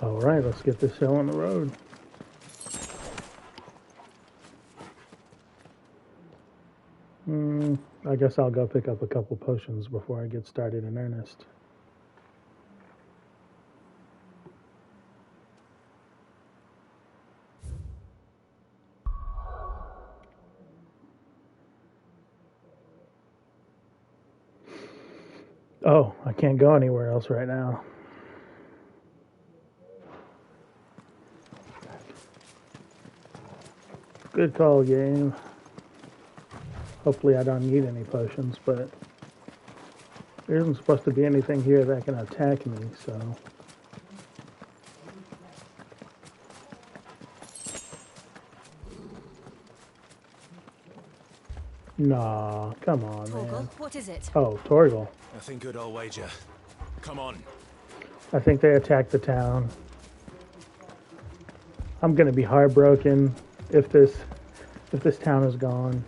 All right, let's get this show on the road. I guess I'll go pick up a couple potions before I get started in earnest. Oh, I can't go anywhere else right now. Good call, game. Hopefully I don't need any potions, but there isn't supposed to be anything here that can attack me, so... Nah, come on, man. What is it? Oh, Torgal. Nothing good, I'll wager. Come on. I think they attacked the town. I'm gonna be heartbroken if this town is gone.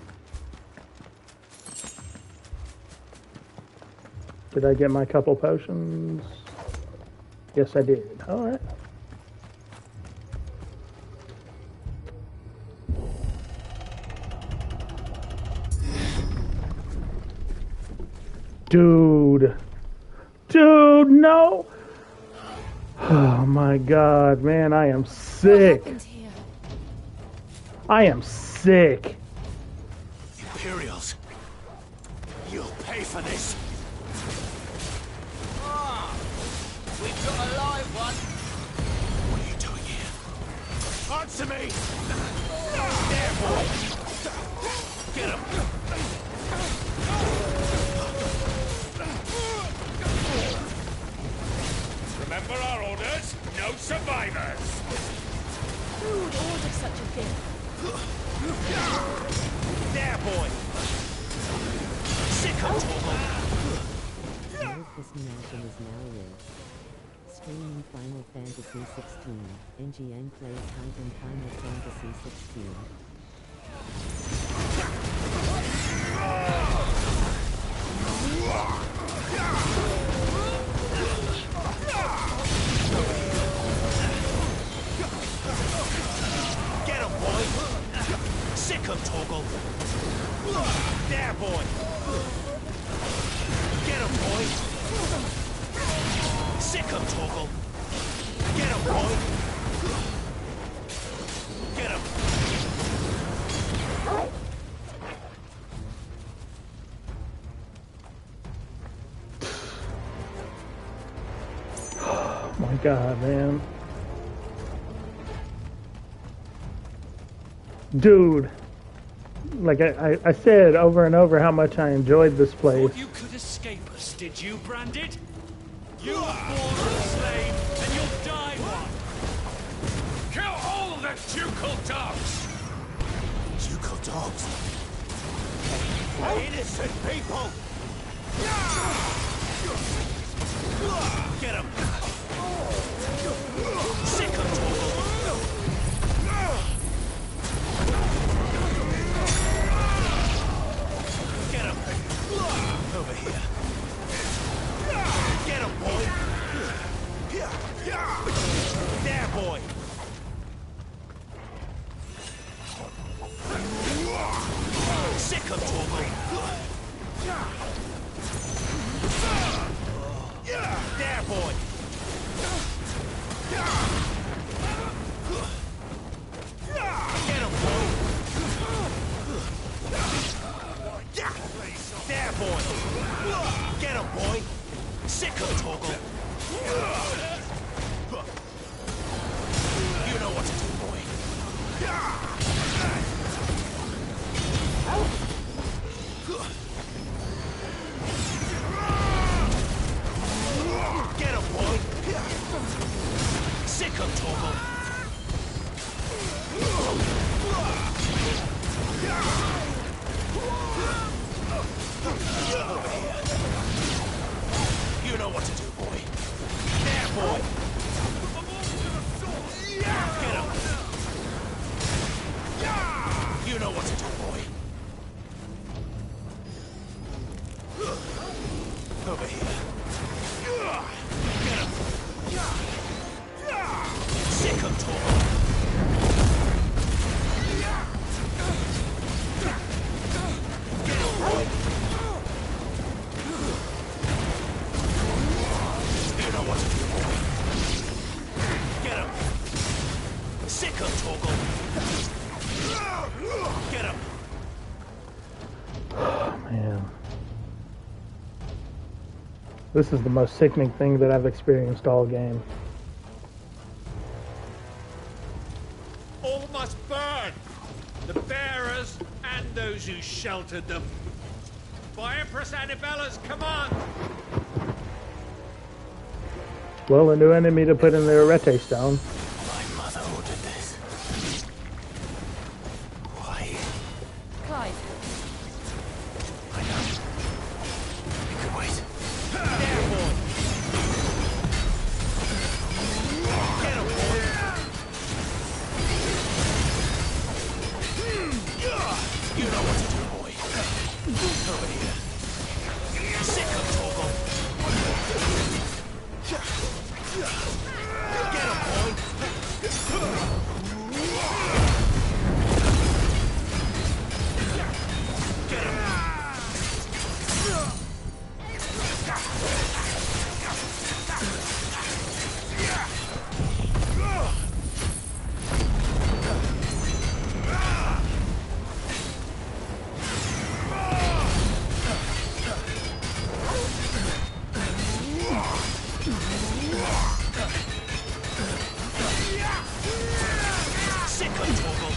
Did I get my couple potions? Yes, I did. All right. Dude, no! Oh my God, man, I am sick. What happened here? I am sick. Imperials. You'll pay for this. We've got a live one. What are you doing here? Answer me! There, boy! Get him! Remember our orders? No survivors! Who would order such a thing? There, boy! Sick of Torgal! This mansion is now rich. Streaming Final Fantasy 16. NGN plays Titan Final Fantasy 16. Get him, boy! Sick of Torgal! There, boy! Get him, boy! Sick of Torgal! Get him, boy! Get him! Oh my God, man. Dude, like I said over and over how much I enjoyed this place. Thought you could escape us, did you, Branded? You were born a slave, and you'll die one. Kill all the ducal dogs! Ducal dogs? Innocent people! Get him! Sick of Torgal! Get him! Over here. Get him, boy! There, boy! Sick of Torgal! There, boy! Get him, boy! There, boy! Get him, boy! Sick of Torgal! You know what to do, boy! Get him, boy! Sick of Torgal! Over here. You know what to do, boy. There, boy! Get him! You know what to do, boy. Over here. Get him! You know what to do, boy. Get him. Sick him, Torgal. Get him. Man. This is the most sickening thing that I've experienced all game. All must burn! The bearers and those who sheltered them. By Empress Annibella's command! Well, a new enemy to put in the Arete stone. My mother ordered this. Why? Clive, I know. We could wait. There, boy! Get him, boy. You know what to do, boy. Over here. Sick him, Torgal. Get him, boy. Get him. Sick him, Torgal.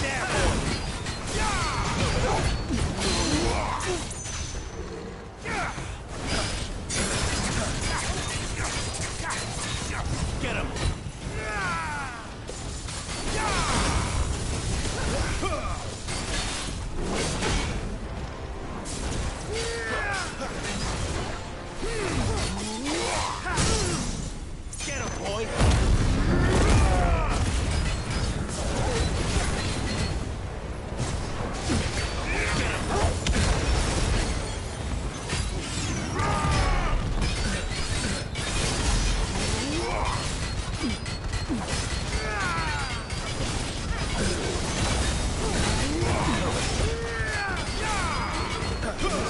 There, boy. Get him. Get him, boy.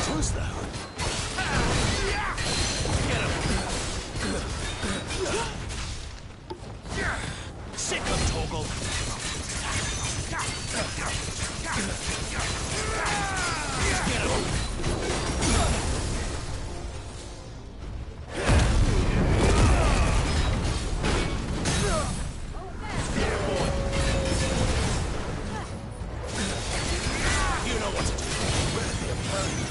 Who's that? Get him. Sick him, Torgal. Get him. There, boy. You know what to do. Worthy of burning.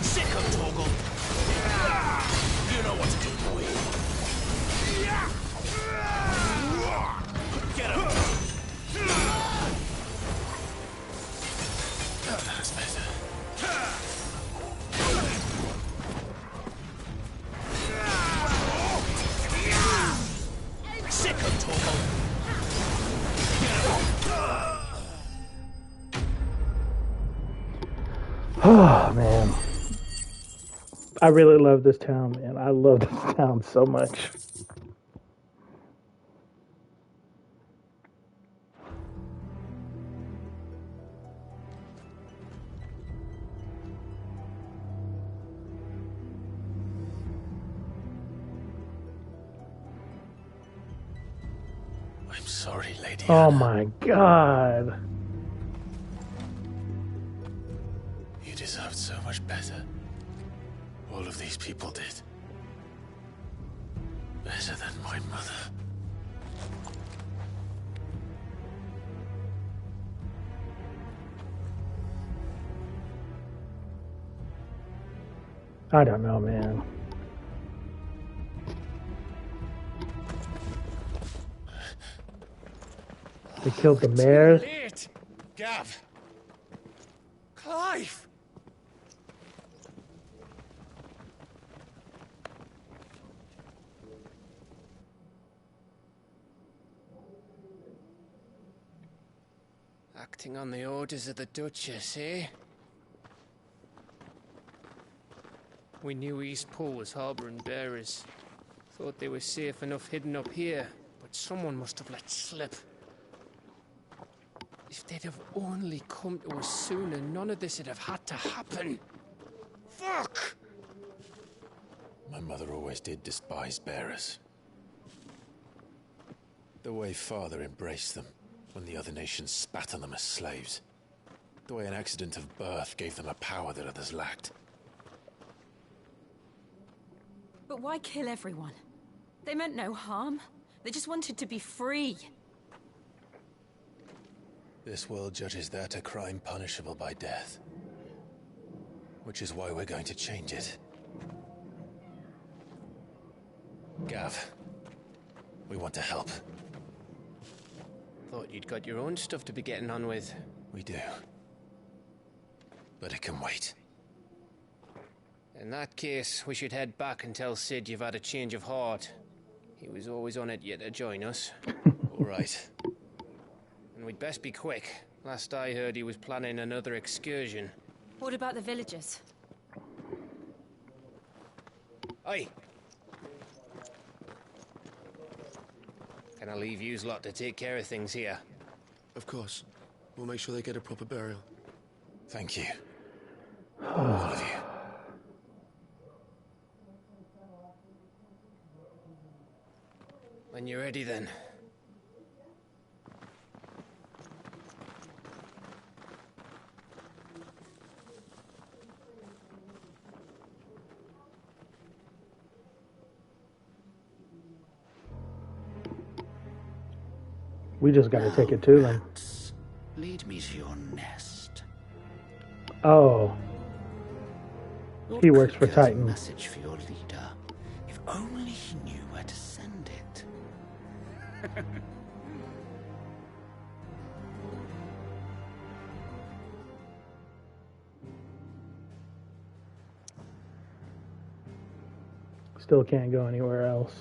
Sick of Torgal. You know what to do, boy. Get him. That's better. Sick of Torgal. Oh, man. I really love this town, man. I love this town so much. I'm sorry, Lady Oh Anna. my god. You deserved so much better. All of these people did. Better than my mother. I don't know, man. They killed the mayor. Late! Gav! Clive! Acting on the orders of the Duchess, eh? We knew East Pool was harbouring bearers. Thought they were safe enough hidden up here, but someone must have let slip. If they'd have only come to us sooner, none of this would have had to happen. Fuck! My mother always did despise bearers. The way Father embraced them when the other nations spat on them as slaves. The way an accident of birth gave them a power that others lacked. But why kill everyone? They meant no harm. They just wanted to be free. This world judges that a crime punishable by death. Which is why we're going to change it. Gav, we want to help. Thought you'd got your own stuff to be getting on with. We do. But it can wait. In that case, we should head back and tell Sid you've had a change of heart. He was always on it yet to join us. All right. And we'd best be quick. Last I heard, he was planning another excursion. What about the villagers? Oi! Can I leave yous lot to take care of things here? Of course. We'll make sure they get a proper burial. Thank you. All of you. When you're ready, then. We just gotta take it to them. Lead me to your nest. Oh, Lord he works for Krieger's Titan. message for your leader. If only he knew where to send it. Still can't go anywhere else.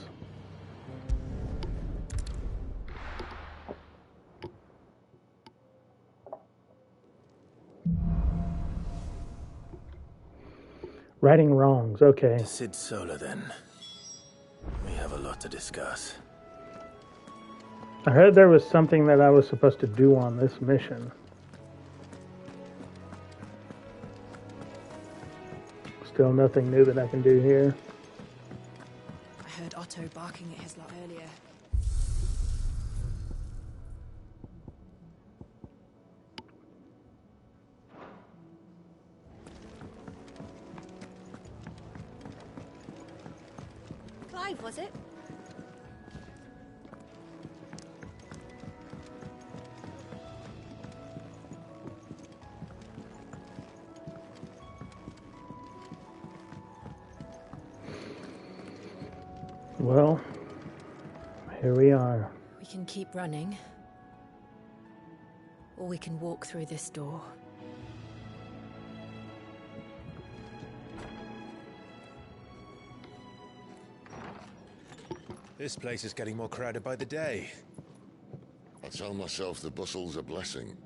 Righting wrongs, okay. To Sid Solar, then. We have a lot to discuss. I heard there was something that I was supposed to do on this mission. Still nothing new that I can do here. I heard Otto barking at his lot earlier. Clive, was it? Well, here we are. We can keep running. Or we can walk through this door. This place is getting more crowded by the day. I tell myself the bustle's a blessing.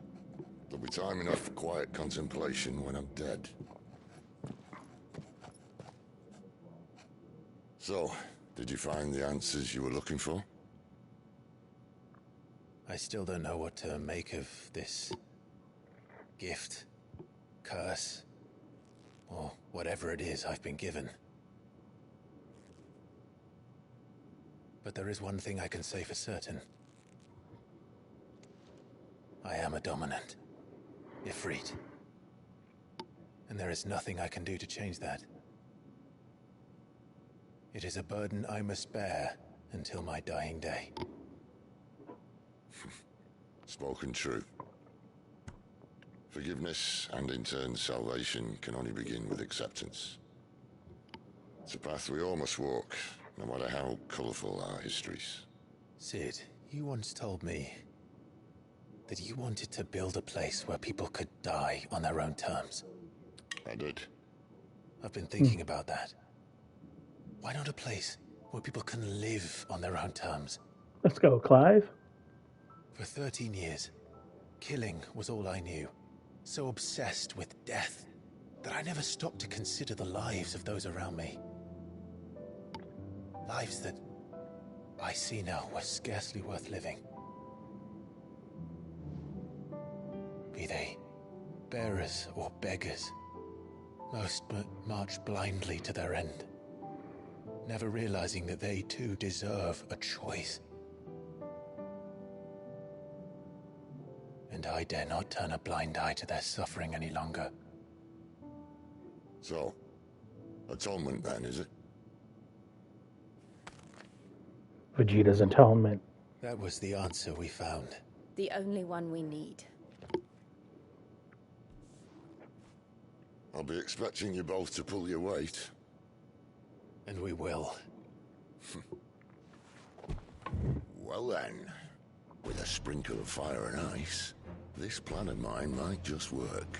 There'll be time enough for quiet contemplation when I'm dead. So, did you find the answers you were looking for? I still don't know what to make of this gift, curse, or whatever it is I've been given. But there is one thing I can say for certain. I am a dominant, Ifrit. And there is nothing I can do to change that. It is a burden I must bear until my dying day. Spoken true. Forgiveness and in turn salvation can only begin with acceptance. It's a path we all must walk, no matter how colourful our histories. Sid, you once told me that you wanted to build a place where people could die on their own terms. I did. I've been thinking about that. Why not a place where people can live on their own terms? Let's go, Clive. For 13 years, killing was all I knew. So obsessed with death that I never stopped to consider the lives of those around me. Lives that I see now were scarcely worth living. Be they bearers or beggars, most march blindly to their end, never realizing that they too deserve a choice. And I dare not turn a blind eye to their suffering any longer. So, atonement then, is it? Vegeta's atonement. That was the answer we found. The only one we need. I'll be expecting you both to pull your weight. And we will. Well then, with a sprinkle of fire and ice, this plan of mine might just work.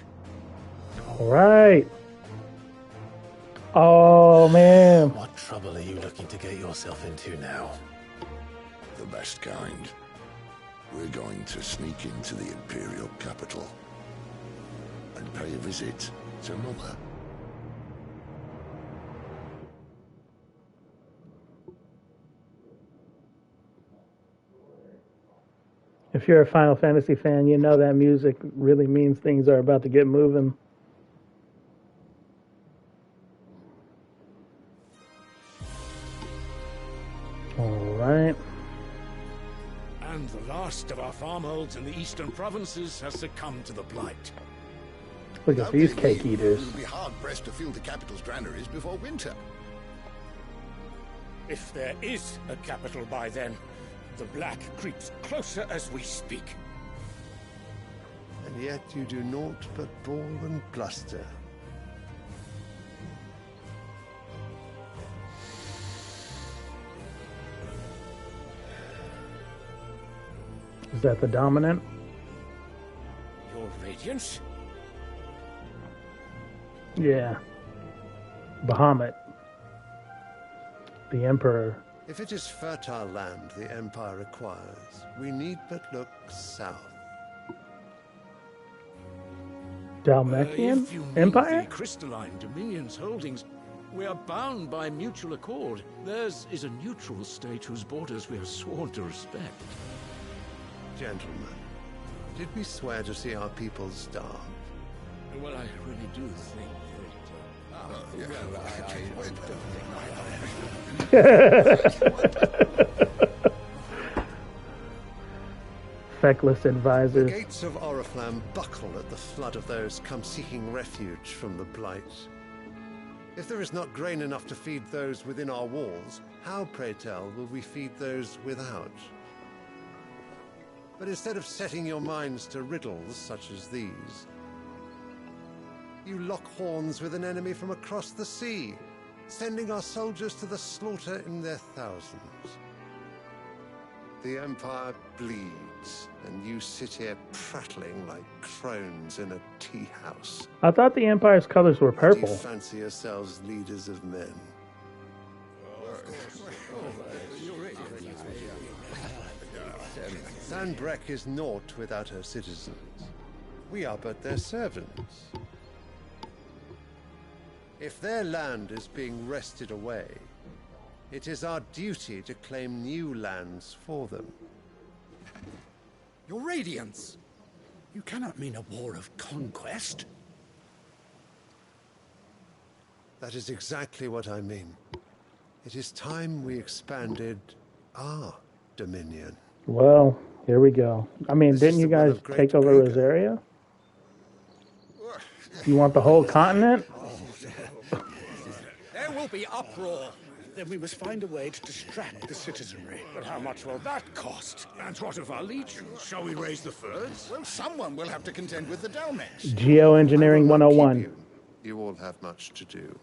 All right. Oh, man. What trouble are you looking to get yourself into now? The best kind. We're going to sneak into the Imperial capital and pay a visit to Mother. If you're a Final Fantasy fan, you know that music really means things are about to get moving. All right. And the last of our farmholds in the eastern provinces has succumbed to the blight. Look at these cake eaters. We'll be hard-pressed to fill the capital's granaries before winter. If there is a capital by then, the black creeps closer as we speak. And yet you do naught but bawl and bluster. Is that the dominant? Your Radiance? Yeah. Bahamut. The Emperor. If it is fertile land the Empire requires, we need but look south. Dalmatian If you mean Empire? the crystalline Dominion's holdings, we are bound by mutual accord. Theirs is a neutral state whose borders we have sworn to respect. Gentlemen, did we swear to see our people starve? Well, I really do think Feckless The advisors. gates of Oriflamme buckle at the flood of those come seeking refuge from the blight. If there is not grain enough to feed those within our walls, how, pray tell, will we feed those without? But instead of setting your minds to riddles such as these, you lock horns with an enemy from across the sea, sending our soldiers to the slaughter in their thousands. The Empire bleeds, and you sit here prattling like crones in a tea house. I thought the Empire's colors were Do purple. you fancy yourselves leaders of men? Sanbreque is naught without her citizens. We are but their servants. If their land is being wrested away, it is our duty to claim new lands for them. Your Radiance! You cannot mean a war of conquest. That is exactly what I mean. It is time we expanded our dominion. Well, here we go. I mean, This didn't is you the one guys of Great take over Brugge. Rosaria? You want the whole continent? There will be uproar. Then we must find a way to distract the citizenry. but how much will that cost? And what of our legions? Shall we raise the furs? Well, someone will have to contend with the Dalmeks. Geoengineering I will not keep 101. You. You all have much to do.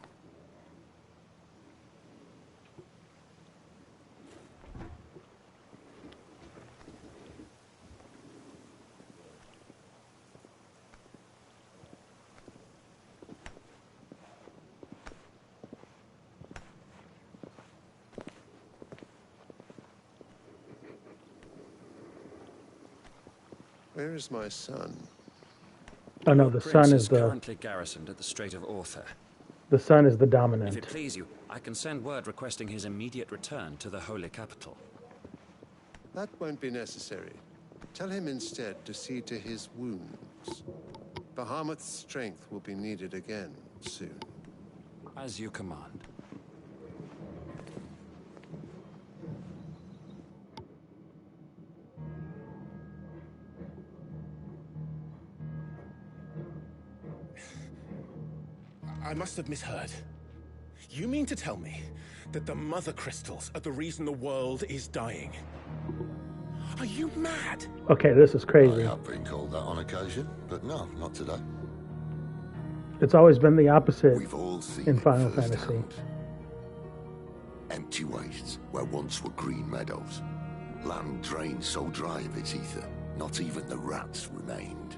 Where is my son? Oh no, the sun is the currently garrisoned at the Strait of Orther. dominant. If it please you, I can send word requesting his immediate return to the Holy Capital. That won't be necessary. Tell him instead to see to his wounds. Bahamut's strength will be needed again soon. As you command. I must have misheard. You mean to tell me that the mother crystals are the reason the world is dying? Are you mad? Okay, this is crazy. I have been called that on occasion, but no, not today. It's always been the opposite We've all seen in it Final firsthand. Fantasy. Empty wastes where once were green meadows. Land drained so dry of its ether, not even the rats remained.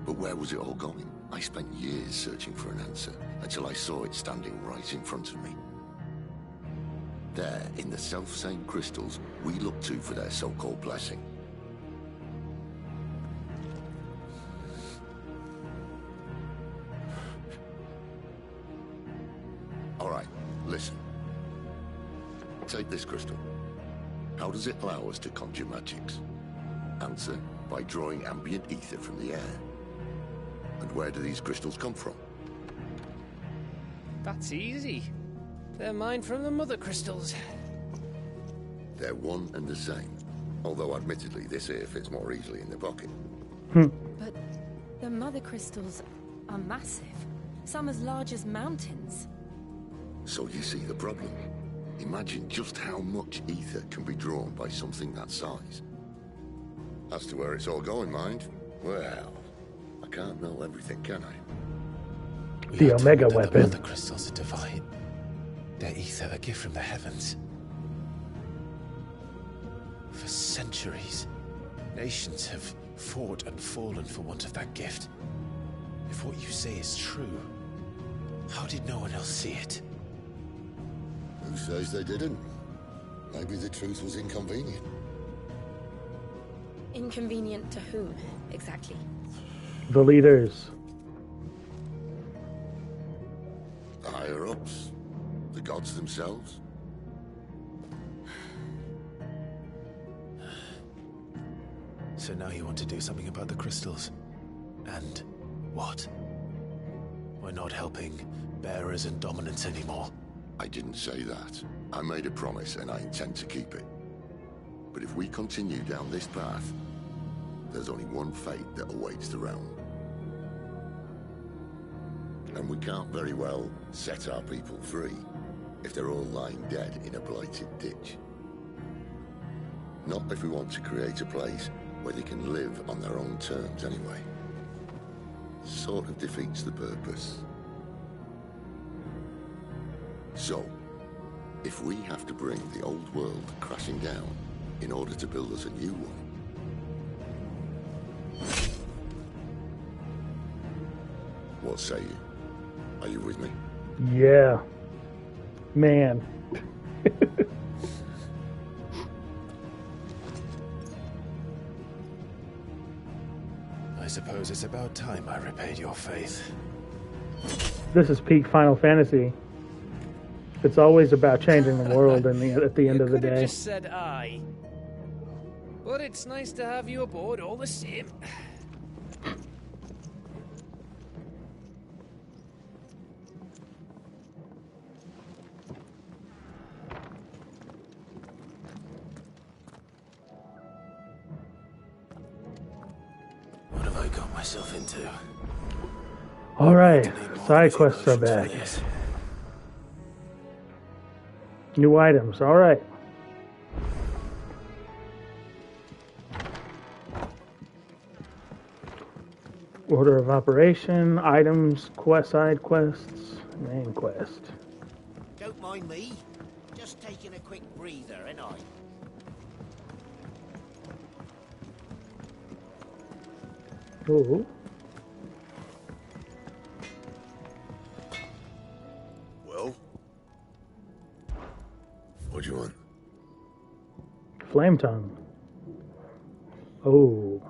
But where was it all going? I spent years searching for an answer, until I saw it standing right in front of me. There, in the self-same crystals we look to for their so-called blessing. All right, listen. Take this crystal. How does it allow us to conjure magics? Answer, by drawing ambient ether from the air. And where do these crystals come from? That's easy. They're mine from the mother crystals. They're one and the same. Although admittedly this here fits more easily in the pocket. But the mother crystals are massive. Some as large as mountains. So you see the problem. Imagine just how much ether can be drawn by something that size. As to where it's all going, mind, well, I can't know everything, can I? The Omega weapon. The crystals are divine. Their ether, a gift from the heavens. For centuries, nations have fought and fallen for want of that gift. If what you say is true, how did no one else see it? Who says they didn't? Maybe the truth was inconvenient. Inconvenient to whom, exactly? The leaders. The higher-ups. The gods themselves. So now you want to do something about the crystals. And what? We're not helping bearers and dominants anymore. I didn't say that. I made a promise and I intend to keep it. But if we continue down this path, there's only one fate that awaits the realm. And we can't very well set our people free if they're all lying dead in a blighted ditch. Not if we want to create a place where they can live on their own terms anyway. Sort of defeats the purpose. So, if we have to bring the old world crashing down in order to build us a new one, what say you? Are you with me? Yeah. Man. I suppose it's about time I repaid your faith. This is peak Final Fantasy. It's always about changing the world at the end of the You could have day. just said aye. But it's nice to have you aboard all the same. What have I got myself into? Alright, side quests are back. New items, alright. Order of operation, items, side quests, main quest. Don't mind me. Just taking a quick breather, ain't I? Ooh. Well? What do you want? Flame tongue. Oh.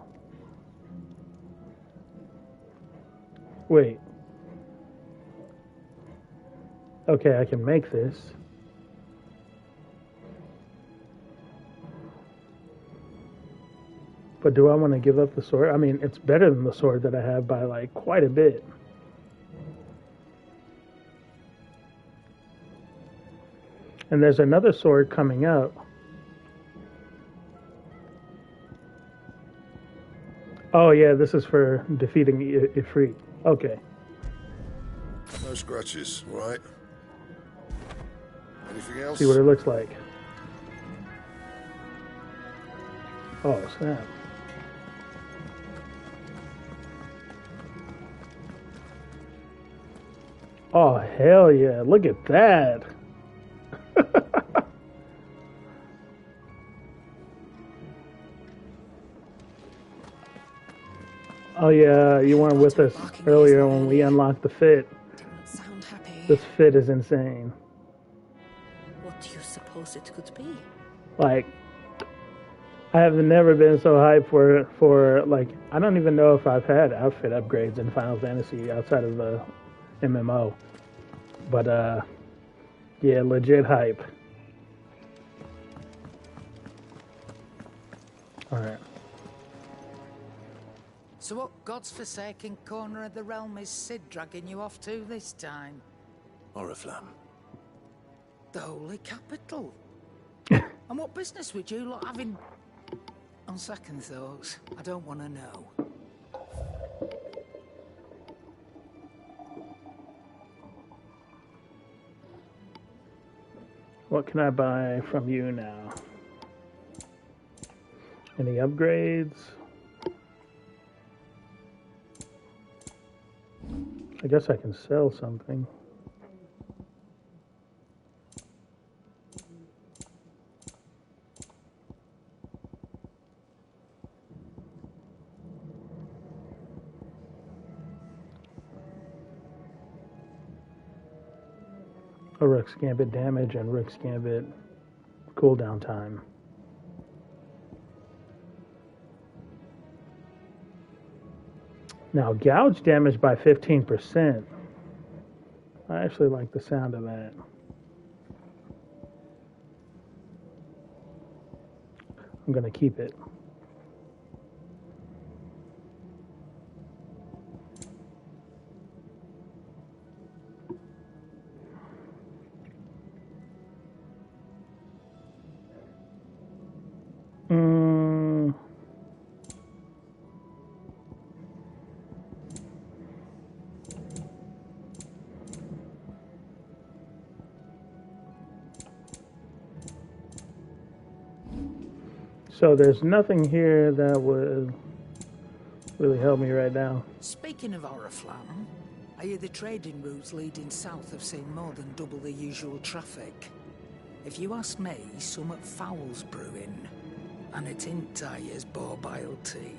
Wait. Okay, I can make this. But do I want to give up the sword? I mean, it's better than the sword that I have by like quite a bit. And there's another sword coming up. Oh yeah, this is for defeating Ifrit. Okay. No scratches, right? Anything else? See what it looks like. Oh snap. Oh hell yeah, look at that. Oh yeah, you weren't with us earlier when we unlocked the fit. Sound happy. This fit is insane. What do you suppose it could be? Like, I have never been so hyped for like, I don't even know if I've had outfit upgrades in Final Fantasy outside of the MMO. But yeah, legit hype. Alright. So what God's forsaken corner of the realm is Sid dragging you off to this time? Oriflamme. The holy capital. And what business would you lot having? On second thoughts, I don't want to know. What can I buy from you now? Any upgrades? I guess I can sell something. A Rook's Gambit damage and Rook's Gambit cooldown time. Now, gouge damage by 15%. I actually like the sound of that. I'm going to keep it. So there's nothing here that would really help me right now. Speaking of Oriflamme, I hear the trading routes leading south have seen more than double the usual traffic. If you ask me, somewhat foul's brewing, and it ain't as borbile tea.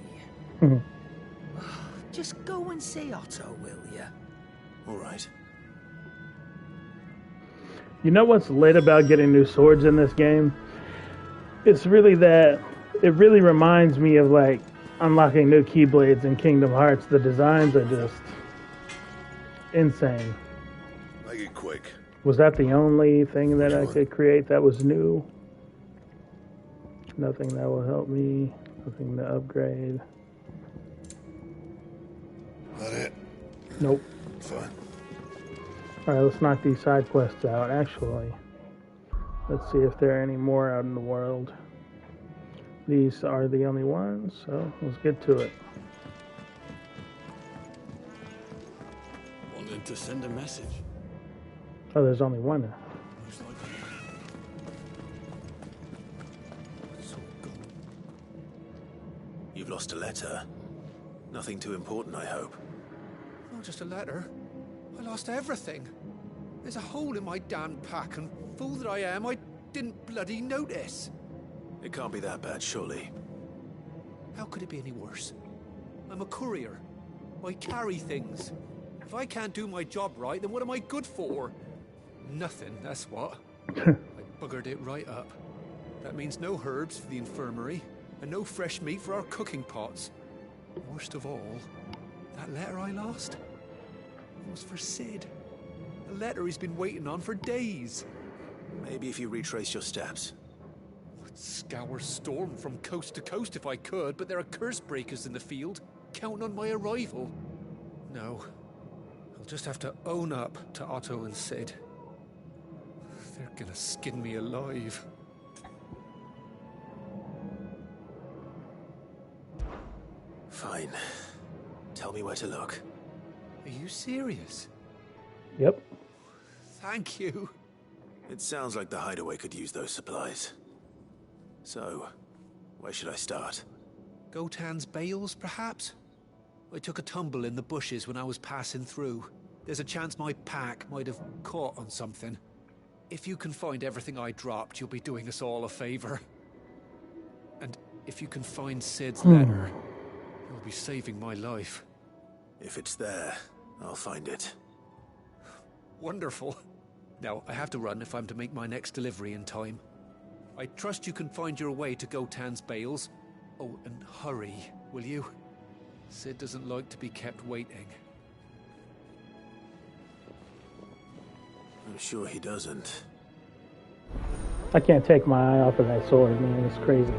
Just go and see Otto, will ya? All right. You know what's lit about getting new swords in this game? It's really that it really reminds me of like unlocking new keyblades in Kingdom Hearts. The designs are just insane. Make it quick. Was that the only thing that I could create that was new? Nothing that will help me. Nothing to upgrade. That it? Nope. Fine. Alright, let's knock these side quests out. Actually, let's see if there are any more out in the world. These are the only ones, so let's get to it. Wanted to send a message. Oh, there's only one. You've lost a letter. Nothing too important, I hope. Not just a letter. I lost everything. There's a hole in my damn pack, and fool that I am, I didn't bloody notice. It can't be that bad, surely. How could it be any worse? I'm a courier. I carry things. If I can't do my job right, then what am I good for? Nothing, that's what. I buggered it right up. That means no herbs for the infirmary, and no fresh meat for our cooking pots. Worst of all, that letter I lost was for Sid. A letter he's been waiting on for days. Maybe if you retrace your steps. I'd scour Storm from coast to coast if I could, but there are curse breakers in the field, counting on my arrival. No, I'll just have to own up to Otto and Sid. They're gonna skin me alive. Fine. Tell me where to look. Are you serious? Yep. Thank you. It sounds like the hideaway could use those supplies. So, where should I start? Gotan's bales, perhaps? I took a tumble in the bushes when I was passing through. There's a chance my pack might have caught on something. If you can find everything I dropped, you'll be doing us all a favor. And if you can find Sid's letter, you'll be saving my life. If it's there, I'll find it. Wonderful. Now, I have to run if I'm to make my next delivery in time. I trust you can find your way to Gotan's bales. Oh, and hurry, will you? Sid doesn't like to be kept waiting. I'm sure he doesn't. I can't take my eye off of that sword, man. It's crazy.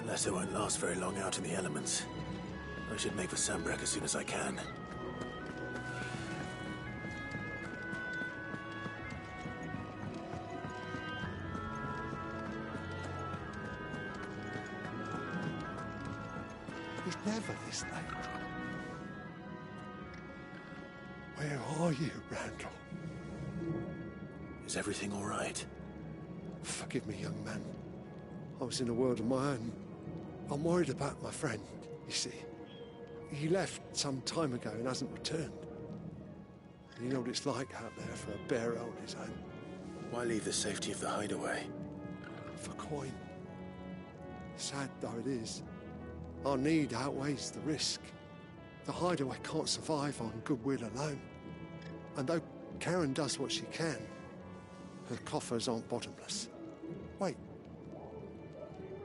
Unless it won't last very long out in the elements. I should make for Sambrek as soon as I can. He's never this late. Where are you, Randall? Is everything all right? Forgive me, young man. I was in a world of my own. I'm worried about my friend, you see. He left some time ago and hasn't returned. You know what it's like out there for a bearer on his own. Why leave the safety of the hideaway? For coin. Sad though it is, our need outweighs the risk. The hideaway can't survive on goodwill alone. And though Karen does what she can, her coffers aren't bottomless. Wait.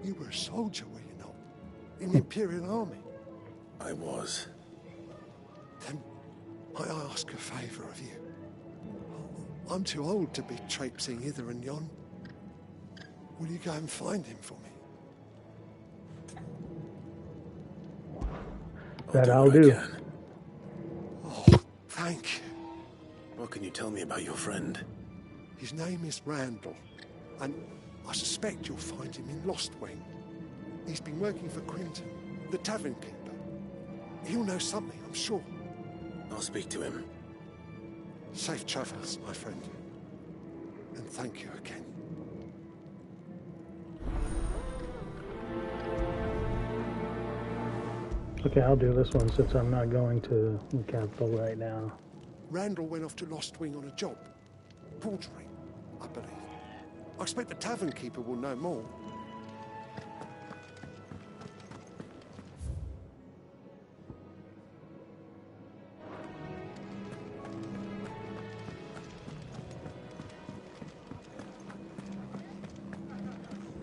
You were a soldier, were you not? In the Imperial Army? I was. Then might I ask a favour of you? I'm too old to be traipsing hither and yon. Will you go and find him for me? That I'll do. Oh, thank you. What can you tell me about your friend? His name is Randall, and I suspect you'll find him in Lost Wing. He's been working for Quinton, the tavern keeper. He'll know something, I'm sure. I'll speak to him. Safe travels, my friend. And thank you again. Okay, I'll do this one since I'm not going to the capital right now. Randall went off to Lost Wing on a job. Portering, I believe. I expect the tavern keeper will know more.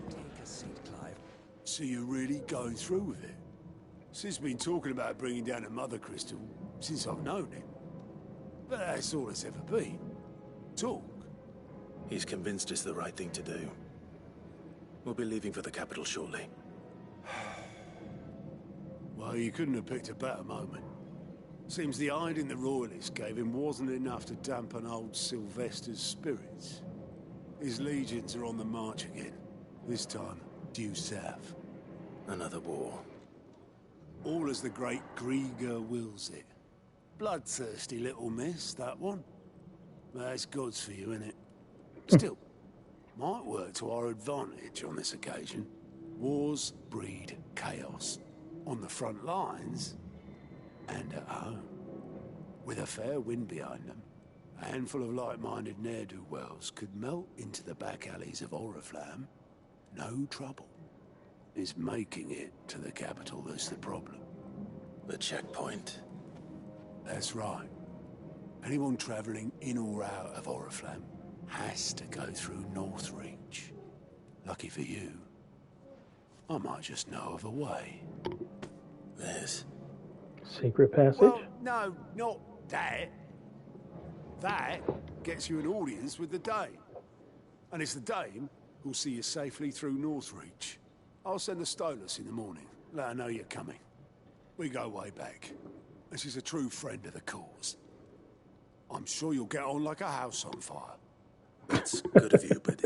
Take a seat, Clive. So you're really going through with it? Sid's been talking about bringing down a mother crystal since I've known him. But that's all it's ever been. Talk. He's convinced it's the right thing to do. We'll be leaving for the capital shortly. Well, you couldn't have picked a better moment. Seems the hiding the Royalists gave him wasn't enough to dampen old Sylvester's spirits. His legions are on the march again. This time, due south. Another war. All as the great Grieger wills it. Bloodthirsty little miss, that one. That's God's for you, innit? Still, might work to our advantage on this occasion. Wars breed chaos. On the front lines, and at home. With a fair wind behind them, a handful of like-minded ne'er-do-wells could melt into the back alleys of Oriflamme. No trouble. It's making it to the capital that's the problem. The checkpoint. That's right. Anyone travelling in or out of Oriflamme has to go through Northreach. Lucky for you, I might just know of a way. There's... Secret passage? Well, no, not that. That gets you an audience with the Dame. And it's the Dame who'll see you safely through Northreach. I'll send the Stolas in the morning. Let her know you're coming. We go way back. And she's a true friend of the cause. I'm sure you'll get on like a house on fire. That's good of you, but...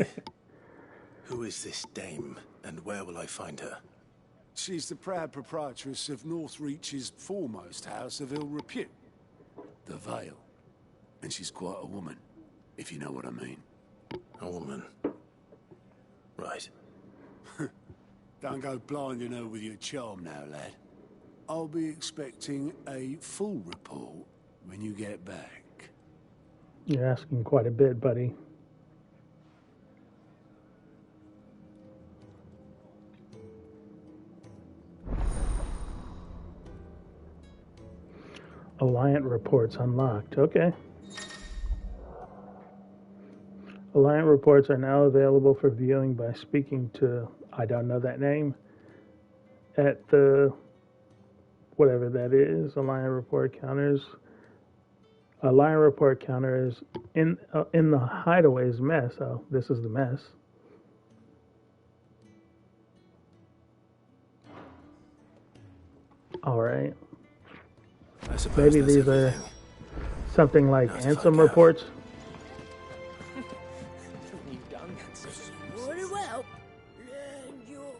who is this Dame, and where will I find her? She's the proud proprietress of Northreach's foremost house of ill repute, the Vale. And she's quite a woman, if you know what I mean. A woman? Right. Don't go blinding her with your charm now, lad. I'll be expecting a full report when you get back. You're asking quite a bit, buddy. Alliant reports unlocked. Okay. Alliant reports are now available for viewing by speaking to, I don't know that name, at the, whatever that is, Alliant report counters. Alliant report counter is in the hideaway's mess. Oh, this is the mess. All right. Maybe these are something like Ansem reports. Very well.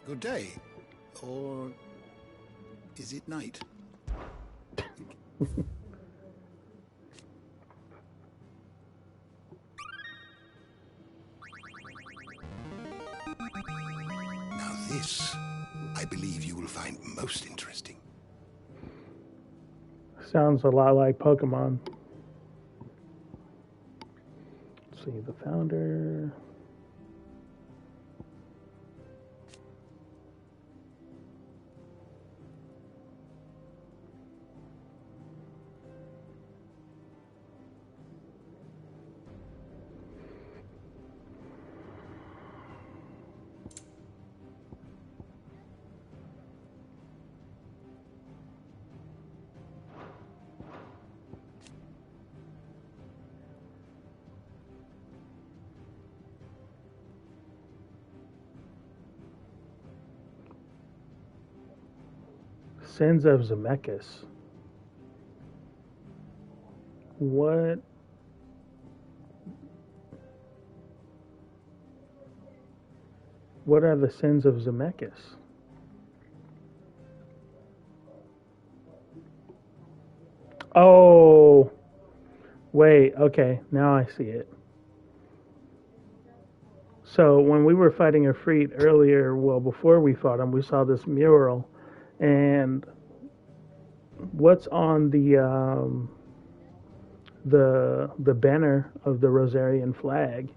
Good day. Or is it night? Now this, I believe you will find most interesting. Sounds a lot like Pokemon. Let's see, the founder. Sins of Zemeckis. What? What are the sins of Zemeckis? Oh, wait. Okay, now I see it. So when we were fighting Ifrit earlier, well, before we fought him, we saw this mural. And what's on the banner of the Rosarian flag?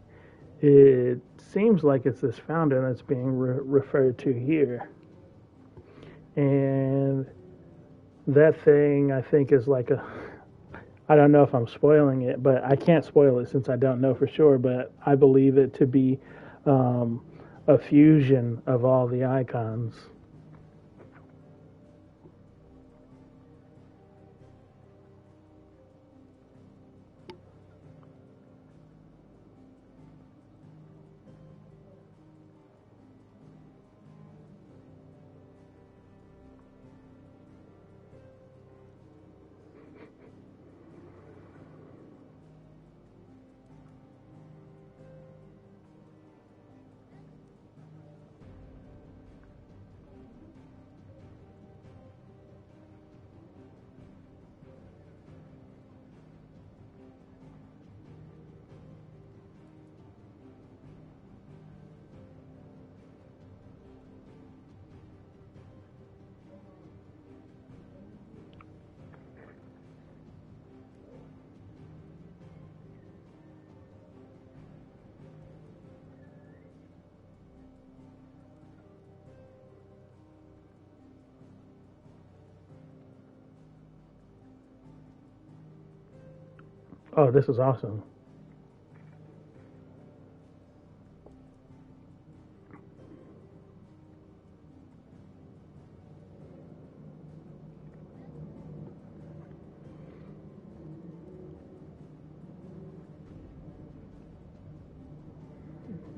It seems like it's this founder that's being referred to here. And that thing, I think, is like a... I don't know if I'm spoiling it, but I can't spoil it since I don't know for sure, but I believe it to be a fusion of all the icons. Oh, this is awesome.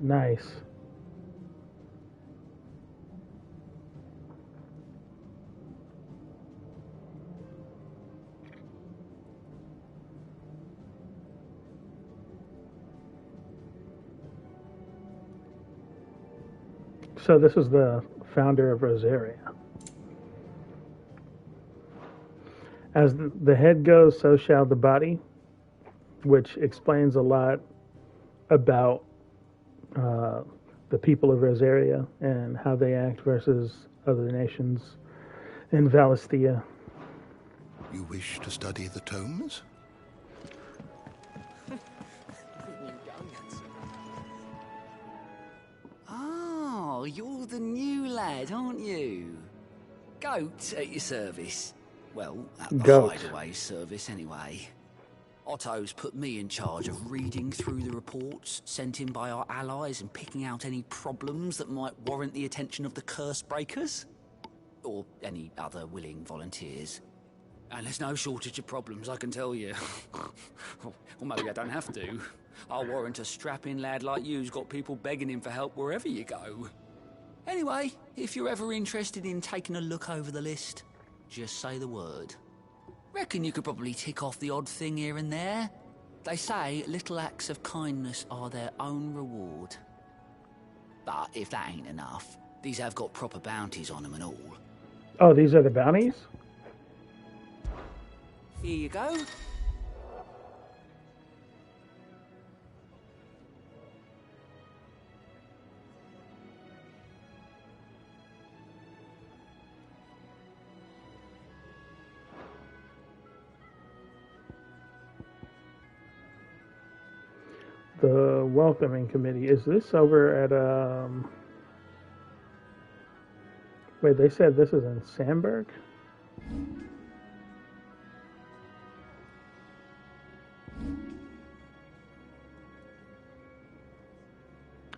Nice. So this is the founder of Rosaria. As the head goes, so shall the body, which explains a lot about the people of Rosaria and how they act versus other nations in Valisthea. You wish to study the tomes? Oh, you're the new lad, aren't you? Goat at your service. Well, at the Goat. hideaway service, anyway. Otto's put me in charge of reading through the reports sent in by our allies and picking out any problems that might warrant the attention of the curse breakers. Or any other willing volunteers. And there's no shortage of problems, I can tell you. Or maybe I don't have to. I'll warrant a strapping lad like you's got people begging him for help wherever you go. Anyway, if you're ever interested in taking a look over the list, just say the word. Reckon you could probably tick off the odd thing here and there. They say little acts of kindness are their own reward. But if that ain't enough, these have got proper bounties on them and all. Oh, these are the bounties? Here you go. The welcoming committee. Is this over at wait, they said this is in Sandburg?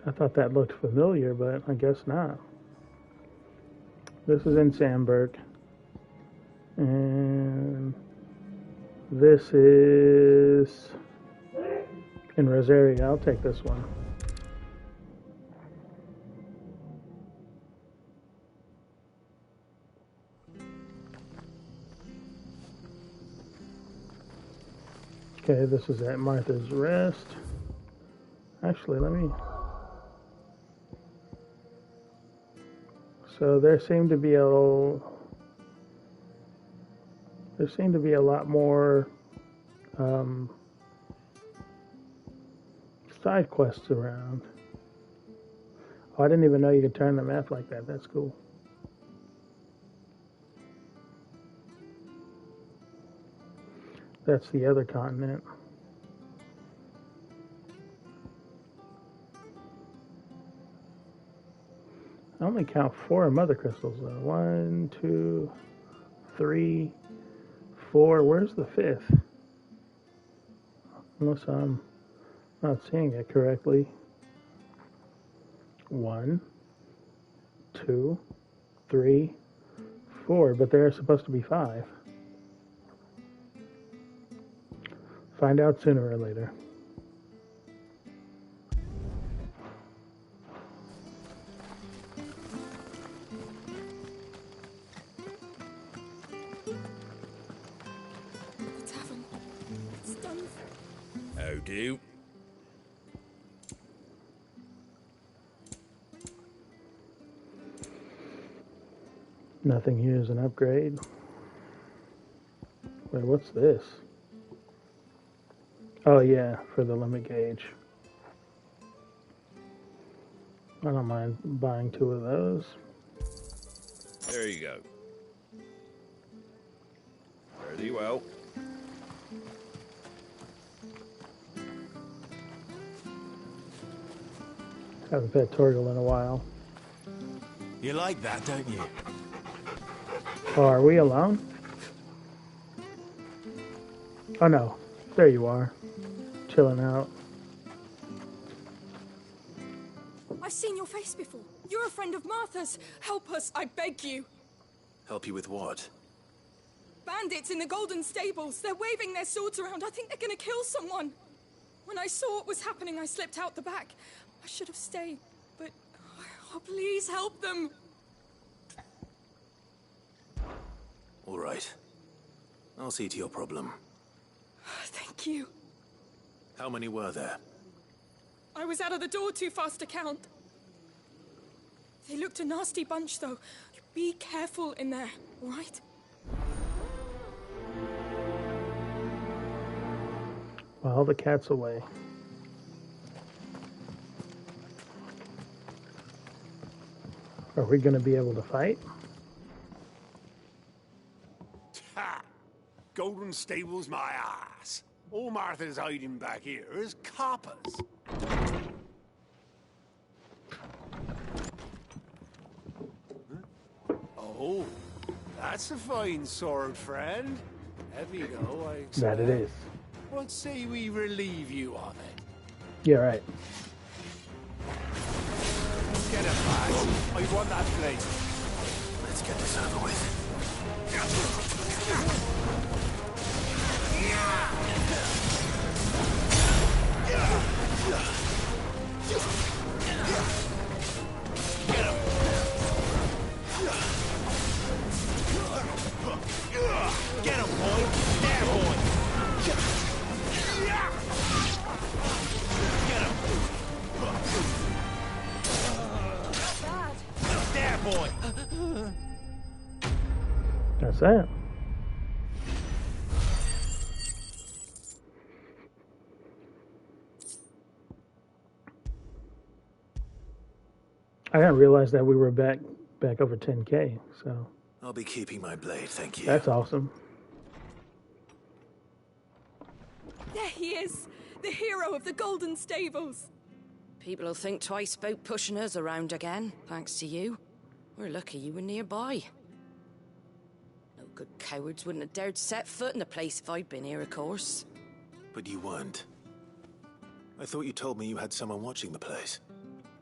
I thought that looked familiar, but I guess not. This is in Sandburg. And this is in Rosaria. I'll take this one. Okay, this is at Martha's Rest. Actually, let me... So there seemed to be a lot more side quests around. Oh, I didn't even know you could turn the map like that. That's cool. That's the other continent. I only count 4 mother crystals though. 1, 2, 3, 4. Where's the 5th? Unless I'm not seeing it correctly. 1, 2, 3, 4. But there are supposed to be 5. Find out sooner or later. How do? Nothing here is an upgrade. Wait, what's this? Oh yeah, for the limit gauge. I don't mind buying 2 of those. There you go. Fare thee well. Haven't pet Torgal in a while. You like that, don't you? Oh, are we alone? Oh no, there you are. Chilling out. I've seen your face before. You're a friend of Martha's. Help us, I beg you. Help you with what? Bandits in the Golden Stables. They're waving their swords around. I think they're gonna kill someone. When I saw what was happening, I slipped out the back. I should have stayed, but... Oh, please help them! All right. I'll see to your problem. Thank you. How many were there? I was out of the door too fast to count. They looked a nasty bunch, though. Be careful in there, all right? Well, the cat's away. Are we going to be able to fight? Ha! Golden Stable's my ass. All Martha's hiding back here is coppers. Oh, that's a fine sword, friend. Heavy go, I expect. That it is. What say we relieve you of it? Yeah, right. Get him, lads. I want that blade. Let's get this over with. Get him. Get him, boy. There, boy. Get him. There, boy. That's it. I didn't realize that we were back over 10K, so I'll be keeping my blade, thank you. that's awesome. There he is, the hero of the Golden Stables. People will think twice about pushing us around again, thanks to you. We're lucky you were nearby. No good cowards wouldn't have dared set foot in the place if I'd been here, of course. But you weren't. I thought you told me you had someone watching the place.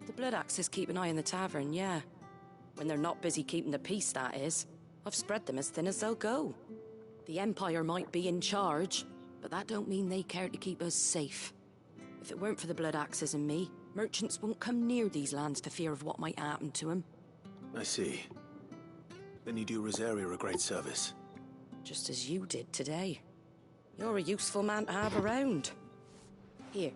The Blood Axes keep an eye on the tavern, yeah. When they're not busy keeping the peace, that is. I've spread them as thin as they'll go. The Empire might be in charge, but that don't mean they care to keep us safe. If it weren't for the Blood Axes and me, merchants won't come near these lands for fear of what might happen to them. I see. Then you do Rosaria a great service. Just as you did today. You're a useful man to have around. Here.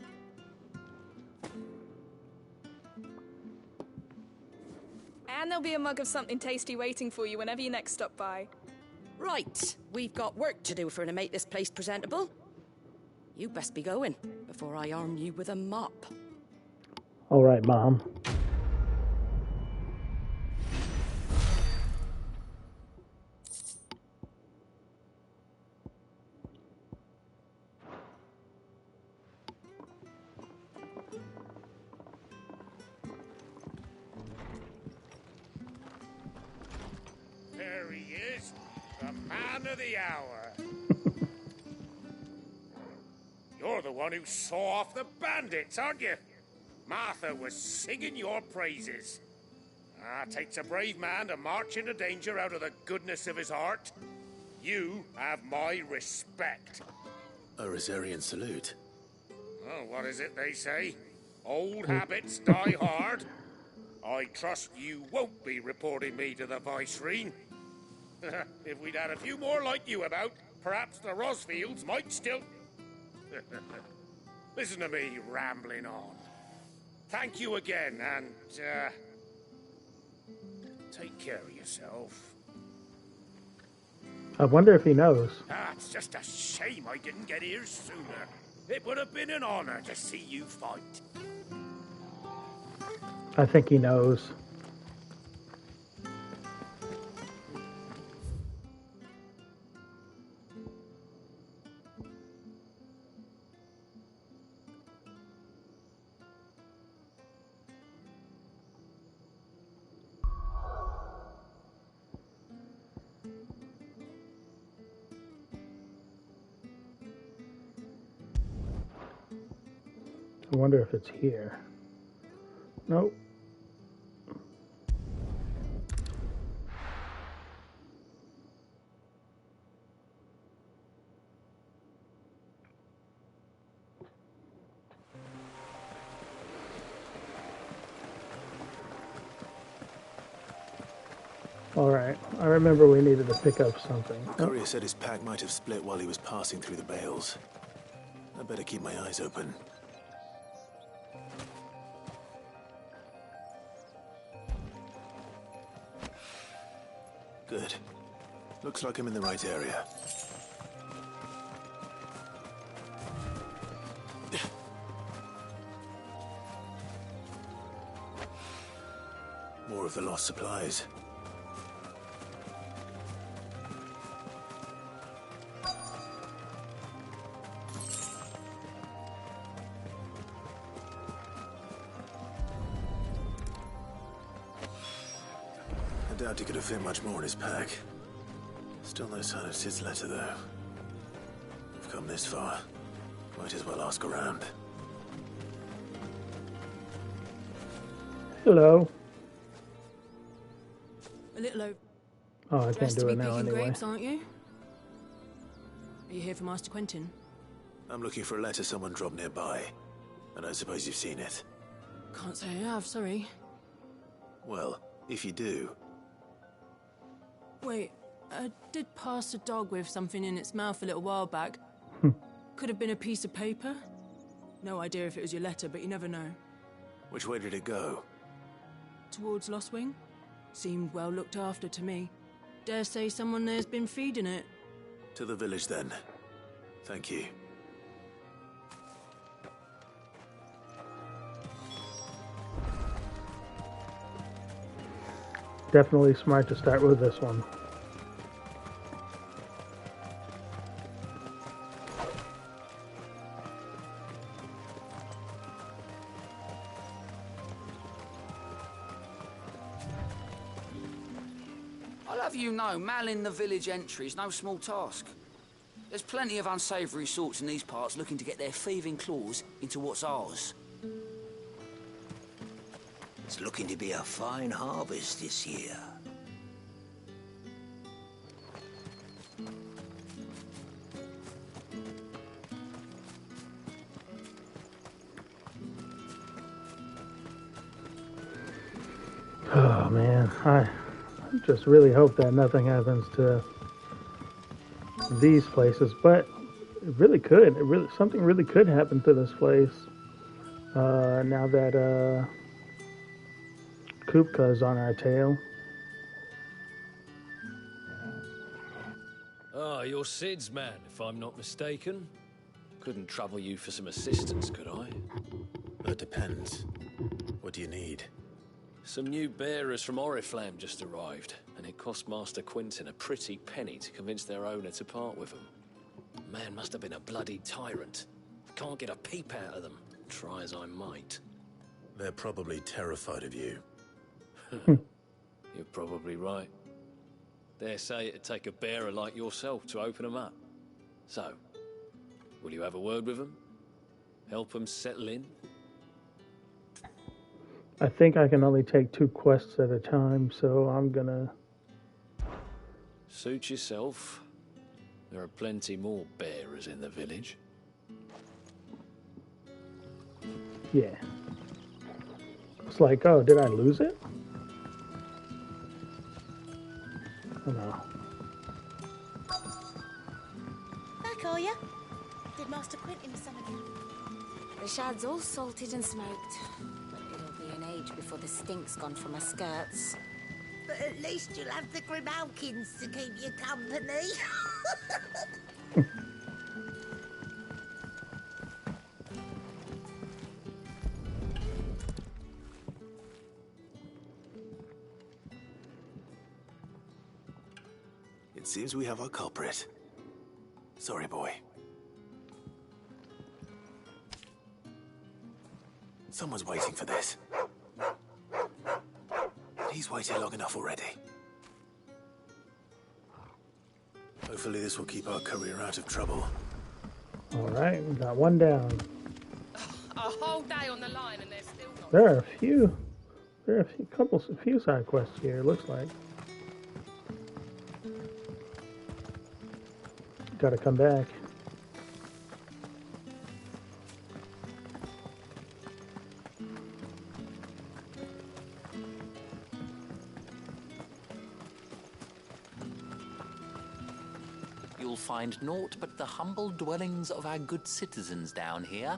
And there'll be a mug of something tasty waiting for you whenever you next stop by. Right, we've got work to do to make this place presentable. You best be going, before I arm you with a mop. All right, Mom. There he is, the man of the hour. You're the one who saw off the bandits, aren't you? Martha was singing your praises. Takes a brave man to march into danger out of the goodness of his heart. You have my respect. A Rosarian salute. Oh, what is it they say? Old habits die hard. I trust you won't be reporting me to the Viceroy. If we'd had a few more like you about, perhaps the Rosfields might still... Listen to me rambling on. Thank you again, and, take care of yourself. I wonder if he knows. It's just a shame I didn't get here sooner. It would have been an honor to see you fight. I think he knows. I wonder if it's here. Nope. Alright, I remember we needed to pick up something. Courier said his pack might have split while he was passing through the bales. I better keep my eyes open. Good. Looks like I'm in the right area. More of the lost supplies. I doubt he could have fit much more in his pack. Still no sign of Sid's letter, though. We've come this far. Might as well ask around. Hello. A little over. Oh, I can't Dressed do to it be now picking anyway. grapes, aren't you? Are you here for Master Quentin? I'm looking for a letter someone dropped nearby. I don't suppose you've seen it. Can't say I have, sorry. Well, if you do, Wait, I did pass a dog with something in its mouth a little while back. Could have been a piece of paper. No idea if it was your letter, but you never know. which way did it go? Towards Lost Wing? Seemed well looked after to me. Dare say someone there's been feeding it. To the village, then. Thank you. Definitely smart to start with this one. I'll have you know, manning the village entry is no small task. There's plenty of unsavoury sorts in these parts looking to get their thieving claws into what's ours. It's looking to be a fine harvest this year. Oh man, I just really hope that nothing happens to these places, but it really could. Something really could happen to this place now that Kupka's on our tail. Ah, you're Sid's man, if I'm not mistaken. Couldn't trouble you for some assistance, could I? That depends. What do you need? Some new bearers from Oriflamme just arrived, and it cost Master Quentin a pretty penny to convince their owner to part with them. Man must have been a bloody tyrant. Can't get a peep out of them, try as I might. They're probably terrified of you. You're probably right. Dare say it'd take a bearer like yourself to open them up. So, will you have a word with them? Help them settle in? I think I can only take 2 quests at a time, so I'm gonna... Suit yourself. There are plenty more bearers in the village. Yeah. It's like, oh, did I lose it? Oh no. Back, are ya? Did Master Quentin summon you? The shad's all salted and smoked. But it'll be an age before the stink's gone from my skirts. But at least you'll have the Grimalkins to keep you company. It seems we have our culprit. Sorry, boy. Someone's waiting for this. He's waited long enough already. Hopefully this will keep our courier out of trouble. Alright, we got one down. A whole day on the line and they're still not... There are a few side quests here, it looks like. Gotta come back. you'll find naught but the humble dwellings of our good citizens down here,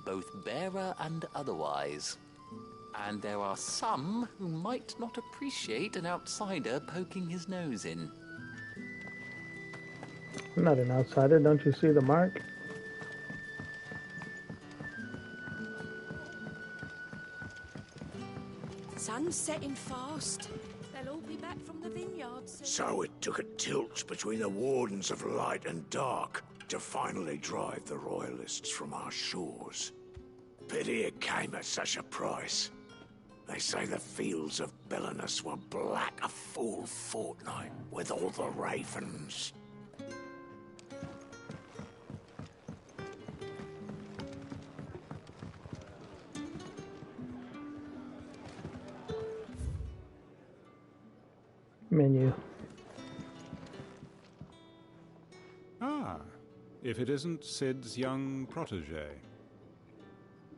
both bearer and otherwise. And there are some who might not appreciate an outsider poking his nose in. I'm not an outsider, don't you see the mark? Sun's setting fast. They'll all be back from the vineyards soon. So it took a tilt between the Wardens of Light and Dark to finally drive the Royalists from our shores. Pity it came at such a price. They say the fields of Belenus were black a full fortnight with all the ravens. Menu. Ah, if it isn't Sid's young protege.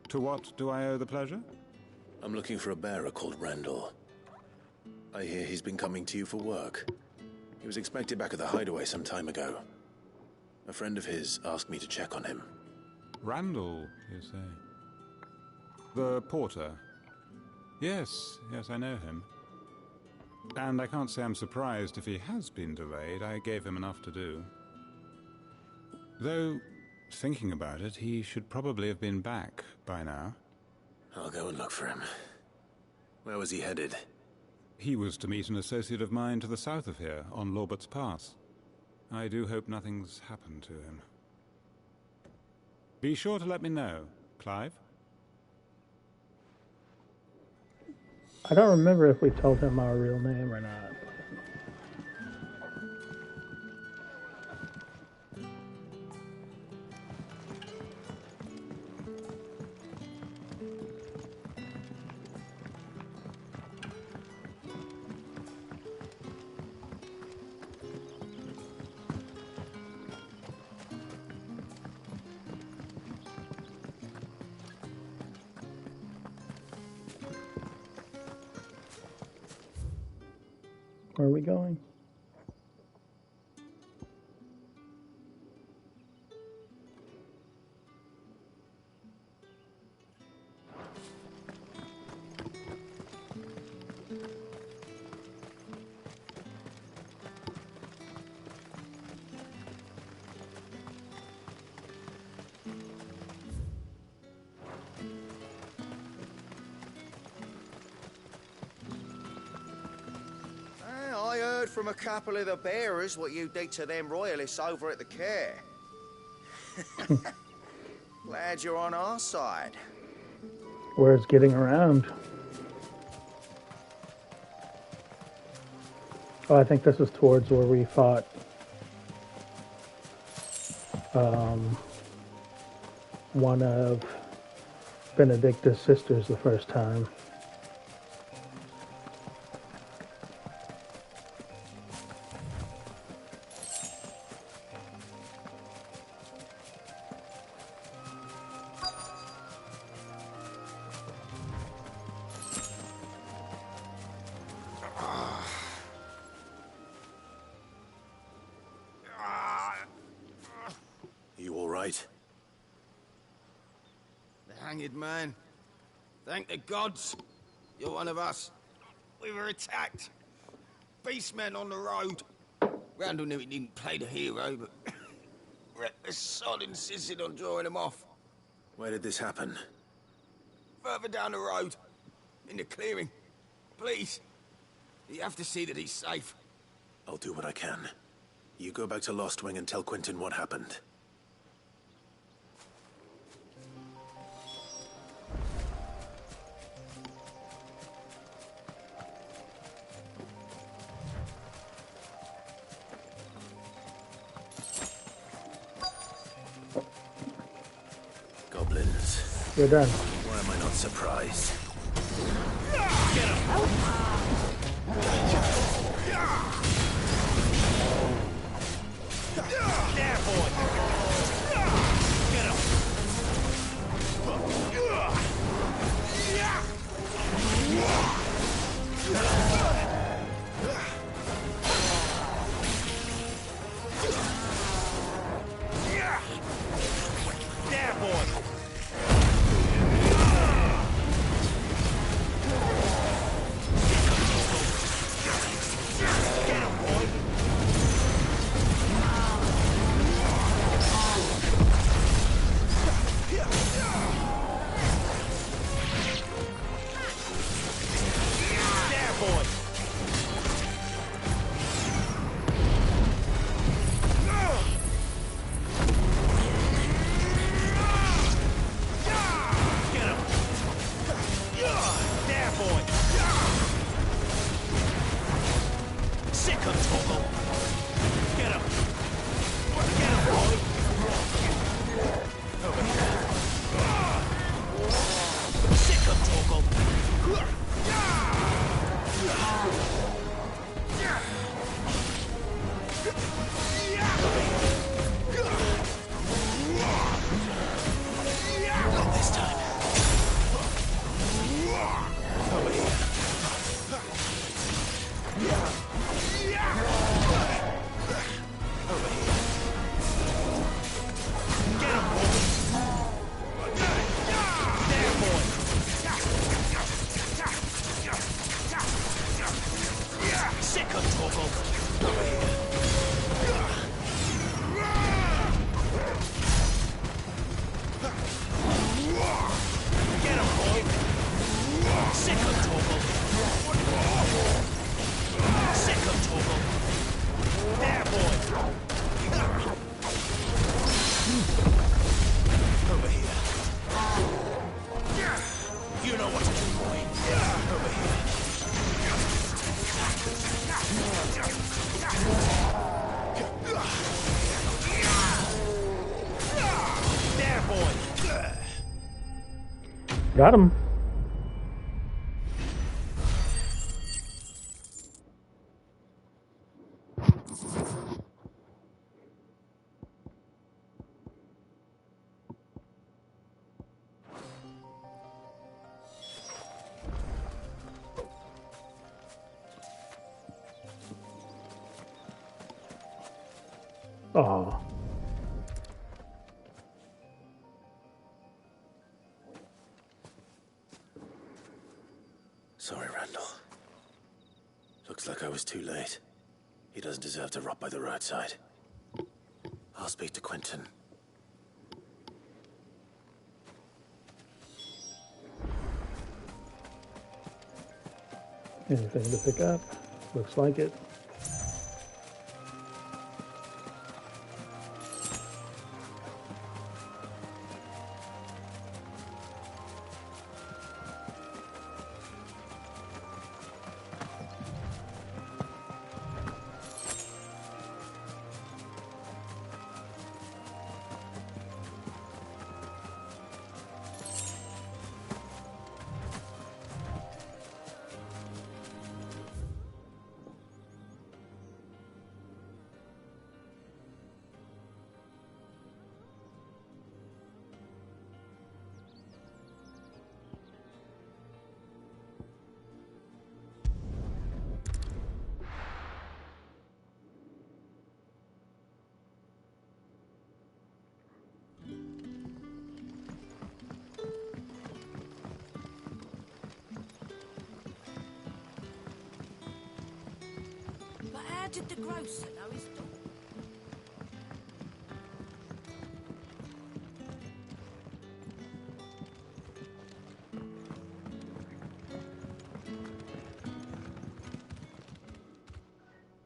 To what do I owe the pleasure? I'm looking for a bearer called Randall. I hear he's been coming to you for work. He was expected back at the hideaway some time ago. A friend of his asked me to check on him. Randall, you say? The porter? Yes, I know him. And I can't say I'm surprised if he has been delayed. I gave him enough to do. Though, thinking about it, he should probably have been back by now. I'll go and look for him. Where was he headed? He was to meet an associate of mine to the south of here, on Lorbert's Pass. I do hope nothing's happened to him. Be sure to let me know, Clive. I don't remember if we told him our real name or not. Where are we going? I heard from a couple of the bearers what you did to them royalists over at the care. Glad you're on our side. Where's getting around? Oh, I think this is towards where we fought one of Benedicta's sisters the first time. You all right? The hanged man. Thank the gods. You're one of us. We were attacked. Beastmen on the road. Randall knew he didn't play the hero, but reckless sod insisted on drawing him off. Where did this happen? Further down the road. In the clearing. Please. You have to see that he's safe. I'll do what I can. You go back to Lost Wing and tell Quentin what happened. Goblins. You're done. Why am I not surprised? There, boy! Get him! Sick 'em, Toggle! Get 'em! Get 'em, boy! Over here. Sick 'em, Toggle! Not this time. Over here. Over here. Get him, boy. There, boy. Sick of Torgal. Over here. Get him, boy. Sick of Torgal. Sick of Torgal. There, boy. Over here. You know what to do, boy. Over here. There, boy. Got him. Oh. Sorry, Randall. Looks like I was too late. He doesn't deserve to rot by the roadside. I'll speak to Quentin. Anything to pick up? Looks like it. But how did the grocer know his dog?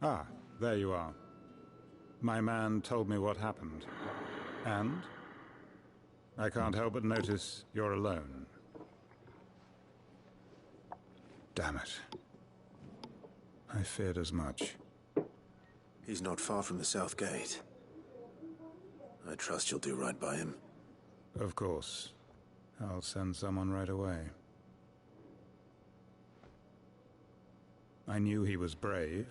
Ah, there you are. My man told me what happened. And? I can't help but notice you're alone. Damn it. I feared as much. He's not far from the south gate. I trust you'll do right by him. Of course. I'll send someone right away. I knew he was brave,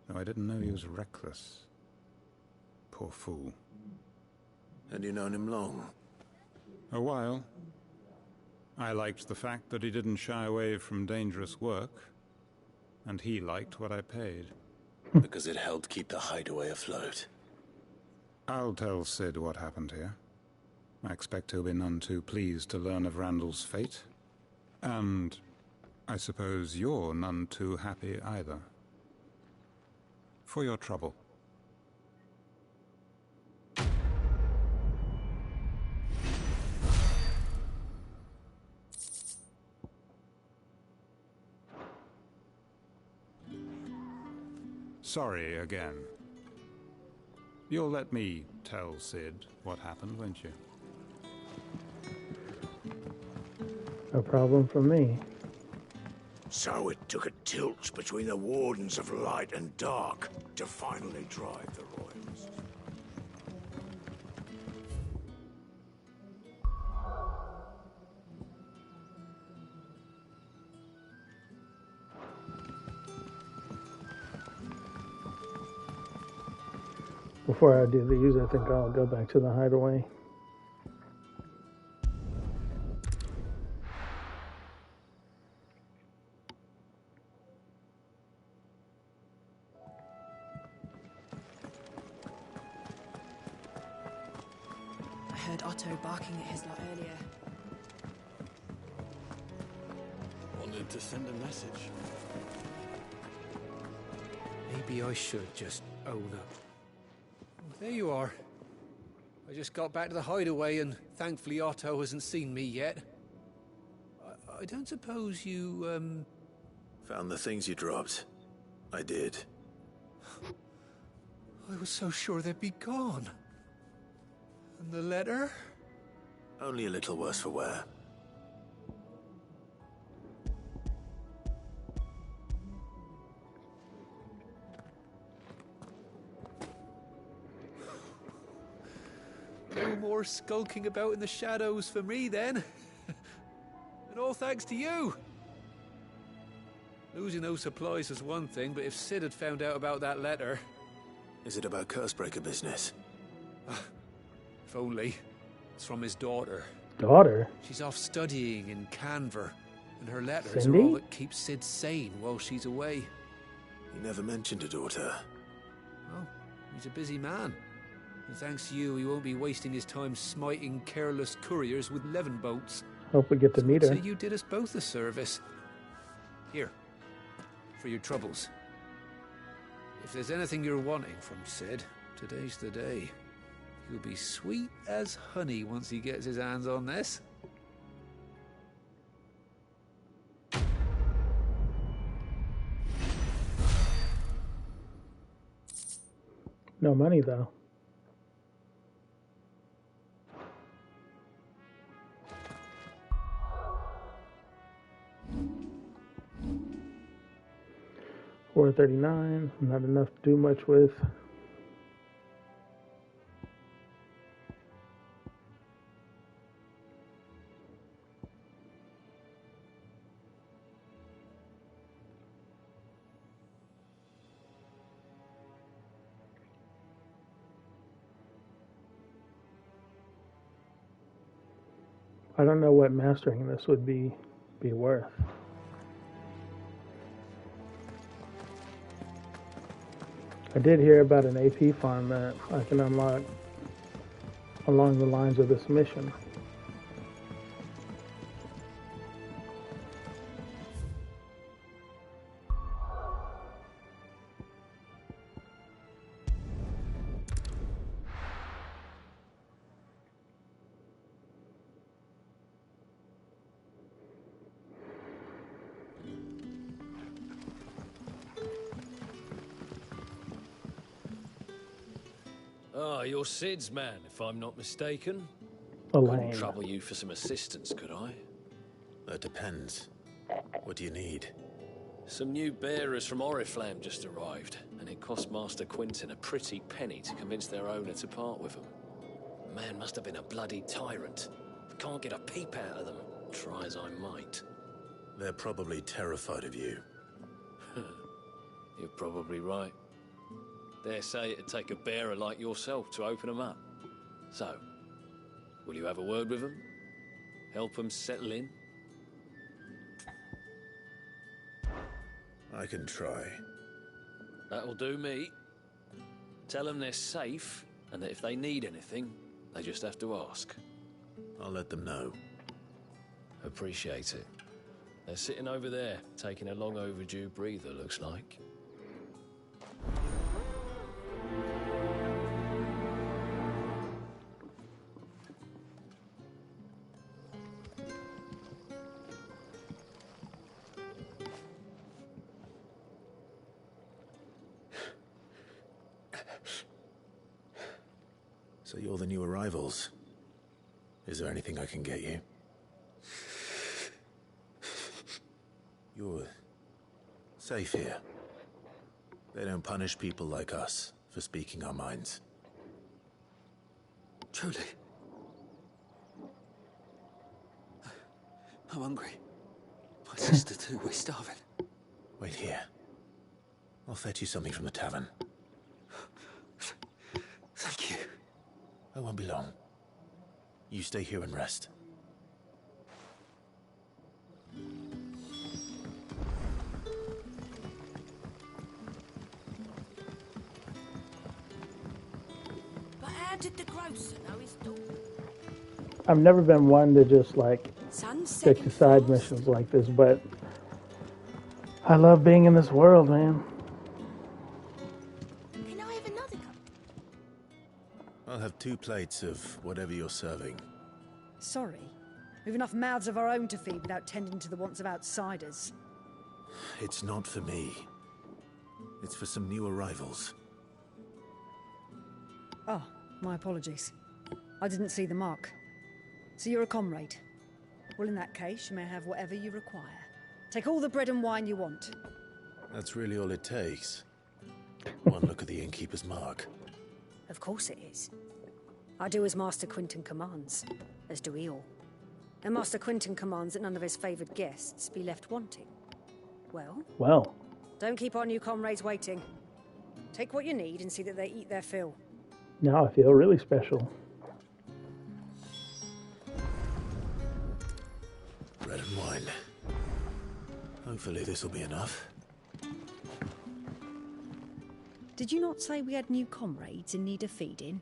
though I didn't know he was reckless. Poor fool. And you known him long? A while. I liked the fact that he didn't shy away from dangerous work, and he liked what I paid. Because it helped keep the hideaway afloat. I'll tell Sid what happened here. I expect he'll be none too pleased to learn of Randall's fate. And I suppose you're none too happy either. For your trouble. Sorry again. You'll let me tell Sid what happened, won't you? No problem for me. So it took a tilt between the Wardens of Light and Dark to finally drive the Royals. Before I do these, I think I'll go back to the hideaway. I heard Otto barking at his lot earlier. Wanted to send a message. Maybe I should just own up. There you are. I just got back to the hideaway and thankfully Otto hasn't seen me yet. I don't suppose you, Found the things you dropped. I did. I was so sure they'd be gone. And the letter? Only a little worse for wear. No more skulking about in the shadows for me, then. And all thanks to you. Losing those supplies was one thing, but if Sid had found out about that letter... Is it about Cursebreaker business? If only. It's from his daughter. Daughter? She's off studying in Canver, and her letters are Cindy? all that keeps Sid sane while she's away. He never mentioned a daughter. Oh, he's a busy man. And thanks to you, he won't be wasting his time smiting careless couriers with levin boats. Hope we get to meet her. So you did us both a service. Here, for your troubles. If there's anything you're wanting from Sid, today's the day. He'll be sweet as honey once he gets his hands on this. No money, though. $439, not enough to do much with. I don't know what mastering this would be worth. I did hear about an AP farm that I can unlock along the lines of this mission. Ah, you're Sid's man, if I'm not mistaken. Elaine. Couldn't trouble you for some assistance, could I? That depends. What do you need? Some new bearers from Oriflamme just arrived, and it cost Master Quintin a pretty penny to convince their owner to part with them. The man must have been a bloody tyrant. Can't get a peep out of them, try as I might. They're probably terrified of you. You're probably right. Dare say it'd take a bearer like yourself to open them up. So, will you have a word with them? Help them settle in? I can try. That'll do me. Tell them they're safe, and that if they need anything, they just have to ask. I'll let them know. Appreciate it. They're sitting over there, taking a long overdue breather, looks like. So you're the new arrivals. Is there anything I can get you? You're Safe here. They don't punish people like us for speaking our minds. Truly. I'm hungry. My sister too, we're starving. Wait here. I'll fetch you something from the tavern. Thank you. I won't be long. You stay here and rest. But how did the grocer know his daughter? I've never been one to just like Sun's stick to setting side fast. missions like this, but I love being in this world, man. Can I have another cup? I'll have 2 plates of whatever you're serving. Sorry. We've enough mouths of our own to feed without tending to the wants of outsiders. It's not for me. It's for some new arrivals. Oh, my apologies. I didn't see the mark. So you're a comrade. Well, in that case, you may have whatever you require. Take all the bread and wine you want. That's really all it takes. One look at the innkeeper's mark. Of course it is. I do as Master Quinton commands, as do we all. And Master Quinton commands that none of his favoured guests be left wanting. Well, don't keep our new comrades waiting. Take what you need and see that they eat their fill. Now I feel really special. Bread and wine. Hopefully this will be enough. Did you not say we had new comrades in need of feeding?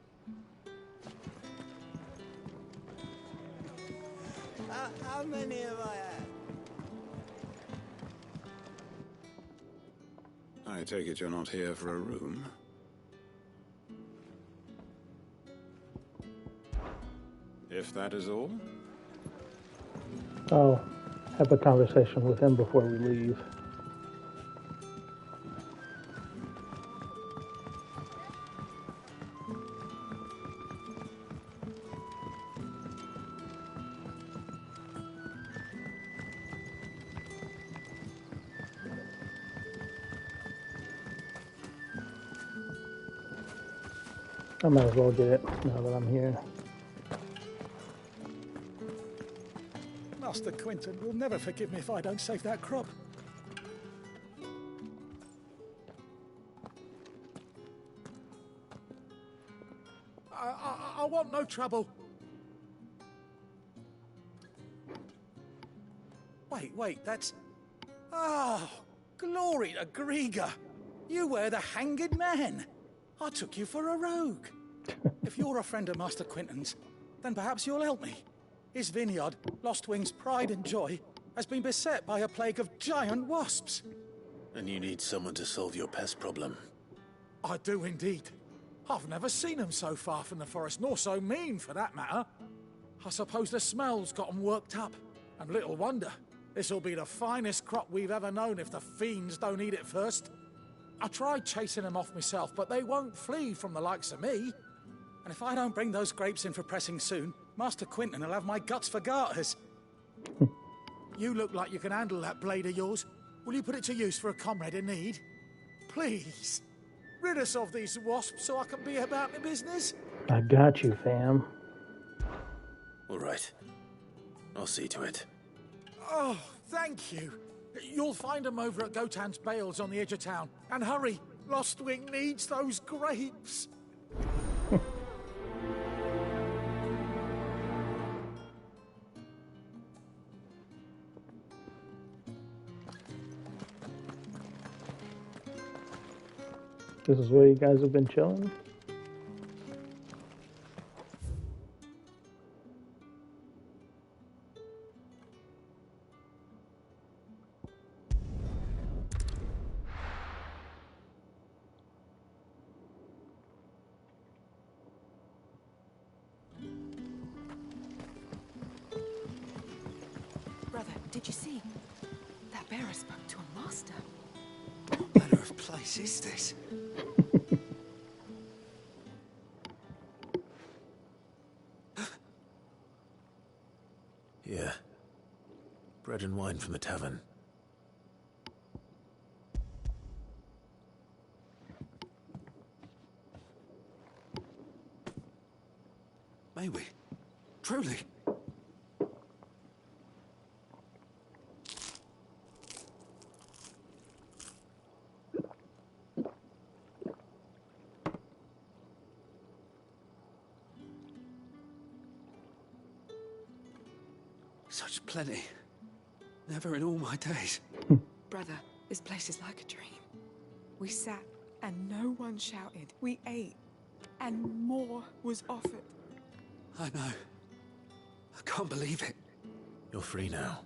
How many have I had? I take it you're not here for a room? If that is all? I'll have a conversation with him before we leave. I might as well get it now that I'm here. Master Quinton will never forgive me if I don't save that crop. I want no trouble. Wait, that's... Oh, glory to Grieger. You were the hanged man. I took you for a rogue. If you're a friend of Master Quinton's, then perhaps you'll help me. His vineyard, Lostwing's pride and joy, has been beset by a plague of giant wasps. And you need someone to solve your pest problem. I do indeed. I've never seen them so far from the forest, nor so mean, for that matter. I suppose the smell's got them worked up. And little wonder. This'll be the finest crop we've ever known if the fiends don't eat it first. I tried chasing them off myself, but they won't flee from the likes of me. And if I don't bring those grapes in for pressing soon, Master Quinton will have my guts for garters. You look like you can handle that blade of yours. Will you put it to use for a comrade in need? Please. Rid us of these wasps so I can be about my business. I got you, fam. All right. I'll see to it. Oh, thank you. You'll find them over at Gotan's Bales on the edge of town. And hurry, Lostwing needs those grapes. This is where you guys have been chilling? Brother, did you see? That bearer spoke to a master. What manner of place is this? Here. Bread and wine from the tavern. May we? Truly? Such plenty. Never in all my days. Brother, this place is like a dream. We sat and no one shouted. We ate and more was offered. I know. I can't believe it. You're free now.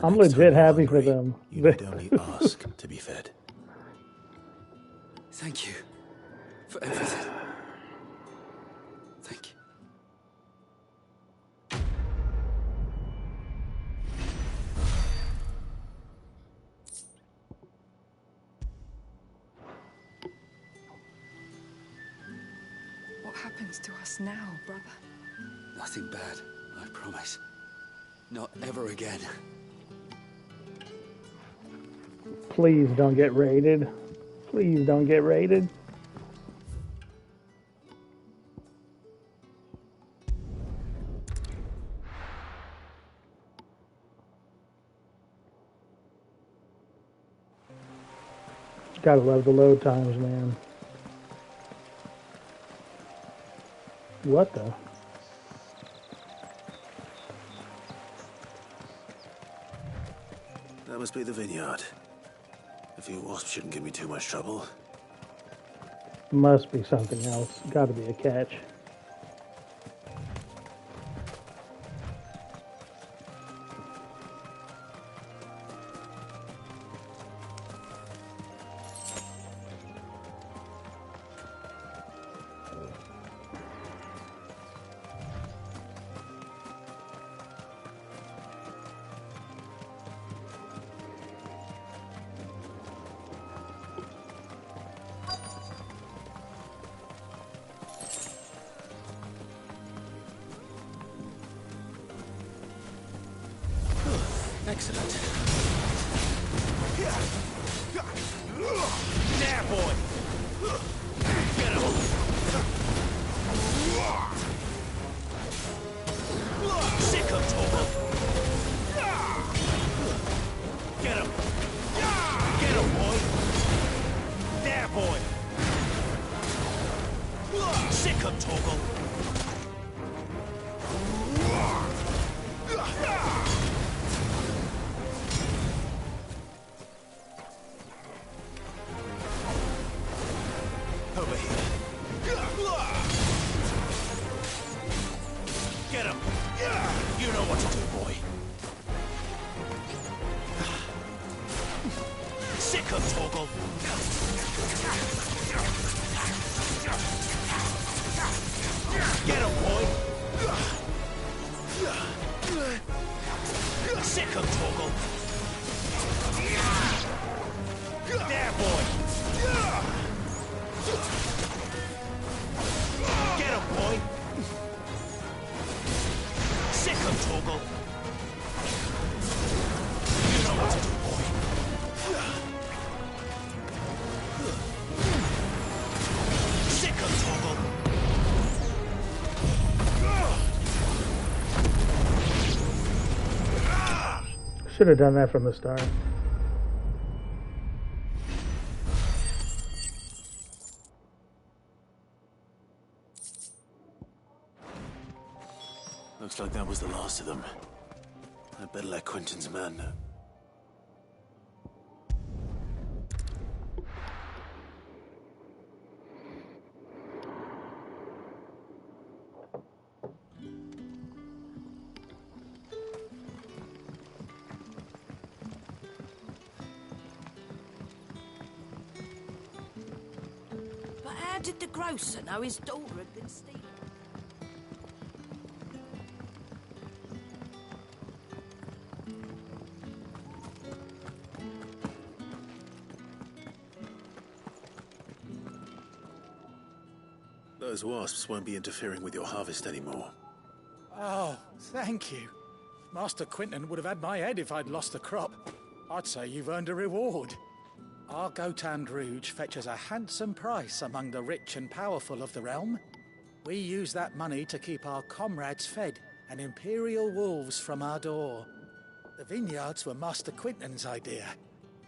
I'm legit happy for them. You need only ask to be fed. Thank you for everything. Thank you. What happens to us now, brother? Nothing bad, I promise. Not ever again. Please don't get raided. Please don't get raided. Gotta love the load times, man. What the? That must be the vineyard. A few wasps shouldn't give me too much trouble. Must be something else. Gotta be a catch. Excellent. There, boy! Get him! Sick him, Torvald! Get him! Get him, boy! There, boy! Sick him, Torvald! Over here. Get him! You know what to do, boy. Sick him, Torgal! Get him, boy! Sick him, Torgal! There, boy! Get him, boy! Sick him, Torgal! You know what to do, boy. Sick him, Torgal! Should have done that from the start. Looks like that was the last of them. I better let Quentin's man know. But how did the grocer know his daughter had been stealing? Those wasps won't be interfering with your harvest anymore. Oh, thank you. Master Quentin would have had my head if I'd lost the crop. I'd say you've earned a reward. Our Gotand Rouge fetches a handsome price among the rich and powerful of the realm. We use that money to keep our comrades fed and Imperial wolves from our door. The vineyards were Master Quinton's idea.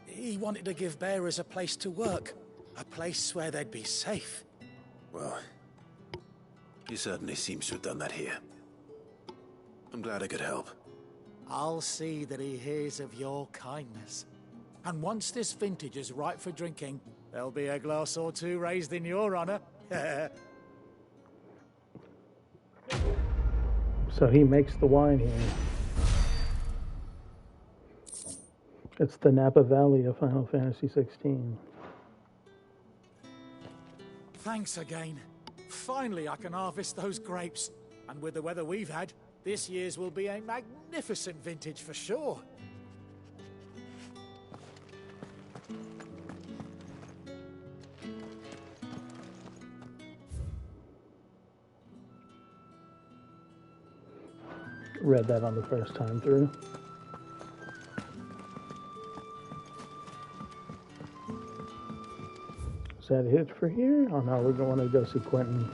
He wanted to give bearers a place to work, a place where they'd be safe. Well, he certainly seems to have done that here. I'm glad I could help. I'll see that he hears of your kindness. And once this vintage is ripe for drinking, there'll be a glass or two raised in your honor. So he makes the wine here. It's the Napa Valley of Final Fantasy XVI. Thanks again. Finally I can harvest those grapes. And with the weather we've had, this year's will be a magnificent vintage for sure. Read that on the first time through. Is that it for here? Oh no, we're going to go see Quentin.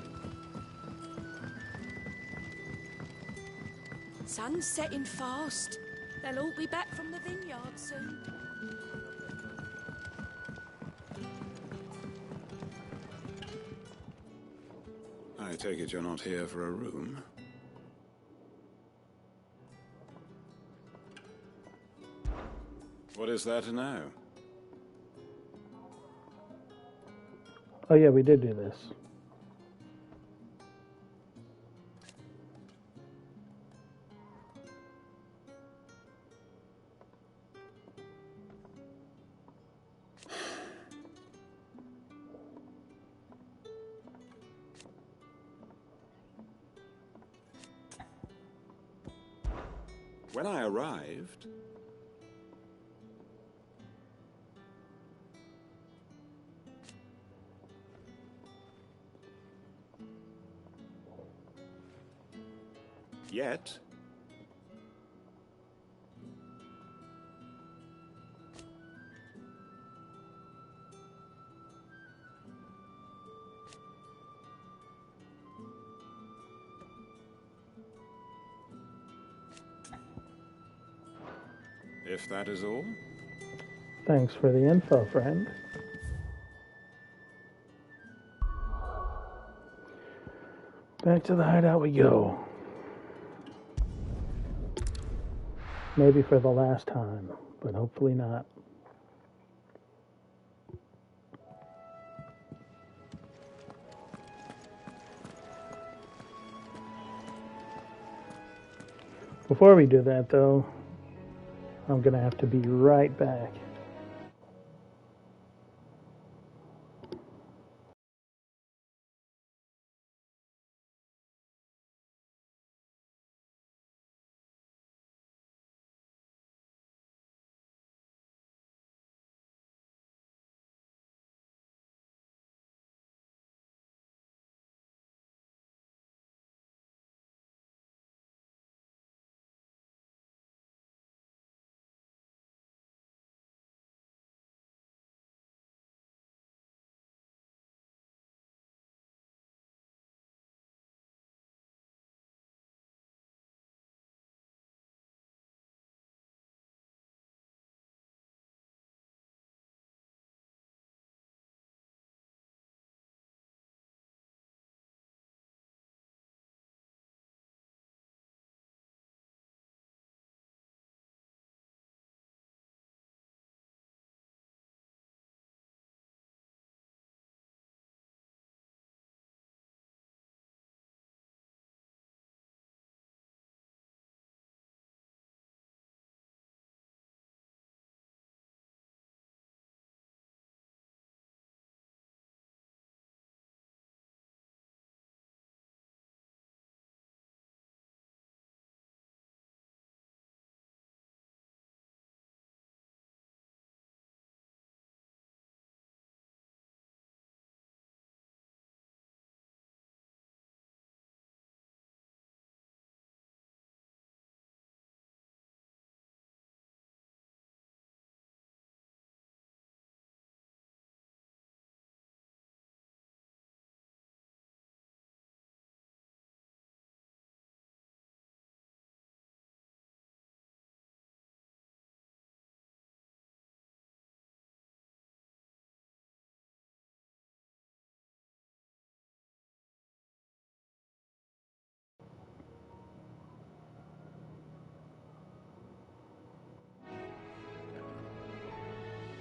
Sun's setting fast. They'll all be back from the vineyard soon. I take it you're not here for a room? What is there to know? Oh yeah, we did do this. When I arrived, yet if that is all. Thanks for the info, friend. Back to the hideout we go. Maybe for the last time, but hopefully not. Before we do that, though, I'm going to have to be right back.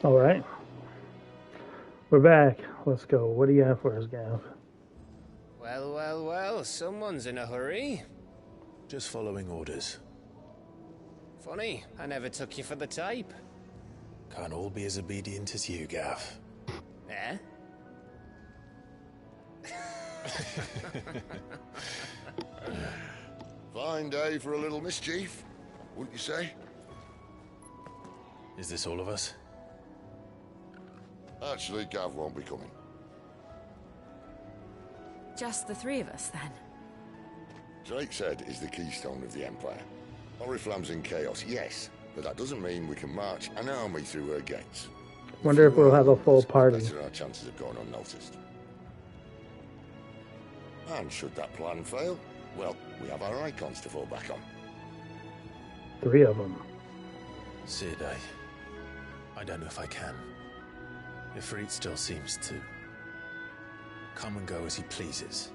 All right. We're back. Let's go. What do you have for us, Gav? Well, well, well, someone's in a hurry. Just following orders. Funny, I never took you for the type. Can't all be as obedient as you, Gav. Eh? Fine day for a little mischief, wouldn't you say? Is this all of us? Actually, Gav won't be coming. Just the three of us, then? Drake's Head is the keystone of the Empire. Oriflamme's in chaos, yes, but that doesn't mean we can march an army through her gates. Wonder if we'll have a full party. Better our chances of going unnoticed. And should that plan fail, well, we have our icons to fall back on. 3 of them. Sid, I don't know if I can. Ifrit still seems to come and go as he pleases.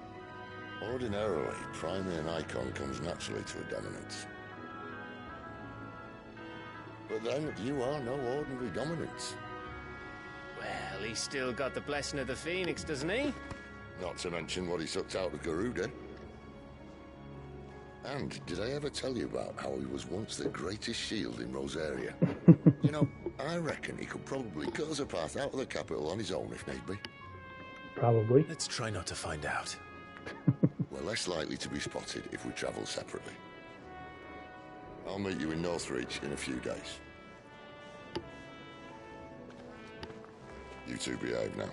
Ordinarily, priming an icon comes naturally to a dominance. But then, you are no ordinary dominance. Well, he's still got the blessing of the Phoenix, doesn't he? Not to mention what he sucked out of Garuda. And did I ever tell you about how he was once the greatest shield in Rosaria? You know, I reckon he could probably cut us a path out of the capital on his own if need be. Probably. Let's try not to find out. We're less likely to be spotted if we travel separately. I'll meet you in Northreach in a few days. You two behave now.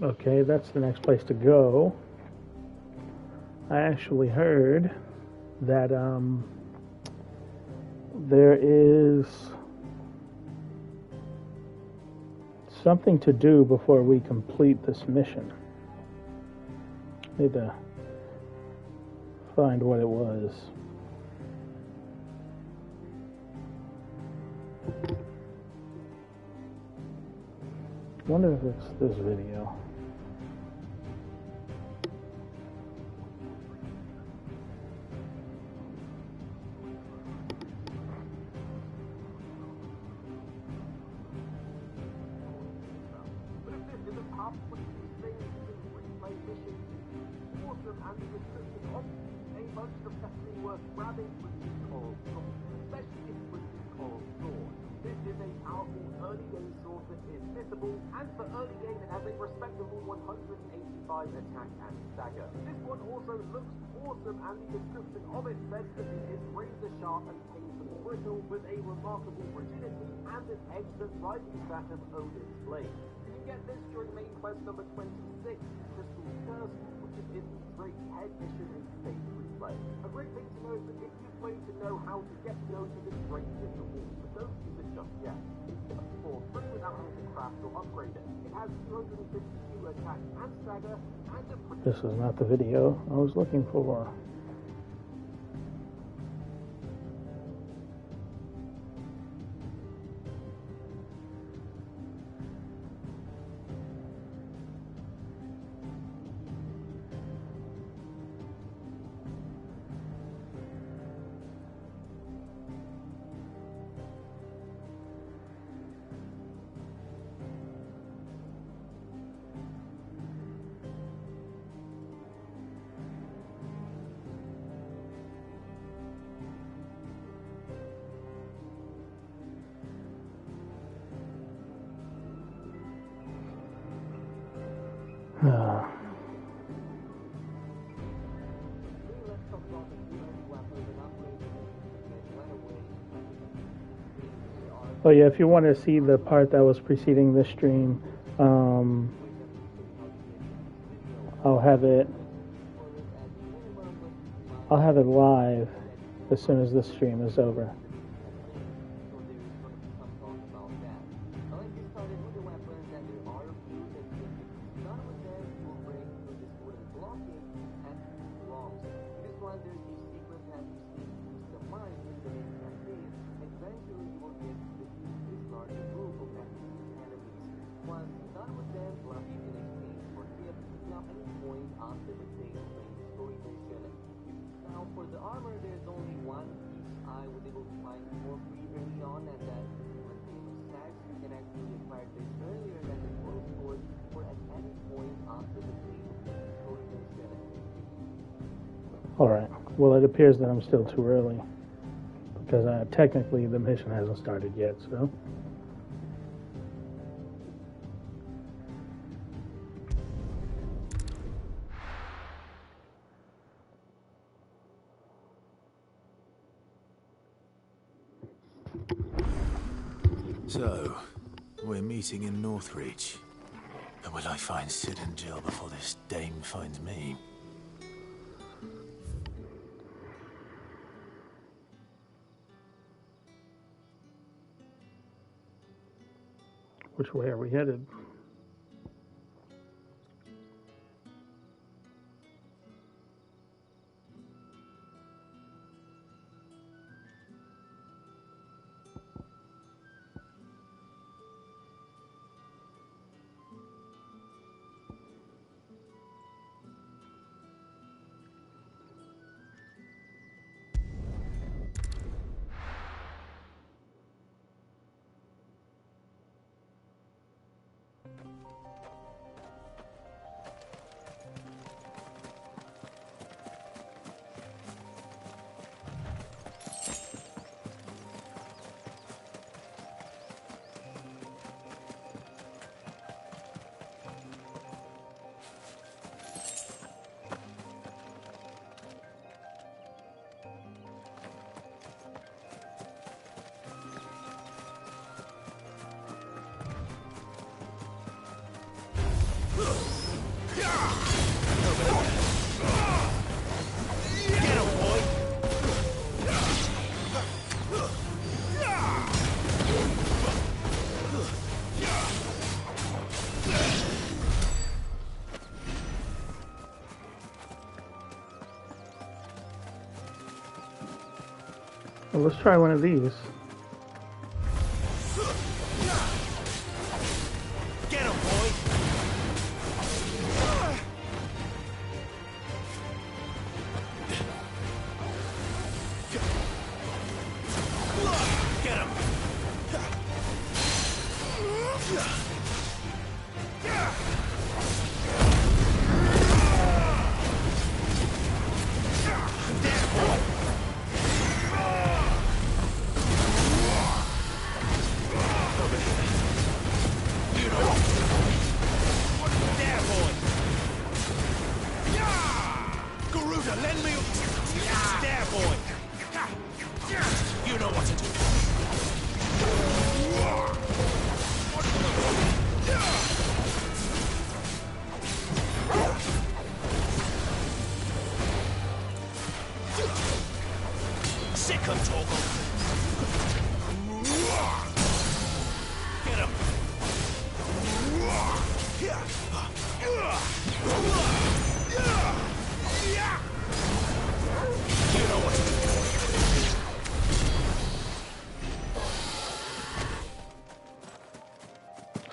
Okay, that's the next place to go. I actually heard that there is something to do before we complete this mission. Need to find what it was. Wonder if it's this video. Attack and stagger. This one also looks awesome, and the description of it says that it is razor sharp and painfully brittle, with a remarkable rigidity and an edge that rivals that of Odin's blade. You can get this during main quest number 26, Crystal's Curse, which is in the Drake's Head mission in Stage Replay. A great thing to know is that if you play to know how to get to know to this great digital wall, but don't use it just yet. It's just for free without having to craft or upgrade it. It has 252 attack and stagger, and a This is not the video I was looking for. Oh yeah, if you want to see the part that was preceding this stream, I'll have it live as soon as this stream is over. Well, it appears that I'm still too early. Because technically the mission hasn't started yet, so... So, we're meeting in Northreach. But will I find Sid and Jill before this dame finds me? Which way are we headed? Well, let's try one of these. Get him, boy! Get him!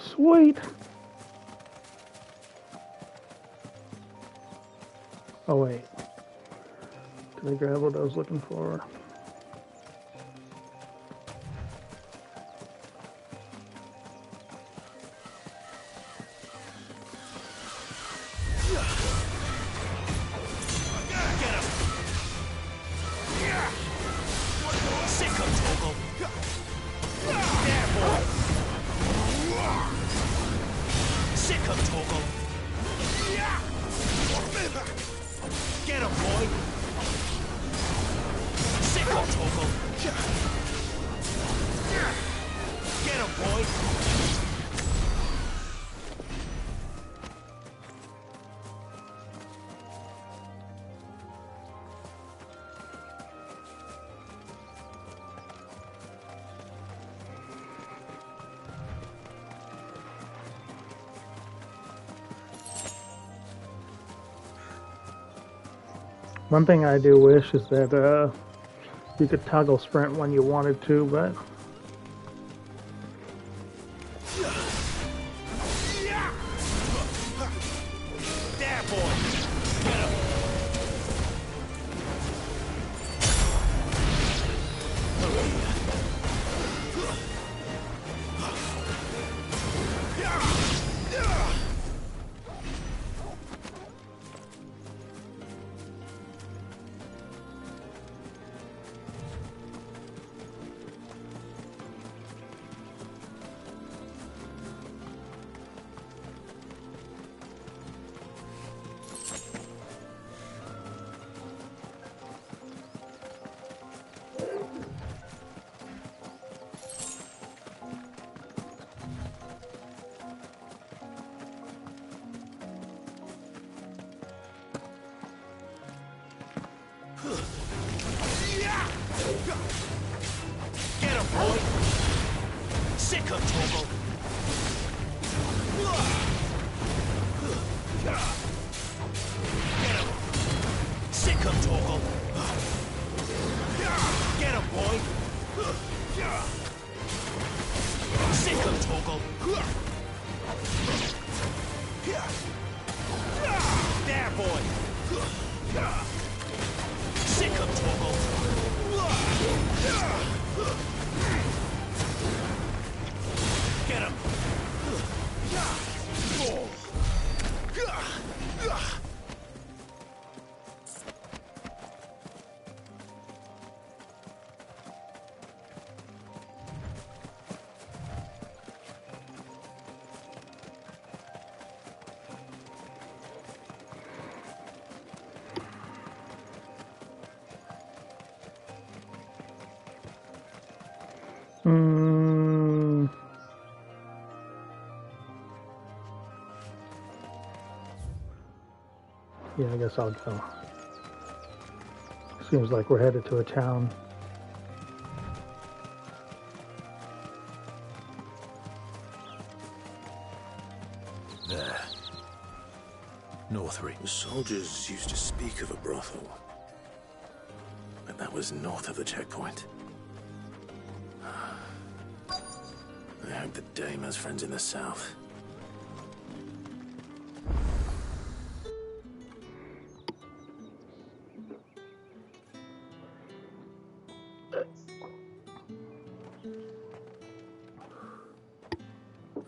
Sweet. Oh wait. Did I grab what I was looking for? One thing I do wish is that you could toggle sprint when you wanted to, but Get him, boy! Sick of Torgal! Get him! Sick of Torgal! Get him, boy! Sick of Torgal! There, boy! Sick of Torgal! Get him! Yeah, I guess I'll go. Seems like we're headed to a town. There. Northbury. The soldiers used to speak of a brothel. But that was north of the checkpoint. I hope the dame has friends in the south.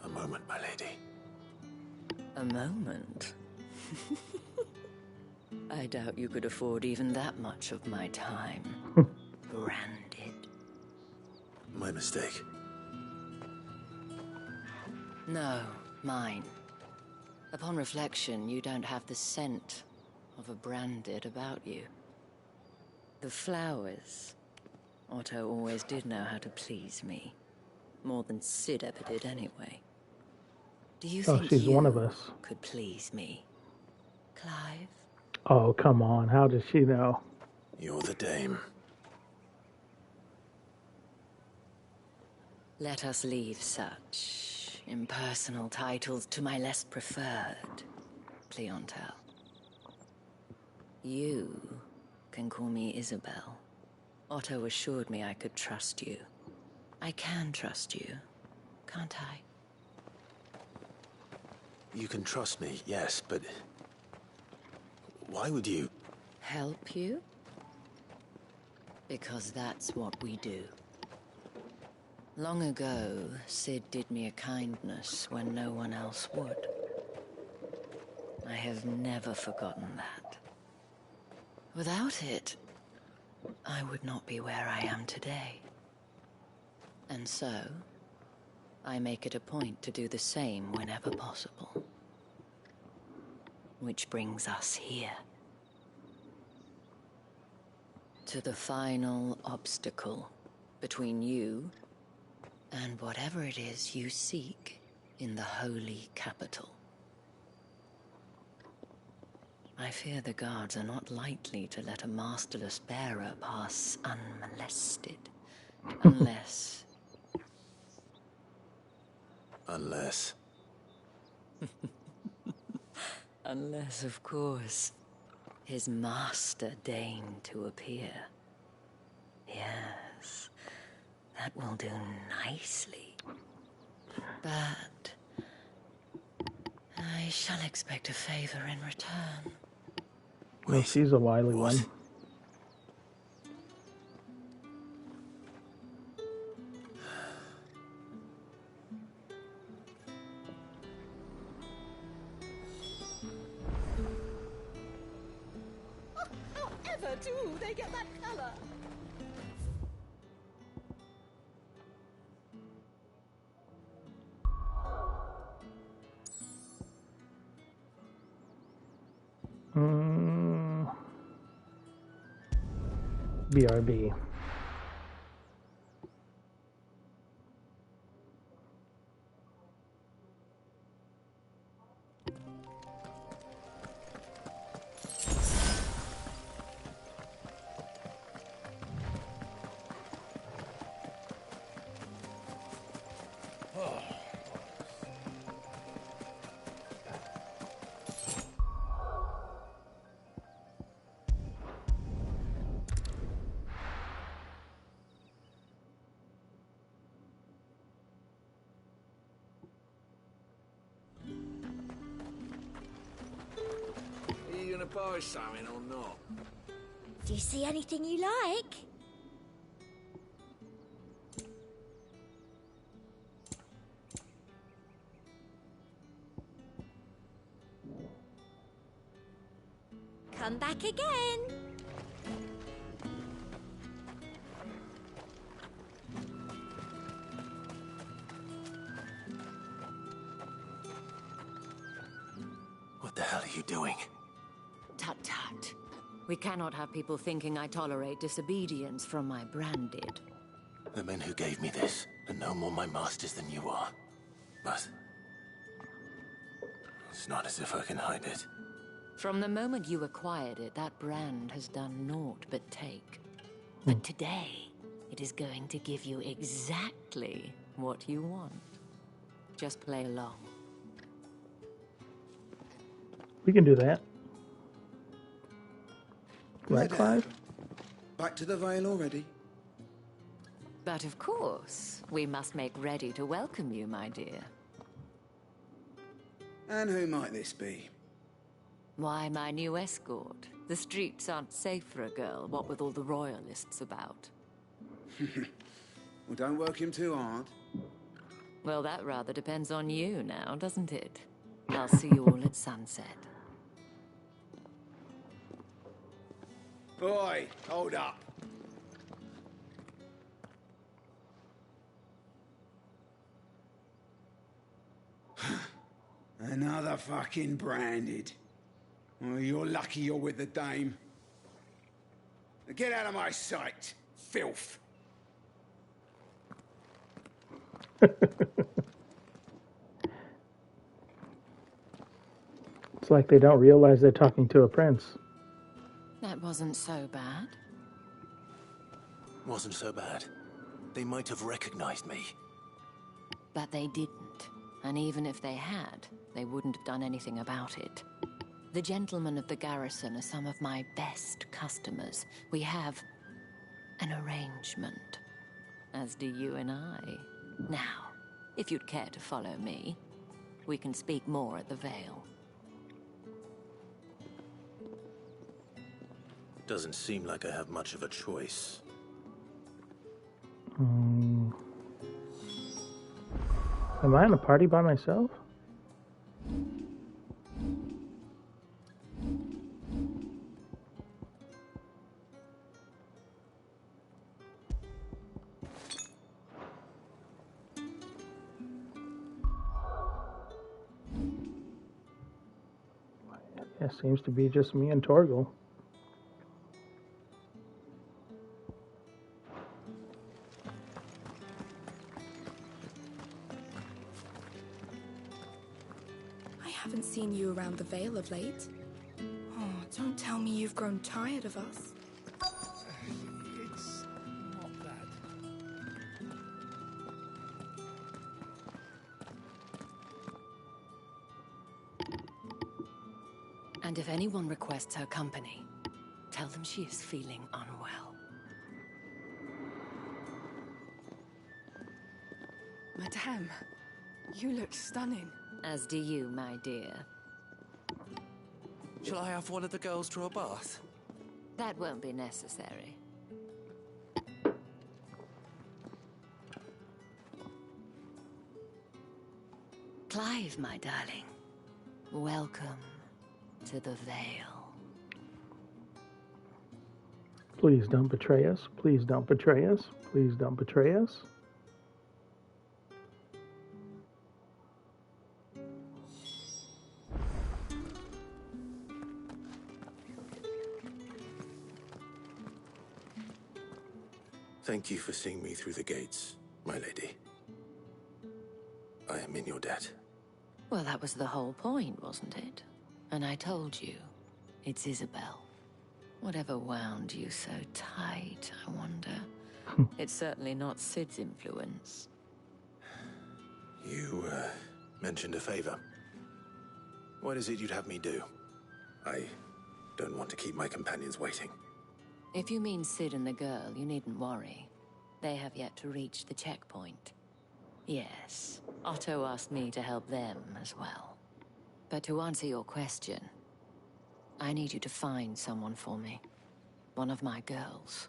A moment, my lady. A moment? I doubt you could afford even that much of my time. Branded. My mistake. No, mine. Upon reflection, you don't have the scent of a branded about you. The flowers. Otto always did know how to please me. More than Sid ever did anyway. Do you think she's you one of us. could please me, Clive? Oh, come on. How does she know? You're the dame. Let us leave such impersonal titles to my less preferred clientele. You can call me Isabel. Otto assured me I could trust you. I can trust you, can't I? You can trust me, yes, but... why would you... Help you? Because that's what we do. Long ago, Sid did me a kindness when no one else would. I have never forgotten that. Without it, I would not be where I am today. And so, I make it a point to do the same whenever possible. Which brings us here. To the final obstacle between you and whatever it is you seek in the holy capital. I fear the guards are not likely to let a masterless bearer pass unmolested, unless... Unless... Unless, of course, his master deigned to appear. Yes, that will do nicely. But I shall expect a favor in return. Well, she's a wily one. However do they get that color? BRB. gonna buy something or not? Do you see anything you like? Come back again. What the hell are you doing? Tut tut. We cannot have people thinking I tolerate disobedience from my branded. The men who gave me this are no more my masters than you are. But it's not as if I can hide it. From the moment you acquired it, that brand has done naught but take. But today, it is going to give you exactly what you want. Just play along. We can do that. Right, Clive? Back to the Vale already? But of course, we must make ready to welcome you, my dear. And who might this be? Why, my new escort. The streets aren't safe for a girl, what with all the royalists about. Well, don't work him too hard. Well, that rather depends on you now, doesn't it? I'll see you all at sunset. Boy, hold up. Another fucking branded. Well, you're lucky you're with the dame. Get out of my sight, filth. It's like they don't realize they're talking to a prince. That wasn't so bad. Wasn't so bad. They might have recognized me. But they didn't. And even if they had, they wouldn't have done anything about it. The gentlemen of the garrison are some of my best customers. We have an arrangement, as do you and I. Now, if you'd care to follow me, we can speak more at the Vale. Doesn't seem like I have much of a choice. Am I in a party by myself? Yeah, seems to be just me and Torgal. I haven't seen you around the Vale of late. Oh, don't tell me you've grown tired of us. It's not that. And if anyone requests her company, tell them she is feeling unwell. Madame, you look stunning. As do you, my dear. Shall I have one of the girls draw a bath? That won't be necessary. Clive, my darling. Welcome to the Vale. Please don't betray us. Please don't betray us. Please don't betray us. Thank you for seeing me through the gates, my lady. I am in your debt. Well, that was the whole point, wasn't it? And I told you, it's Isabel. Whatever wound you so tight, I wonder. It's certainly not Sid's influence. You, mentioned a favor. What is it you'd have me do? I don't want to keep my companions waiting. If you mean Sid and the girl, you needn't worry. They have yet to reach the checkpoint. Yes, Otto asked me to help them as well. But to answer your question, I need you to find someone for me. One of my girls.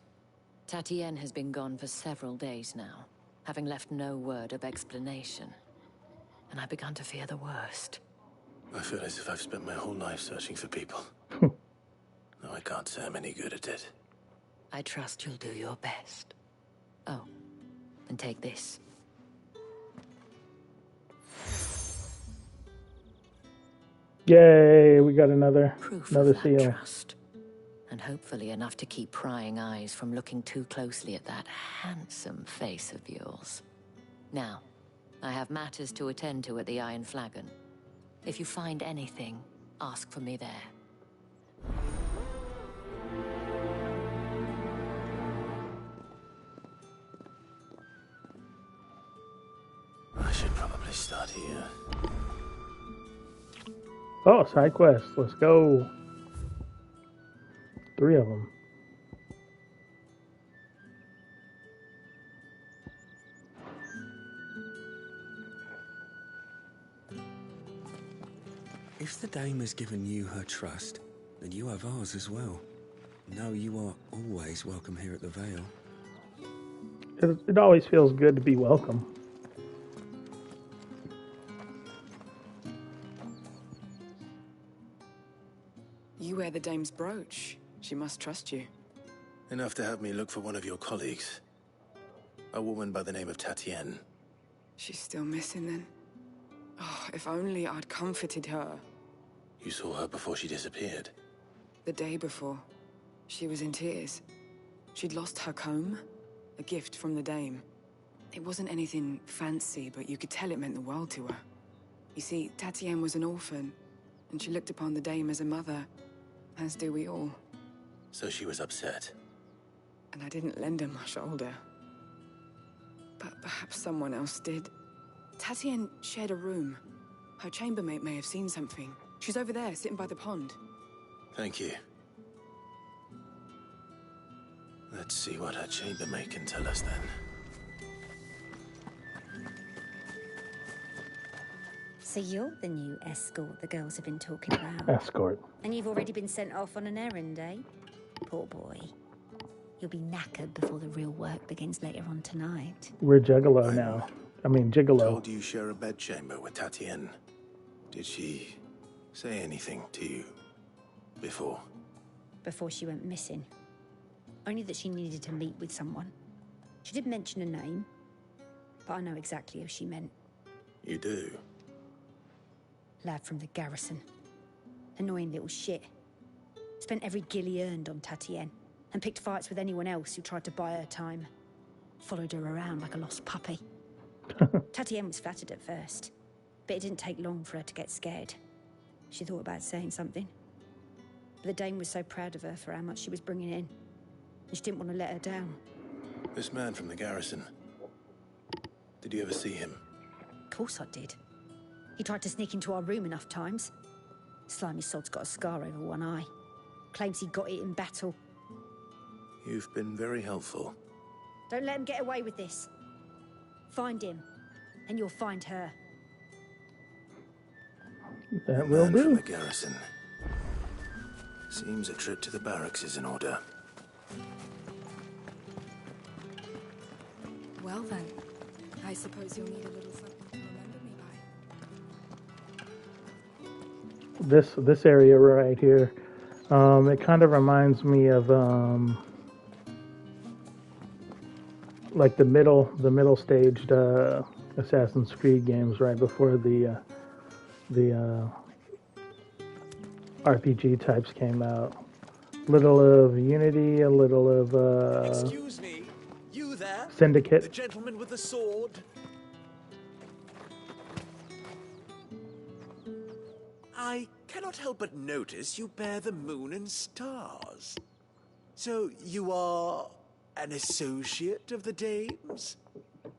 Tatienne has been gone for several days now, having left no word of explanation. And I've begun to fear the worst. I feel as if I've spent my whole life searching for people. No, I can't say I'm any good at it. I trust you'll do your best. Oh, and take this. Yay, we got another seal. Trust. And hopefully enough to keep prying eyes from looking too closely at that handsome face of yours. Now, I have matters to attend to at the Iron Flagon. If you find anything, ask for me there. I should probably start here. Oh, side quest. Let's go. 3 of them. If the dame has given you her trust, then you have ours as well. Know you are always welcome here at the Vale. It always feels good to be welcome. You wear the dame's brooch. She must trust you. Enough to have me look for one of your colleagues. A woman by the name of Tatienne. She's still missing then? Oh, if only I'd comforted her. You saw her before she disappeared? The day before. She was in tears. She'd lost her comb, a gift from the dame. It wasn't anything fancy, but you could tell it meant the world to her. You see, Tatienne was an orphan, and she looked upon the dame as a mother, as do we all. So she was upset. And I didn't lend her my shoulder. But perhaps someone else did. Tatienne shared a room. Her chambermaid may have seen something. She's over there, sitting by the pond. Thank you. Let's see what her chambermaid can tell us then. So you're the new escort the girls have been talking about? Escort. And you've already been sent off on an errand, eh? Poor boy. You'll be knackered before the real work begins later on tonight. We're Juggalo now. I mean, Gigolo. Told you share a bedchamber with Tatienne. Did she say anything to you before? Before she went missing. Only that she needed to meet with someone. She did mention a name, but I know exactly who she meant. You do? Lad from the garrison. Annoying little shit. Spent every guil he earned on Tatienne, and picked fights with anyone else who tried to buy her time. Followed her around like a lost puppy. Tatienne was flattered at first, but it didn't take long for her to get scared. She thought about saying something. But the dame was so proud of her for how much she was bringing in, and she didn't want to let her down. This man from the garrison. Did you ever see him? Of course I did. He tried to sneak into our room enough times. Slimy sod's got a scar over one eye. Claims he got it in battle. You've been very helpful. Don't let him get away with this. Find him, and you'll find her. That will Man from do. the garrison. Seems a trip to the barracks is in order. Well then, I suppose you'll need a little something to remember me by. This area right here, it kind of reminds me of like the middle staged Assassin's Creed games right before the RPG types came out. Little of Unity, a little of Excuse me, you there? Syndicate. The gentleman with the sword. I cannot help but notice you bear the moon and stars. So you are an associate of the dame's?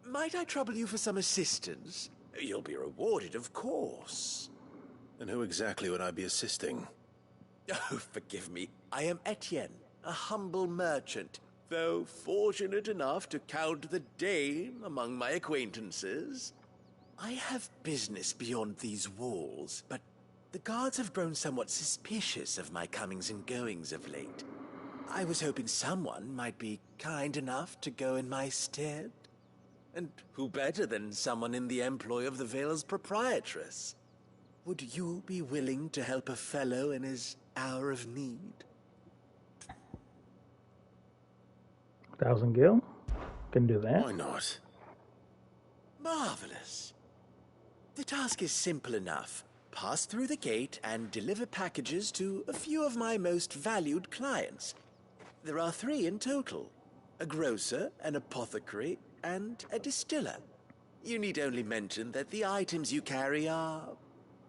Might I trouble you for some assistance? You'll be rewarded, of course. And who exactly would I be assisting? Oh, forgive me. I am Etienne, a humble merchant, though fortunate enough to count the dame among my acquaintances. I have business beyond these walls, but The guards have grown somewhat suspicious of my comings and goings of late. I was hoping someone might be kind enough to go in my stead. And who better than someone in the employ of the Vale's proprietress? Would you be willing to help a fellow in his hour of need? 1,000 gil? Can do that. Why not? Marvelous. The task is simple enough. Pass through the gate and deliver packages to a few of my most valued clients. There are 3 in total. A grocer, an apothecary, and a distiller. You need only mention that the items you carry are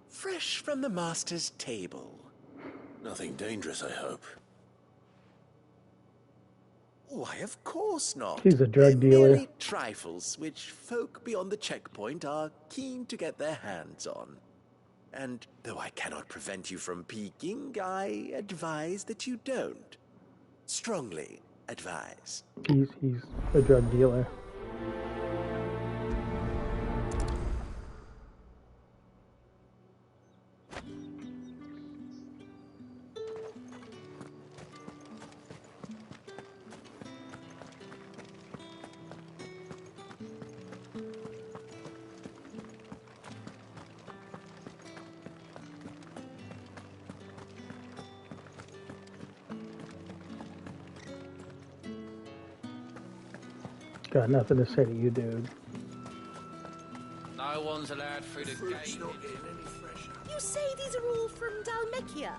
fresh from the master's table. Nothing dangerous, I hope. Why, of course not. He's a drug dealer. Merely trifles which folk beyond the checkpoint are keen to get their hands on. And though I cannot prevent you from peeking, I advise that you don't. Strongly advise. He's a drug dealer. Got nothing to say to you, dude. No one's allowed through the gate. You say these are all from Dalmekia?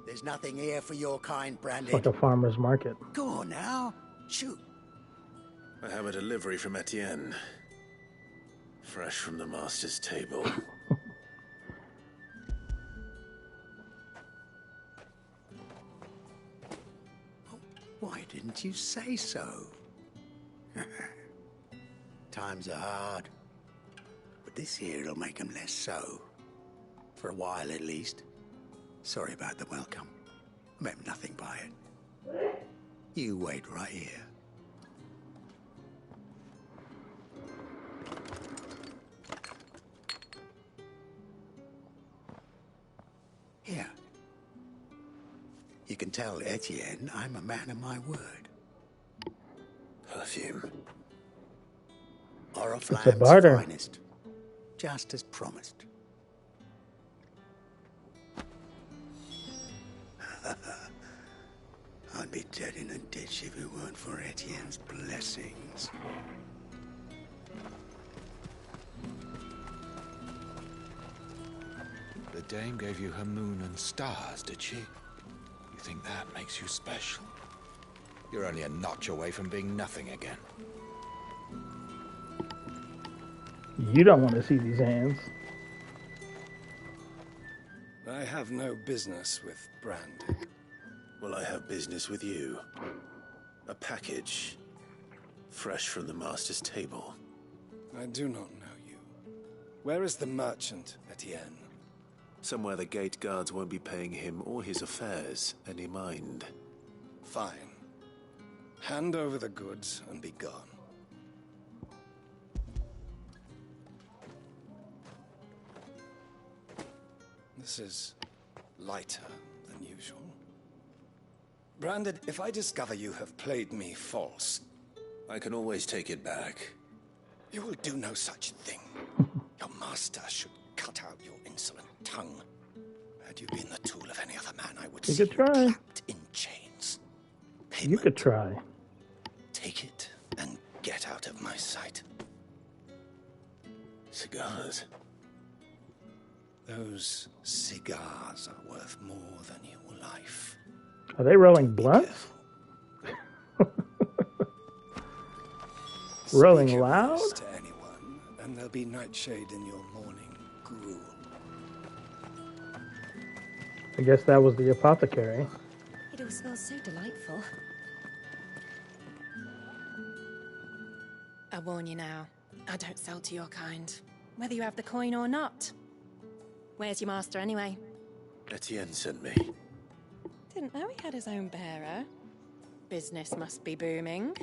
There's nothing here for your kind, Branded. It's like a farmer's market. Go on now. Shoot. I have a delivery from Etienne. Fresh from the master's table. Why didn't you say so? Times are hard. But this here'll make 'em less so. For a while, at least. Sorry about the welcome. Meant nothing by it. You wait right here. Here. You can tell Etienne I'm a man of my word. Perfume. Oriflamme's barter. finest. Just as promised. I'd be dead in a ditch if it weren't for Etienne's blessings. The dame gave you her moon and stars, did she? You think that makes you special? You're only a notch away from being nothing again. You don't want to see these hands. I have no business with Branded. Well, I have business with you. A package. Fresh from the master's table. I do not know you. Where is the merchant, Etienne? Somewhere the gate guards won't be paying him or his affairs any mind. Fine. Hand over the goods and be gone. This is lighter than usual. Branded, if I discover you have played me false... I can always take it back. You will do no such thing. Your master should cut out your insolent tongue. Had you been the tool of any other man, I would You see could try. you clapped in chains. You could try. Take it and get out of my sight. Cigars. Those cigars are worth more than your life. Are they rolling blunts? Rolling Speak of loud? this to anyone, and there'll be nightshade in your morning gruel. I guess that was the apothecary. It all smells so delightful. I warn you now, I don't sell to your kind, whether you have the coin or not. Where's your master anyway? Etienne sent me. Didn't know he had his own bearer. Business must be booming.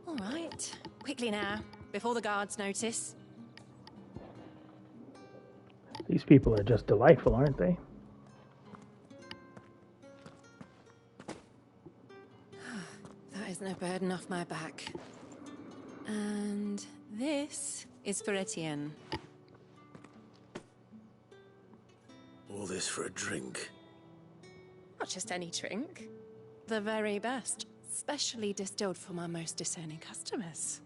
All right, quickly now, before the guards notice. These people are just delightful, aren't they? That isn't a burden off my back. And this is for Etienne. All this for a drink? Not just any drink. The very best. Specially distilled for my most discerning customers.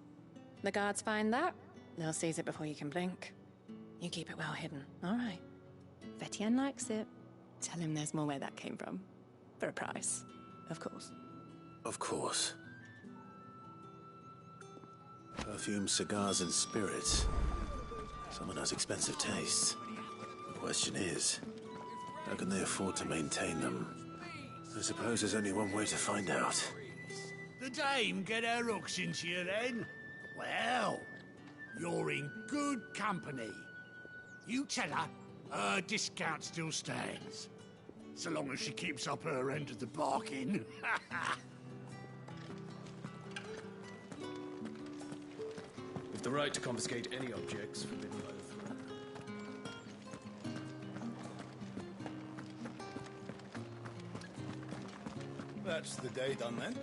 The guards find that, they'll seize it before you can blink. You keep it well hidden, all right? If Etienne likes it, tell him there's more where that came from. For a price, of course. Of course. Perfume, cigars, and spirits. Someone has expensive tastes. The question is, how can they afford to maintain them? I suppose there's only one way to find out. The dame get her hooks into you then? Well, you're in good company. You tell her her discount still stands. So long as she keeps up her end of the bargain. With the right to confiscate any objects forbidden by the throne. That's the day done then.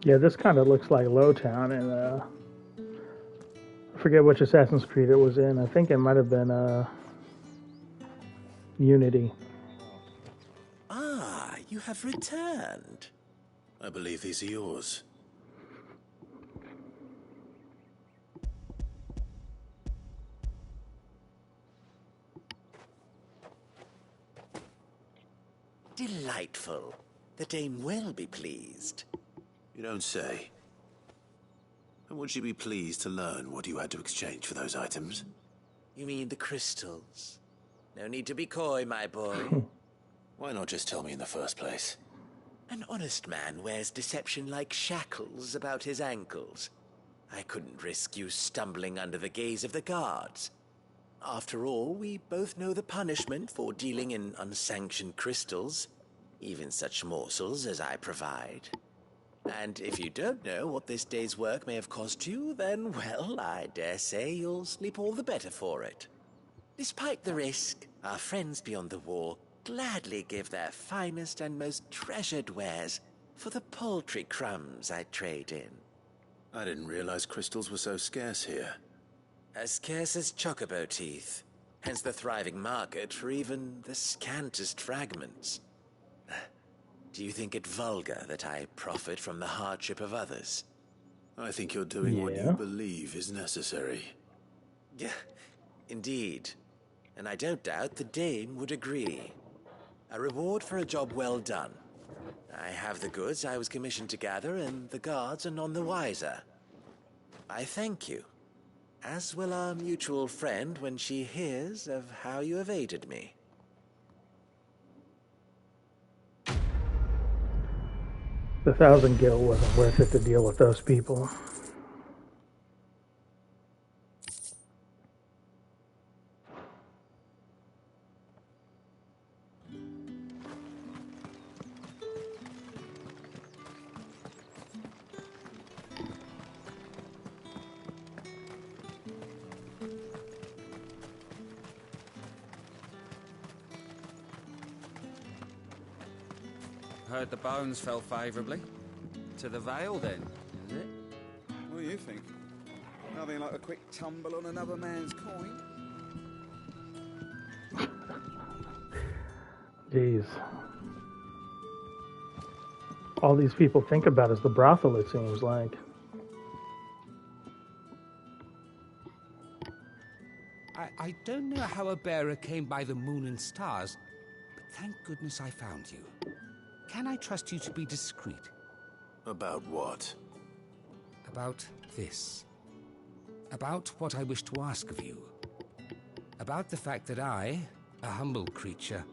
Yeah, this kind of looks like Lowtown, and I forget which Assassin's Creed it was in. I think it might have been Unity. Ah, you have returned. I believe these are yours. Delightful. The dame will be pleased. You don't say. And would she be pleased to learn what you had to exchange for those items? You mean the crystals? No need to be coy, my boy. Why not just tell me in the first place? An honest man wears deception like shackles about his ankles. I couldn't risk you stumbling under the gaze of the guards. After all, we both know the punishment for dealing in unsanctioned crystals, even such morsels as I provide. And if you don't know what this day's work may have cost you, then, well, I dare say you'll sleep all the better for it. Despite the risk, our friends beyond the wall gladly give their finest and most treasured wares for the paltry crumbs I trade in. I didn't realize crystals were so scarce here. As scarce as chocobo teeth, hence the thriving market for even the scantest fragments. Do you think it vulgar that I profit from the hardship of others? I think you're doing what you believe is necessary. Yeah, indeed. And I don't doubt the dame would agree. A reward for a job well done. I have the goods I was commissioned to gather, and the guards are none the wiser. I thank you, as will our mutual friend when she hears of how you have aided me. The 1,000 gil wasn't worth it to deal with those people. Heard the bones fell favourably. To the Vale, then, is it? What do you think? Nothing like a quick tumble on another man's coin. Jeez. All these people think about is the brothel, it seems like. I don't know how a bearer came by the moon and stars, but thank goodness I found you. Can I trust you to be discreet? About what? About this. About what I wish to ask of you. About the fact that I, a humble creature,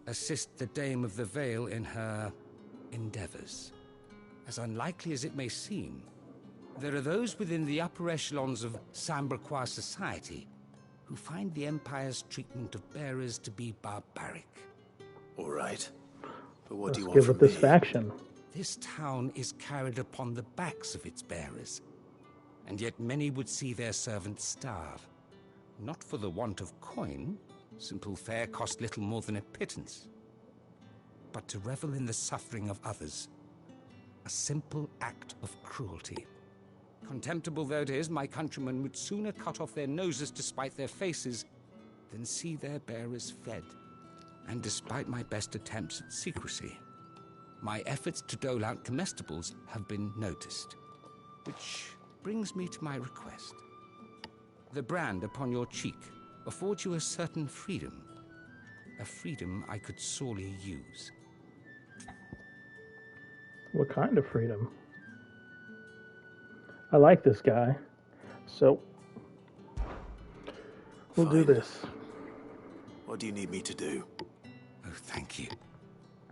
assist the Dame of the Vale in her endeavors. As unlikely as it may seem, there are those within the upper echelons of Samberquois society who find the Empire's treatment of bearers to be barbaric. All right. But what do you Let's want get from with this me? faction. This town is carried upon the backs of its bearers, and yet many would see their servants starve. Not for the want of coin, simple fare cost little more than a pittance, but to revel in the suffering of others, a simple act of cruelty. Contemptible though it is, my countrymen would sooner cut off their noses to spite their faces than see their bearers fed. And despite my best attempts at secrecy, my efforts to dole out comestibles have been noticed. Which brings me to my request. The brand upon your cheek affords you a certain freedom, a freedom I could sorely use. What kind of freedom? I like this guy, so we'll do this. What do you need me to do? Oh, thank you.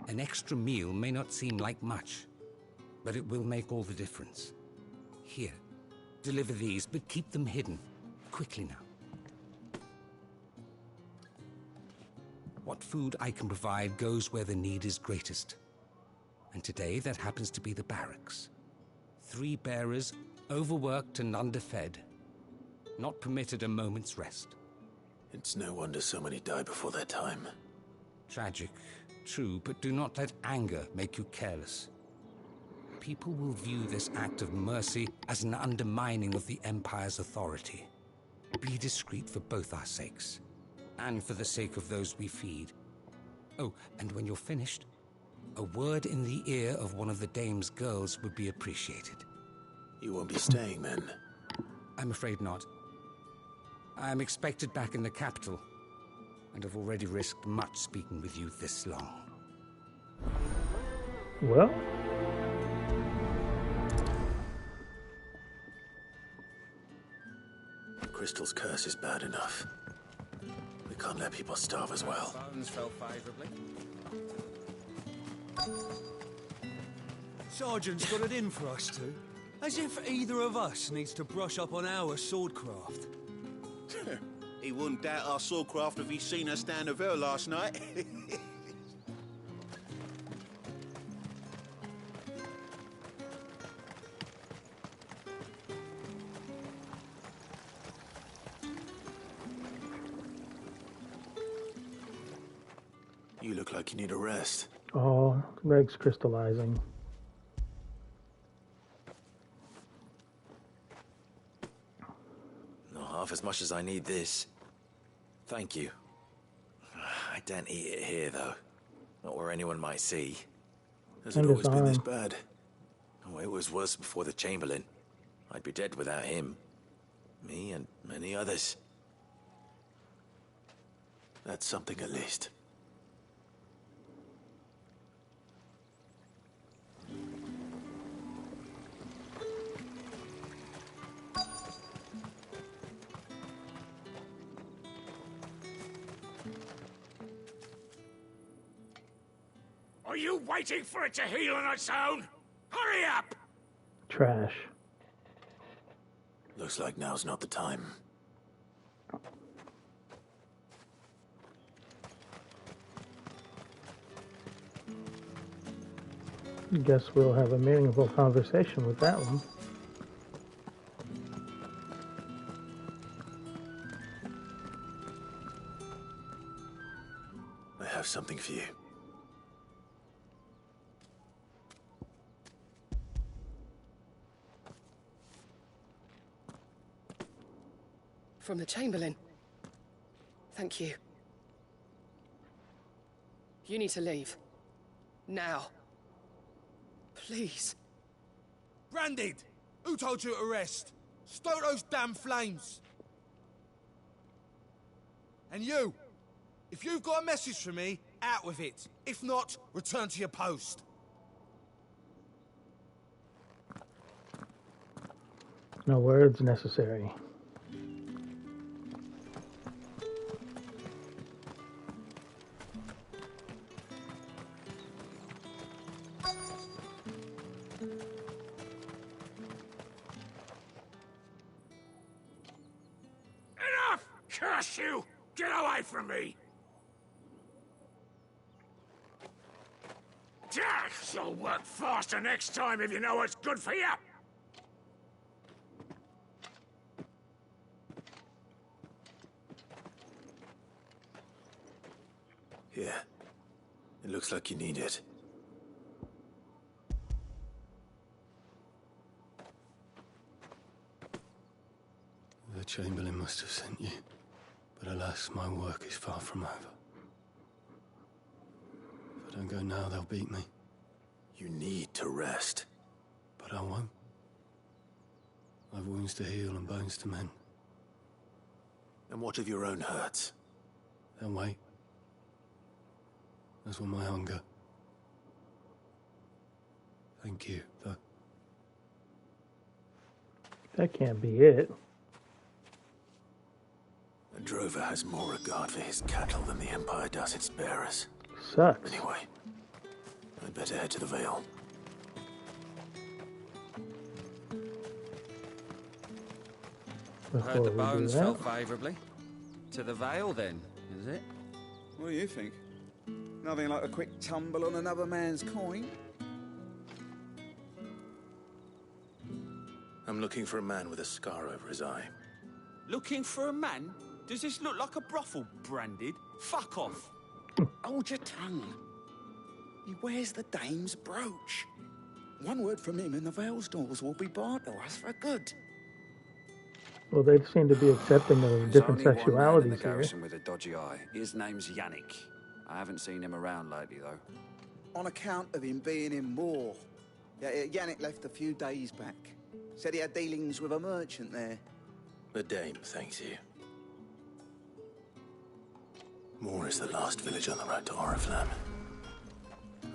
An extra meal may not seem like much, but it will make all the difference. Here, deliver these, but keep them hidden. Quickly now. What food I can provide goes where the need is greatest. And today that happens to be the barracks. 3 bearers, overworked and underfed, not permitted a moment's rest. It's no wonder so many die before their time. Tragic, true, but do not let anger make you careless. People will view this act of mercy as an undermining of the Empire's authority. Be discreet for both our sakes, and for the sake of those we feed. Oh, and when you're finished, a word in the ear of one of the dame's girls would be appreciated. You won't be staying then? I'm afraid not. I am expected back in the capital, and have already risked much speaking with you this long. Well, Crystal's curse is bad enough. We can't let people starve as well. Bones fell favourably. Sergeant's got it in for us two. As if either of us needs to brush up on our swordcraft. He wouldn't doubt our swordcraft if he'd seen us down the Vale last night. You look like you need a rest. oh, Greg's crystallizing. Not half as much as I need this. Thank you. I don't eat it here, though. Not where anyone might see. Has it always been this bad? Oh, it was worse before the Chamberlain. I'd be dead without him. Me and many others. That's something at least. Are you waiting for it to heal on its own? Hurry up! Trash. Looks like now's not the time. Guess we'll have a meaningful conversation with that one. I have something for you. From the Chamberlain. Thank you. You need to leave. Now. Please. Branded! Who told you to rest? Stoke those damn flames! And you! If you've got a message for me, out with it. If not, return to your post. No words necessary. Enough! Curse you! Get away from me! You'll work faster next time if you know what's good for you! Here. It looks like you need it. The Chamberlain must have sent you, but alas, my work is far from over. If I don't go now, they'll beat me. You need to rest. But I won't. I've wounds to heal and bones to mend. And what of your own hurts? They'll wait. As will my hunger. Thank you, though. That can't be it. A drover has more regard for his cattle than the Empire does its bearers. Sucks. Anyway, I'd better head to the Vale. I heard the bones fell favourably. To the Vale, then, is it? What do you think? Nothing like a quick tumble on another man's coin? I'm looking for a man with a scar over his eye. Looking for a man? Does this look like a brothel branded? Fuck off. Hold your tongue. He wears the dame's brooch. One word from him and the Vale's doors will be barred to us for good. Well, they seem to be accepting of different There's only one man in the sexualities here. garrison with a dodgy eye. His name's Yannick. I haven't seen him around lately, though. On account of him being in war. Yannick left a few days back. Said he had dealings with a merchant there. The dame thanks you. Moor is the last village on the road to Oriflamme.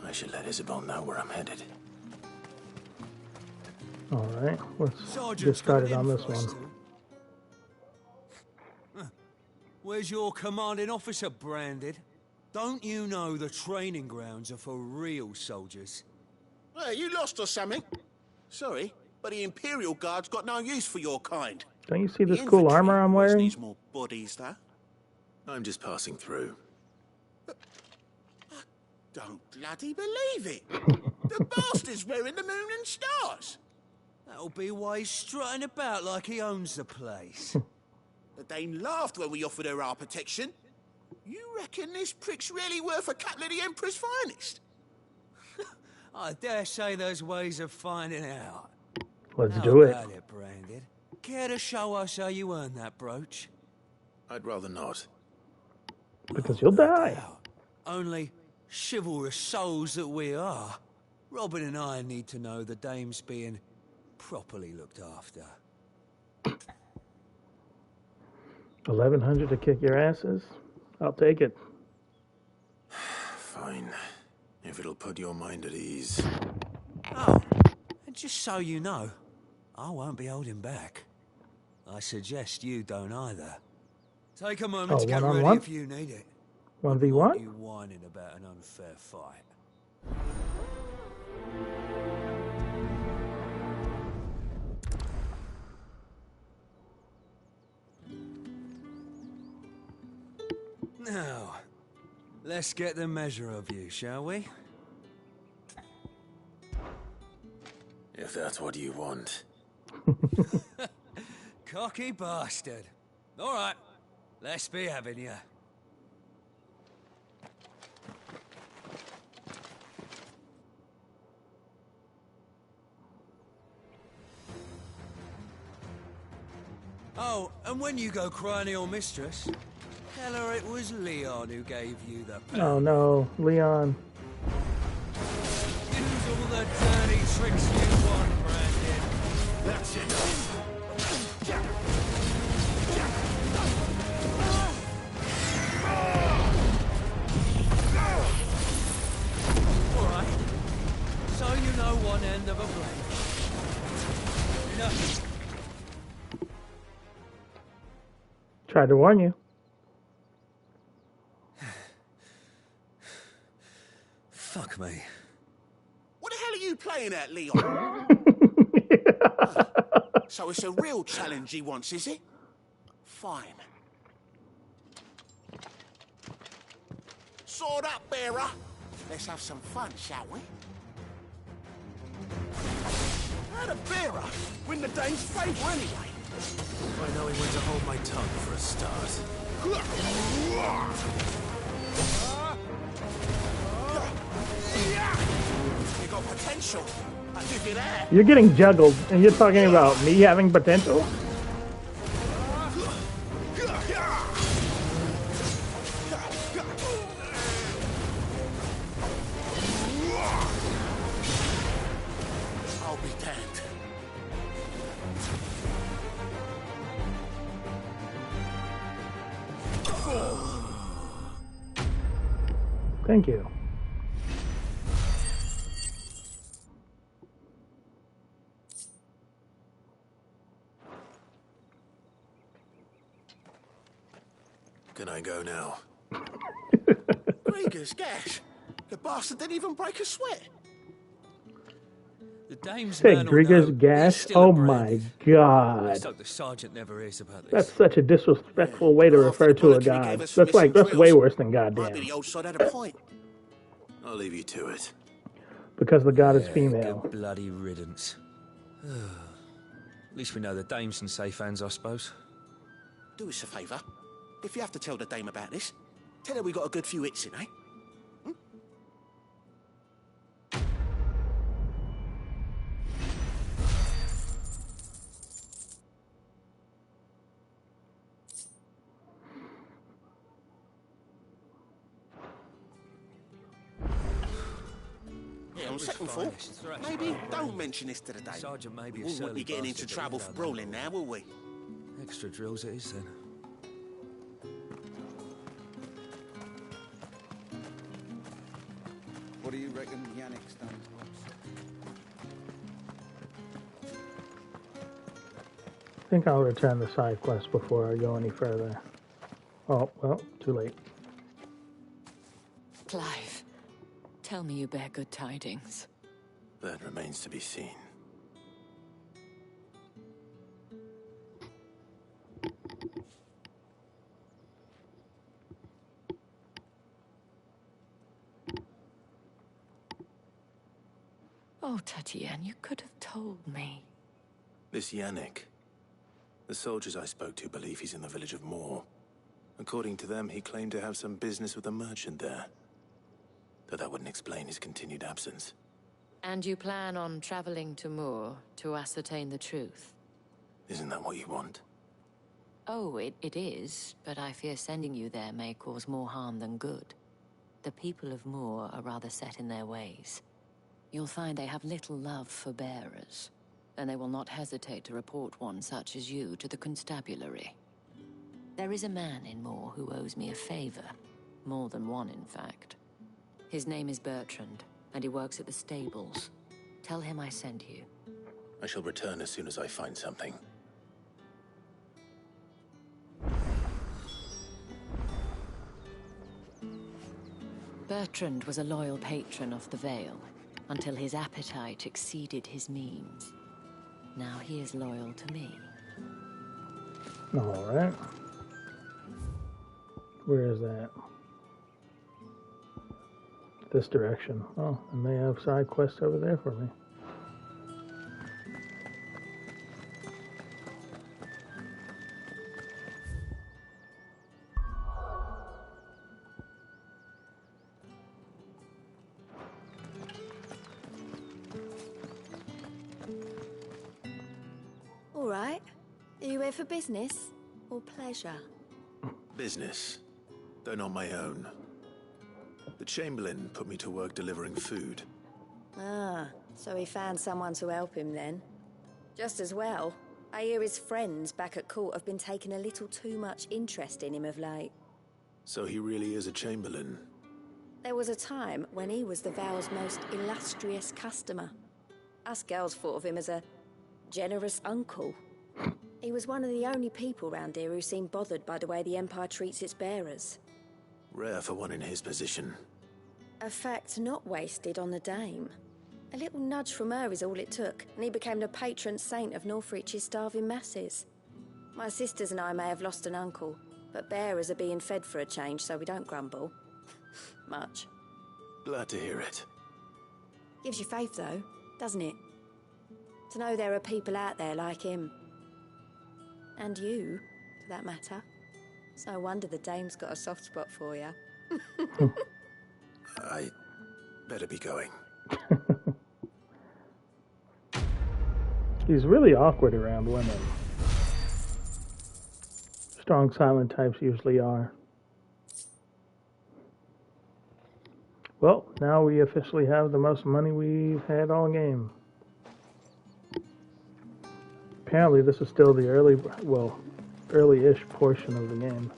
I should let Isabel know where I'm headed. All right, let's get started on this one. Where's your commanding officer branded? Don't you know the training grounds are for real soldiers? Hey, you lost or something? Sorry, but the Imperial Guard's got no use for your kind. Don't you see this cool armor I'm wearing? Needs more bodies, though. I'm just passing through. Don't bloody believe it. The bastard's wearing the moon and stars. That'll be why he's strutting about like he owns the place. The dame laughed when we offered her our protection. You reckon this prick's really worth a couple of the Emperor's finest? I dare say there's ways of finding out. Let's How do it. about it, Branded? Care to show us how you earned that brooch? I'd rather not. Because you'll die. Only chivalrous souls that we are. Robin and I need to know the dame's being properly looked after. 1100 to kick your asses? I'll take it. Fine. If it'll put your mind at ease. Oh, and just so you know, I won't be holding back. I suggest you don't either. Take a moment to get ready one-on-one? if you need it. 1v1? You whining about an unfair fight. Now, let's get the measure of you, shall we? If that's what you want. Cocky bastard. All right, let's be having you. Oh, and when you go crying to your mistress, tell her it was Leon who gave you the power. Oh no, Leon. Use all the dirty tricks you want, Brandon. That's enough. All right. So you know one end of a blade. Enough. Tried to warn you. Fuck me. What the hell are you playing at, Leon? So it's a real challenge he wants, is it? Fine. Sword up, bearer. Let's have some fun, shall we? How'd a bearer win the dame's favour anyway? By knowing when to hold my tongue for a start. You got potential. I give you that. You're getting juggled, and you're talking about me having potential? I'll be damned. Thank you. Can I go now? Gregor's gash. The bastard didn't even break a sweat. The dame's Say man or Grigger's no, gash? he's still Oh a my branded. god. Let's hope the sergeant never hears about this. That's such a disrespectful way to refer to a god. That's way worse than goddamn. The old sod had a point. I'll leave you to it. Because the god is Yeah, female. good bloody riddance. At least we know the dame's in safe hands, I suppose. Do us a favour. If you have to tell the dame about this, tell her we got a good few hits in, eh? Yeah, on second thought, maybe don't mention this to the dame. Sergeant may be We a won't be surly getting into bastard, but trouble we for don't brawling now, will we? know. Extra drills it is then. What do you reckon Yannick's done? I think I'll return the side quest before I go any further. Oh, well, too late. Clive, tell me you bear good tidings. That remains to be seen. Oh, Tatiana, you could have told me. This Yannick. The soldiers I spoke to believe he's in the village of Moor. According to them, he claimed to have some business with a merchant there. Though that wouldn't explain his continued absence. And you plan on traveling to Moor to ascertain the truth? Isn't that what you want? Oh, it is, but I fear sending you there may cause more harm than good. The people of Moor are rather set in their ways. You'll find they have little love for bearers, and they will not hesitate to report one such as you to the constabulary. There is a man in Moor who owes me a favor. More than one, in fact. His name is Bertrand, and he works at the stables. Tell him I sent you. I shall return as soon as I find something. Bertrand was a loyal patron of the Vale, until his appetite exceeded his means. Now he is loyal to me. Alright. Where is that? This direction. Oh, and they have side quests over there for me. All right. Are you here for business or pleasure? Business, though not my own. The Chamberlain put me to work delivering food. Ah, so he found someone to help him then. Just as well. I hear his friends back at court have been taking a little too much interest in him of late. So he really is a Chamberlain. There was a time when he was the Vale's most illustrious customer. Us girls thought of him as a generous uncle. He was one of the only people round here who seemed bothered by the way the Empire treats its bearers. Rare for one in his position. A fact not wasted on the dame. A little nudge from her is all it took, and he became the patron saint of Northreach's starving masses. My sisters and I may have lost an uncle, but bearers are being fed for a change, so we don't grumble. Much. Glad to hear it. Gives you faith, though, doesn't it? To know there are people out there like him. And you, for that matter. It's no wonder the dame's got a soft spot for you. I better be going. He's really awkward around women. Strong, silent types usually are. Well, now we officially have the most money we've had all game. Apparently this is still the early-ish portion of the game.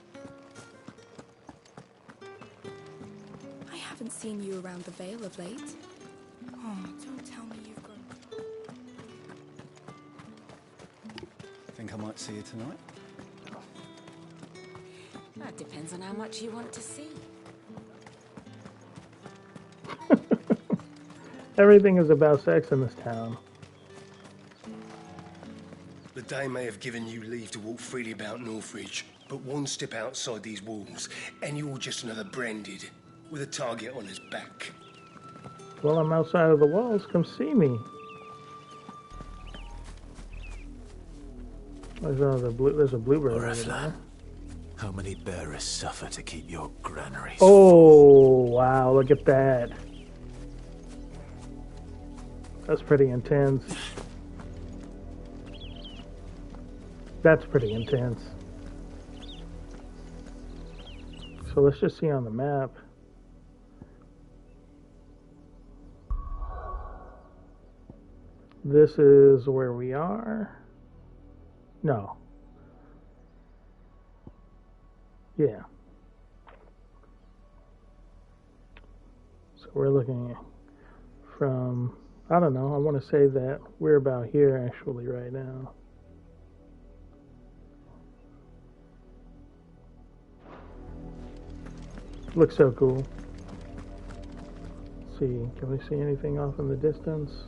I haven't seen you around the Vale of late. Oh, don't tell me you've gone. Think I might see you tonight? That depends on how much you want to see. Everything is about sex in this town. The Dame may have given you leave to walk freely about Northridge, but one step outside these walls, and you're just another branded, with a target on his back. Well, I'm outside of the walls. Come see me. There's a bluebird over there. How many bearers suffer to keep your granaries? Oh, wow, look at that. That's pretty intense. That's pretty intense. So let's just see on the map. This is where we are. No. Yeah. So we're looking from, I don't know, I want to say that we're about here actually right now. Looks so cool. Let's see, can we see anything off in the distance?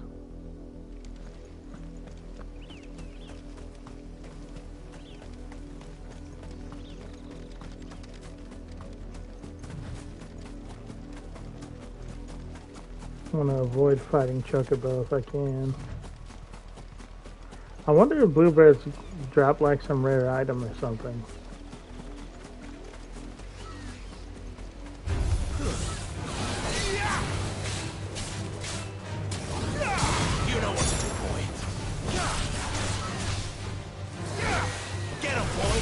I want to avoid fighting Chocobo if I can. I wonder if bluebirds drop like some rare item or something. You know what to do, boy. Get him, boy.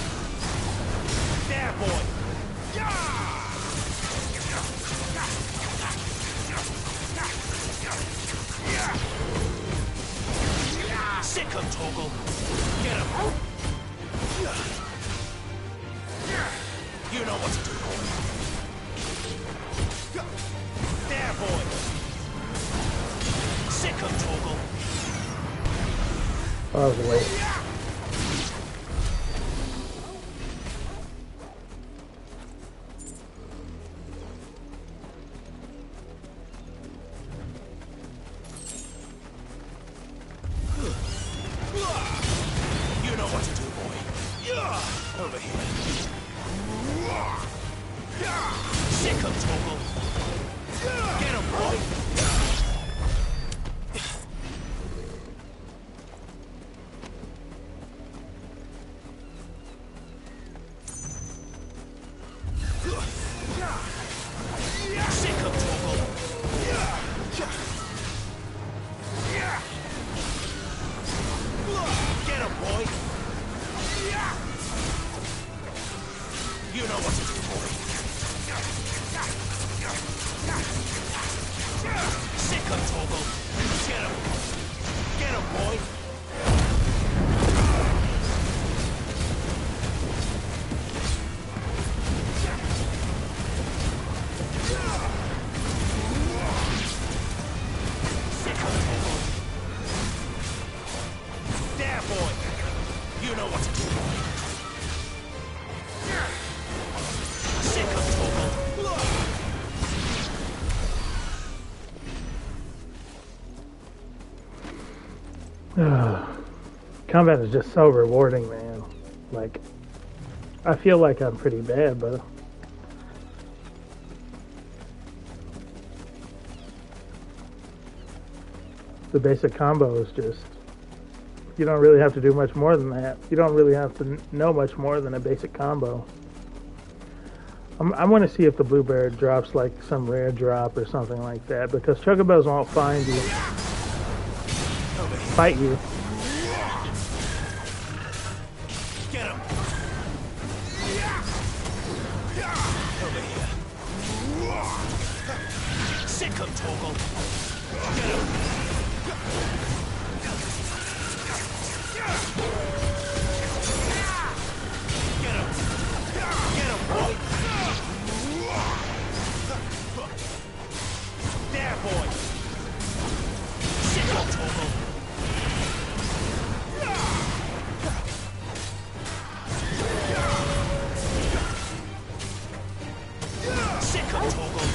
There, boy. Sick him, Toggle. Get him. You know what to do, boy. There, boy. Sick him, Toggle. Oh, that was a waste. You know what to do, boy. Over here. Sick him, Toggle. Get him, boy. Sick him, Toggle. Get him, boy. You know what to do, boy. Sick him, Toggle. Get him. Get him, boy. Sick him, Toggle. There, boy. You know what to do, boy. Sick him, Toggle. Combat is just so rewarding, man. Like, I feel like I'm pretty bad, but The basic combo is just, you don't really have to do much more than that. You don't really have to know much more than a basic combo. I want to see if the bluebird drops like some rare drop or something like that, because chocobos won't find you, fight you. Get him! Over here. Sick him, Torgal. Get him! Get him! Get him, boy! There, boy! Sick him, Torgal. Sick him, Torgal.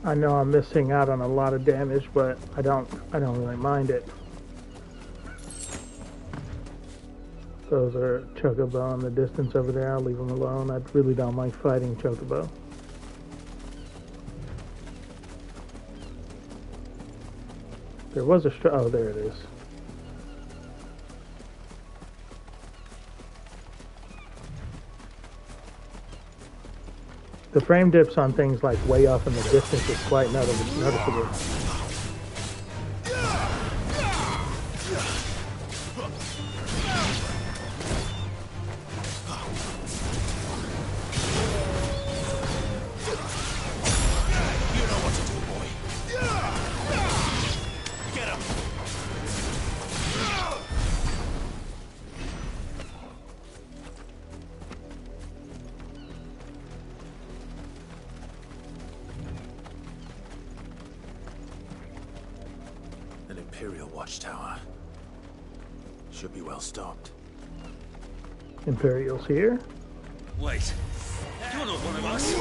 I know I'm missing out on a lot of damage, but I don't really mind it. Those are chocobo in the distance over there. I'll leave them alone. I really don't like fighting chocobo. There was a oh, there it is. The frame dips on things like way off in the distance is quite noticeable. An Imperial watchtower. Should be well stocked. Imperials here. Wait. You're not one of us.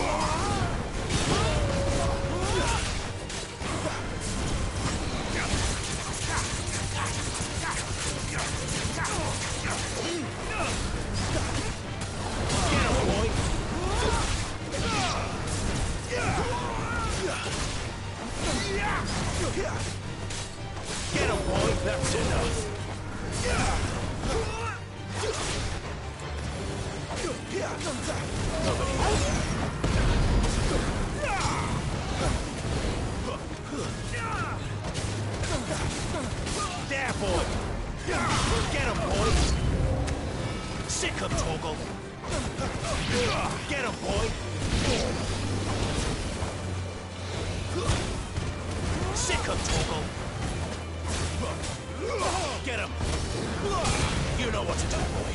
Get him, boy! That's enough! There, boy! Get him, boy! Sick him, Torgal! Get him, boy! Sick him, Torgal! Get him! You know what to do, boy.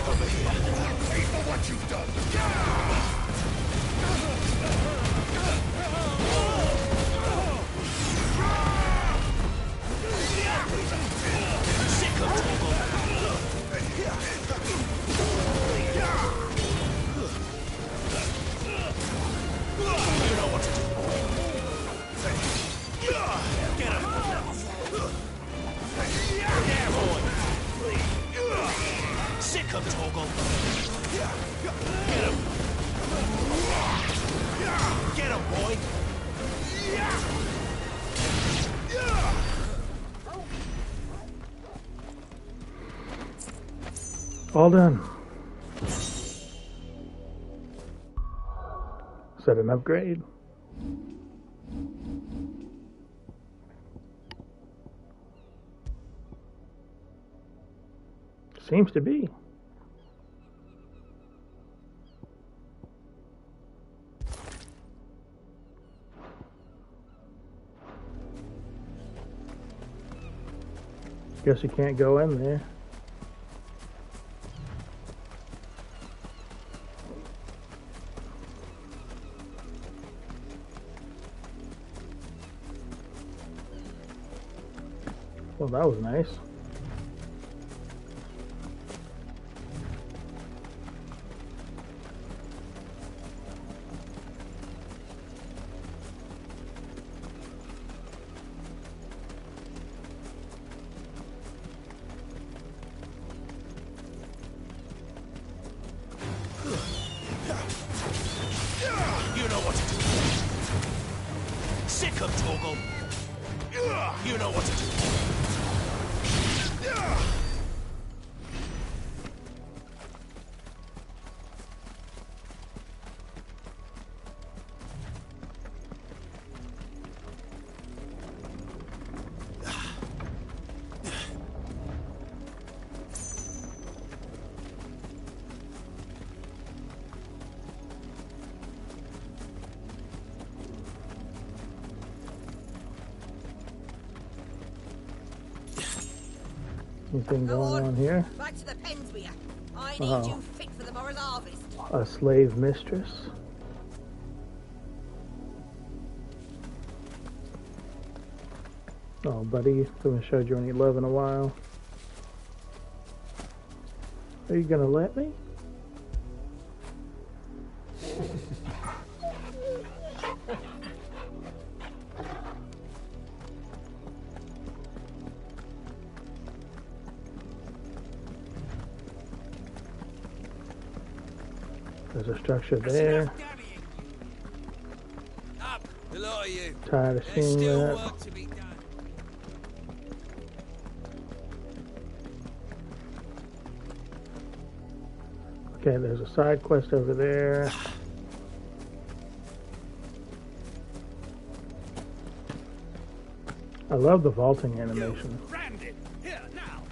Over here. Pay for what you've done. Sick him, Torgal! You know what to do, boy. Get him! There, boy! Sick him, Torgal! Get him! Get him, boy! All done. Set an upgrade. Seems to be. Guess you can't go in there. Well, that was nice. sick of Torgal. You know what to do. Anything going on here? Back to the pens with you. I need you fit for the morrow's harvest. A slave mistress. Oh, buddy, haven't showed you any love in a while. Are you gonna let me? There's a structure there. Up, a lot of you. Tired of There's seeing still that. work to be done. Okay, there's a side quest over there. I love the vaulting animation. Here, now.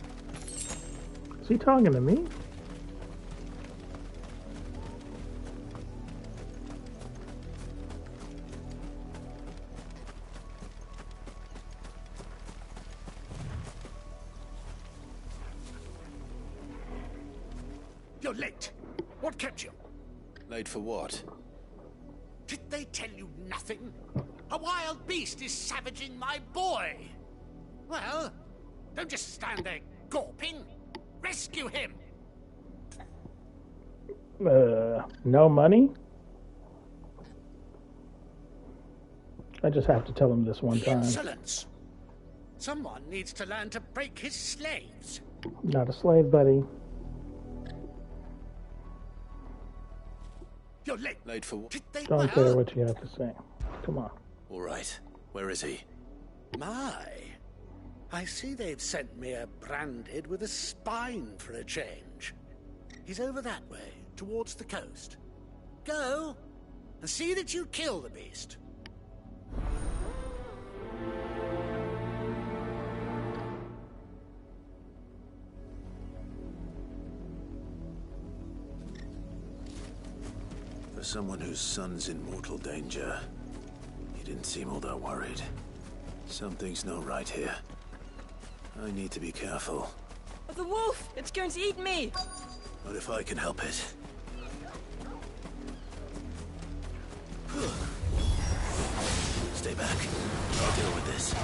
Is he talking to me? You're late. What kept you? Late for what? Did they tell you nothing? A wild beast is savaging my boy. Well, don't just stand there gawping. Rescue him. No money? I just have to tell him this one time. Insolence. Someone needs to learn to break his slaves. Not a slave, buddy. You're late. Late for what? Don't care what you have to say. Come on. All right. Where is he? My. I see they've sent me a branded with a spine for a change. He's over that way, towards the coast. Go, and see that you kill the beast. For someone whose son's in mortal danger, he didn't seem all that worried. Something's not right here. I need to be careful. The wolf! It's going to eat me! Not if I can help it. Stay back. I'll deal with this.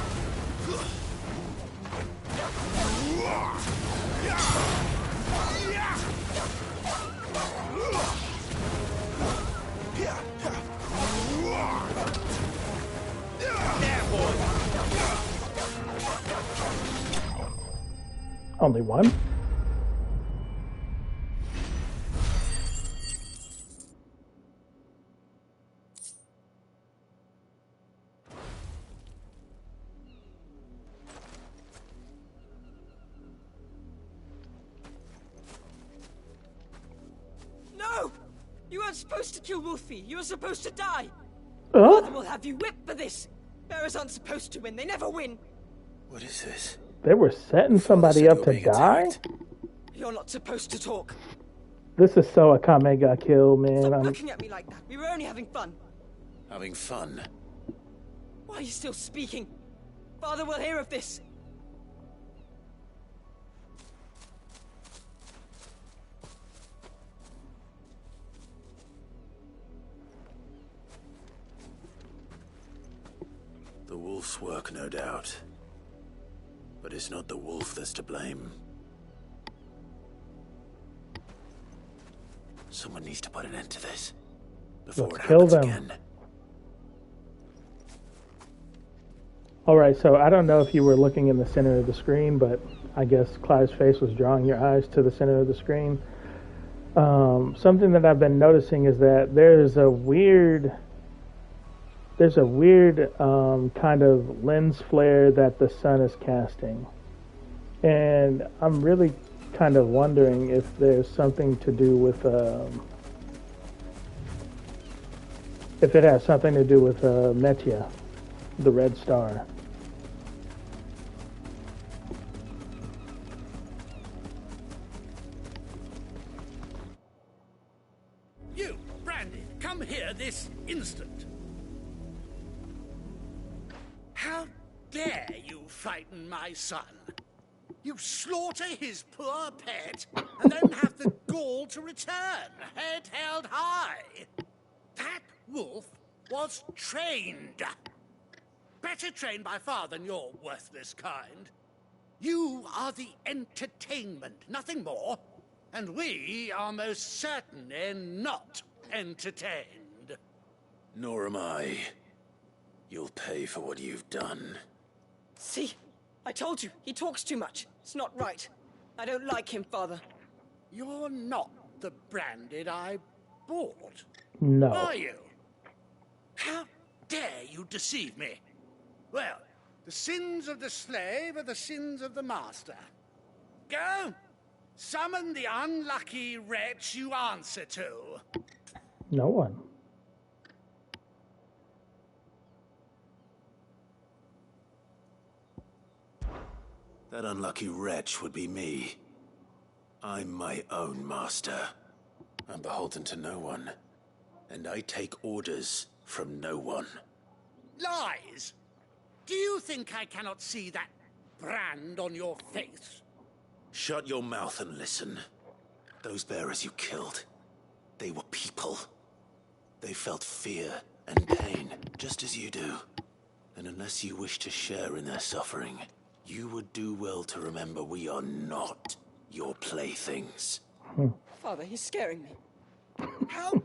Only one? No! You weren't supposed to kill Wolfie. You were supposed to die. Huh? Father will have you whipped for this. Bearers aren't supposed to win. They never win. What is this? They were setting somebody up to die? You're not supposed to talk. This is so Akame got killed, man. Stop looking at me like that. We were only having fun. Having fun? Why are you still speaking? Father will hear of this. The wolf's work, no doubt. But it's not the wolf that's to blame. Someone needs to put an end to this before Let's it kill happens them. again. Alright, so I don't know if you were looking in the center of the screen, but I guess Clive's face was drawing your eyes to the center of the screen. Something that I've been noticing is that there's a weird there's a weird kind of lens flare that the sun is casting. And I'm really kind of wondering if there's something to do with, if it has something to do with Metia, the red star. You, Brandy, come here this instant. How dare you frighten my son? You slaughter his poor pet, and then have the gall to return, head held high. That wolf was trained. Better trained by far than your worthless kind. You are the entertainment, nothing more. And we are most certainly not entertained. Nor am I. You'll pay for what you've done. See? I told you, he talks too much. It's not right. I don't like him, Father. You're not the Branded I bought. No. Are you? How dare you deceive me? Well, the sins of the slave are the sins of the master. Go! Summon the unlucky wretch you answer to. No one. That unlucky wretch would be me. I'm my own master. I'm beholden to no one. And I take orders from no one. Lies! Do you think I cannot see that brand on your face? Shut your mouth and listen. Those bearers you killed, they were people. They felt fear and pain, just as you do. And unless you wish to share in their suffering, you would do well to remember we are not your playthings. Father, he's scaring me. How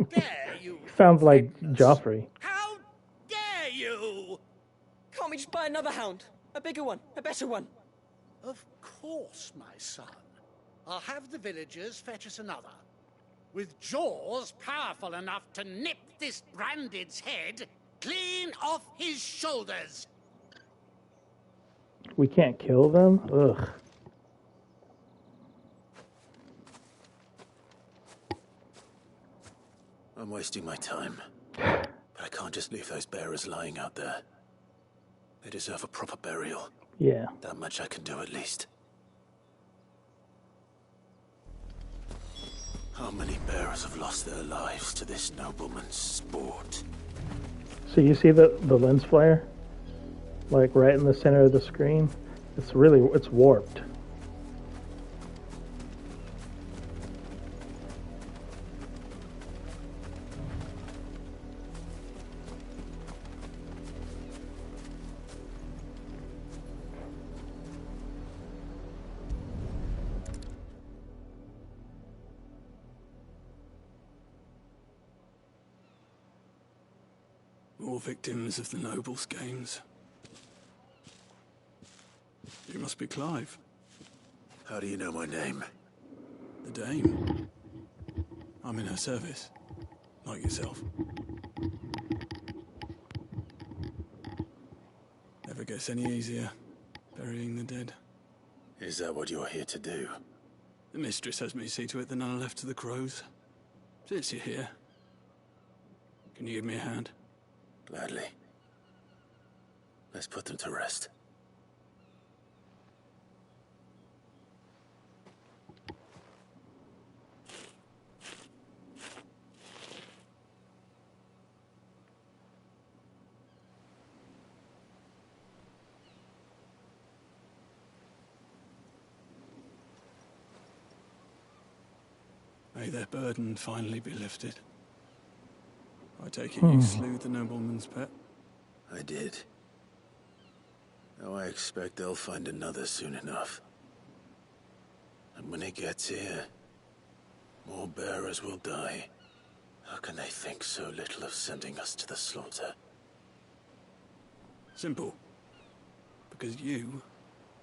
dare you? Sounds like Joffrey. How dare you? Can't we just buy another hound? A bigger one, a better one. Of course, my son. I'll have the villagers fetch us another. With jaws powerful enough to nip this Branded's head clean off his shoulders. We can't kill them? Ugh. I'm wasting my time. But I can't just leave those bearers lying out there. They deserve a proper burial. Yeah. That much I can do at least. How many bearers have lost their lives to this nobleman's sport? So you see the lens flare? Like right in the center of the screen? It's warped. More victims of the nobles' games. You must be Clive. How do you know my name? The Dame. I'm in her service, like yourself. Never gets any easier, burying the dead. Is that what you're here to do? The mistress has me see to it that none are left to the crows. Since you're here, can you give me a hand? Gladly. Let's put them to rest. May their burden finally be lifted. I take it you slew the nobleman's pet? I did. Now I expect they'll find another soon enough. And when it gets here, more bearers will die. How can they think so little of sending us to the slaughter? Simple. Because you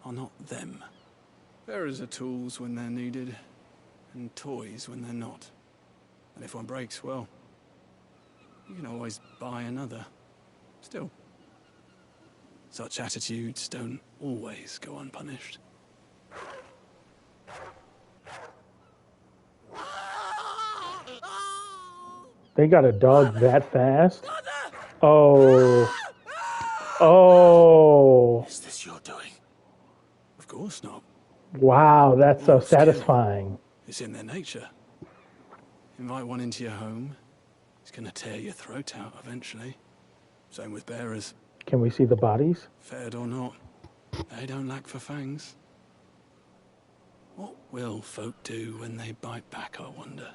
are not them. Bearers are tools when they're needed, and toys when they're not. And if one breaks, well, you can always buy another. Still, such attitudes don't always go unpunished. They got a dog that fast? Oh. Oh. Is this your doing? Of course not. Wow, that's so Your skill. satisfying. It's in their nature. Invite one into your home, it's gonna tear your throat out eventually. Same with bearers. Can we see the bodies? Fed or not, they don't lack for fangs. What will folk do when they bite back, I wonder?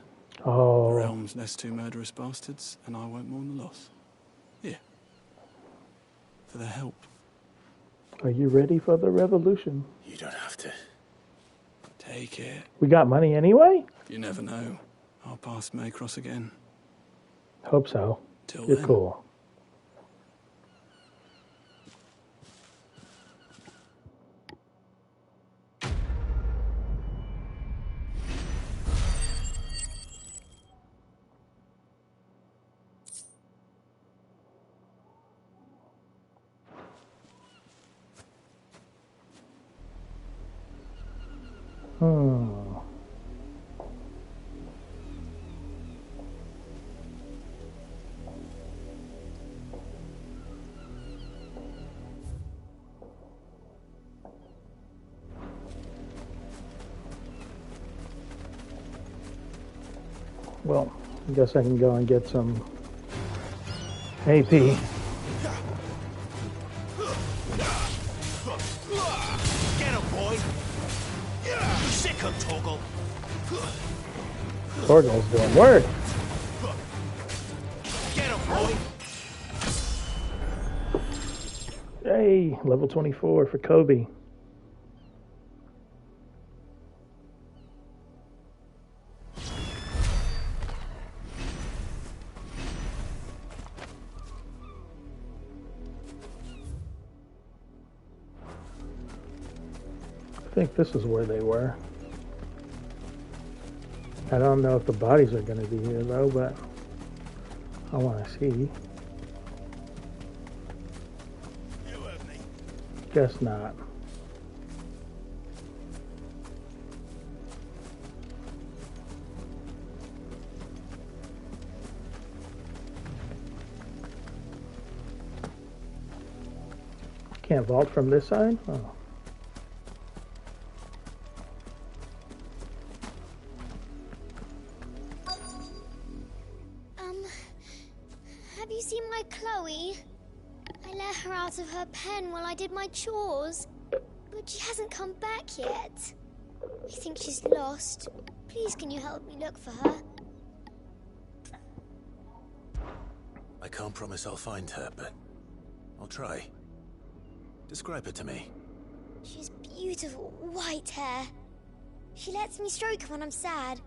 Oh. The realm's less two murderous bastards, and I won't mourn the loss. Here. For their help. Are you ready for the revolution? You don't have to. Take it. We got money anyway? You never know. Our paths may cross again. Hope so. Till You're then. cool. Well, I guess I can go and get some AP. Get him, boy! Sick of Torgal! Torgal's doing work. Get him, boy! Hey, level 24 for Kobe. I think this is where they were. I don't know if the bodies are going to be here though, but I want to see. Guess not. Can't vault from this side? Oh. Have you seen my Chloe? I let her out of her pen while I did my chores, but she hasn't come back yet. I think she's lost. Please, can you help me look for her? I can't promise I'll find her, but I'll try. Describe her to me. She's beautiful, white hair. She lets me stroke her when I'm sad.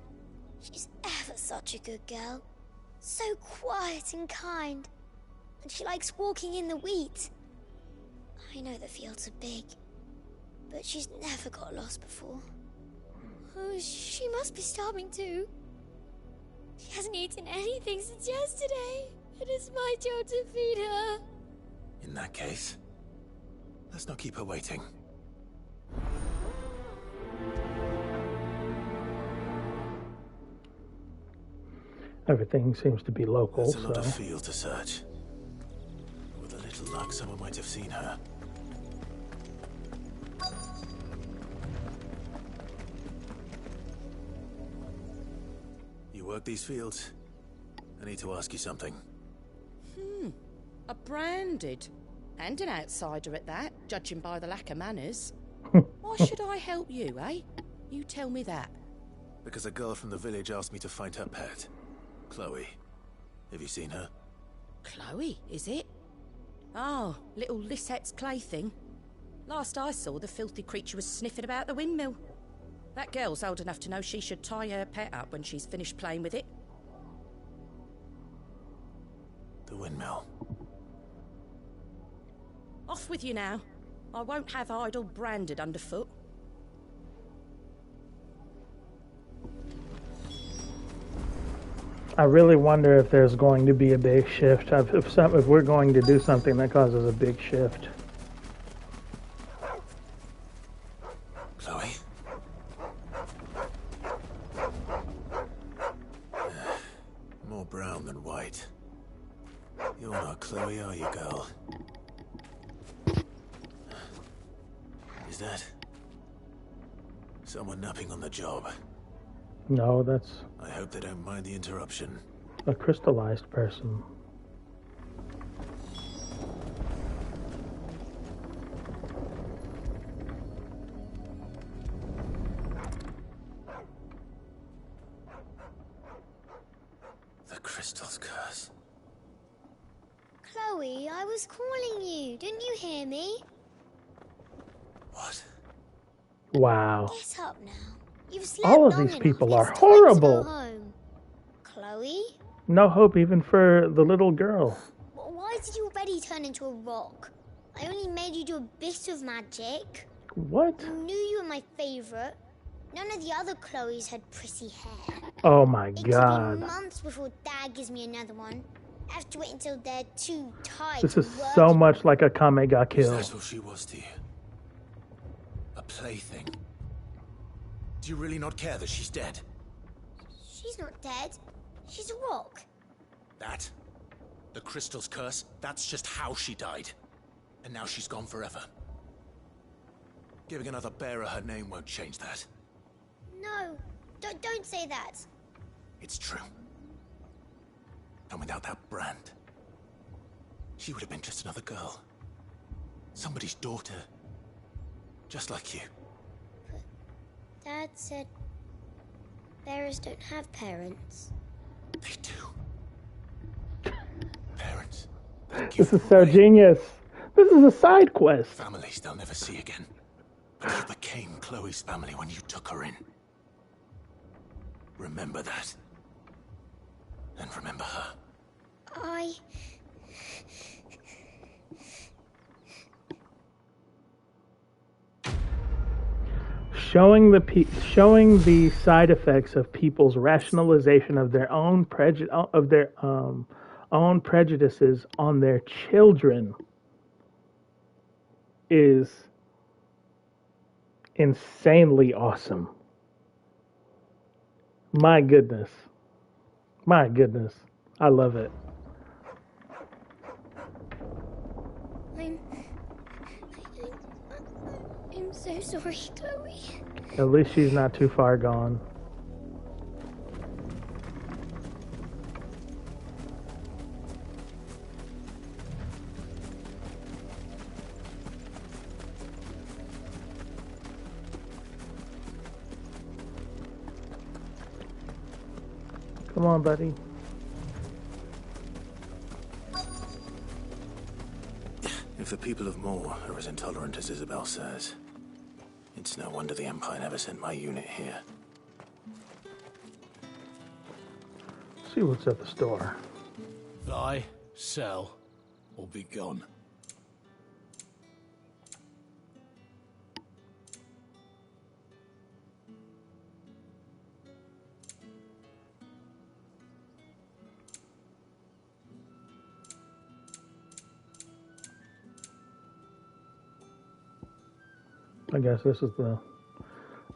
She's ever such a good girl. So quiet and kind. And she likes walking in the wheat. I know the fields are big, but she's never got lost before. Oh, she must be starving too. She hasn't eaten anything since yesterday. It is my job to feed her. In that case, let's not keep her waiting. Everything seems to be local, There's a lot so... of field to search. With a little luck, someone might have seen her. You work these fields? I need to ask you something. A branded. And an outsider at that, judging by the lack of manners. Why should I help you, eh? You tell me that. Because a girl from the village asked me to find her pet. Chloe. Have you seen her? Chloe, is it? Oh, little Lisette's plaything. Last I saw, the filthy creature was sniffing about the windmill. That girl's old enough to know she should tie her pet up when she's finished playing with it. The windmill. Off with you now. I won't have idle branded underfoot. I really wonder if there's going to be a big shift. If we're going to do something that causes a big shift. Chloe? More brown than white. You're not Chloe, are you, girl? Is that someone napping on the job? No, that's I hope they don't mind the interruption. a crystallized person. The crystal's curse. Chloe, I was calling you. Didn't you hear me? What? Wow. Get up now. You've slept All of long these enough. people are It's time to horrible. go home. Chloe? No hope even for the little girl. Why did you already turn into a rock? I only made you do a bit of magic. What? You knew you were my favourite. None of the other Chloes had pretty hair. Oh my It god. could be months before Dad gives me another one. I have to wait until they're too tired This to is work. so much like a Kame ga Is kill. that what she was to you? A plaything? Do you really not care that she's dead? She's not dead. She's a rock. That? The crystal's curse? That's just how she died. And now she's gone forever. Giving another bearer her name won't change that. No, don't say that. It's true. And without that brand, she would have been just another girl. Somebody's daughter. Just like you. Dad said bearers don't have parents. They do. Parents. This is so genius. This is a side quest. Families they'll never see again. But you became Chloe's family when you took her in. Remember that. And remember her. Showing the side effects of people's rationalization of their own prejudices on their children is insanely awesome. My goodness. I love it. I'm so sorry, Chloe. At least she's not too far gone. Come on, buddy. If the people of Moor are as intolerant as Isabel says, it's no wonder the Empire never sent my unit here. See what's at the store. Buy, sell, or be gone. I guess this is the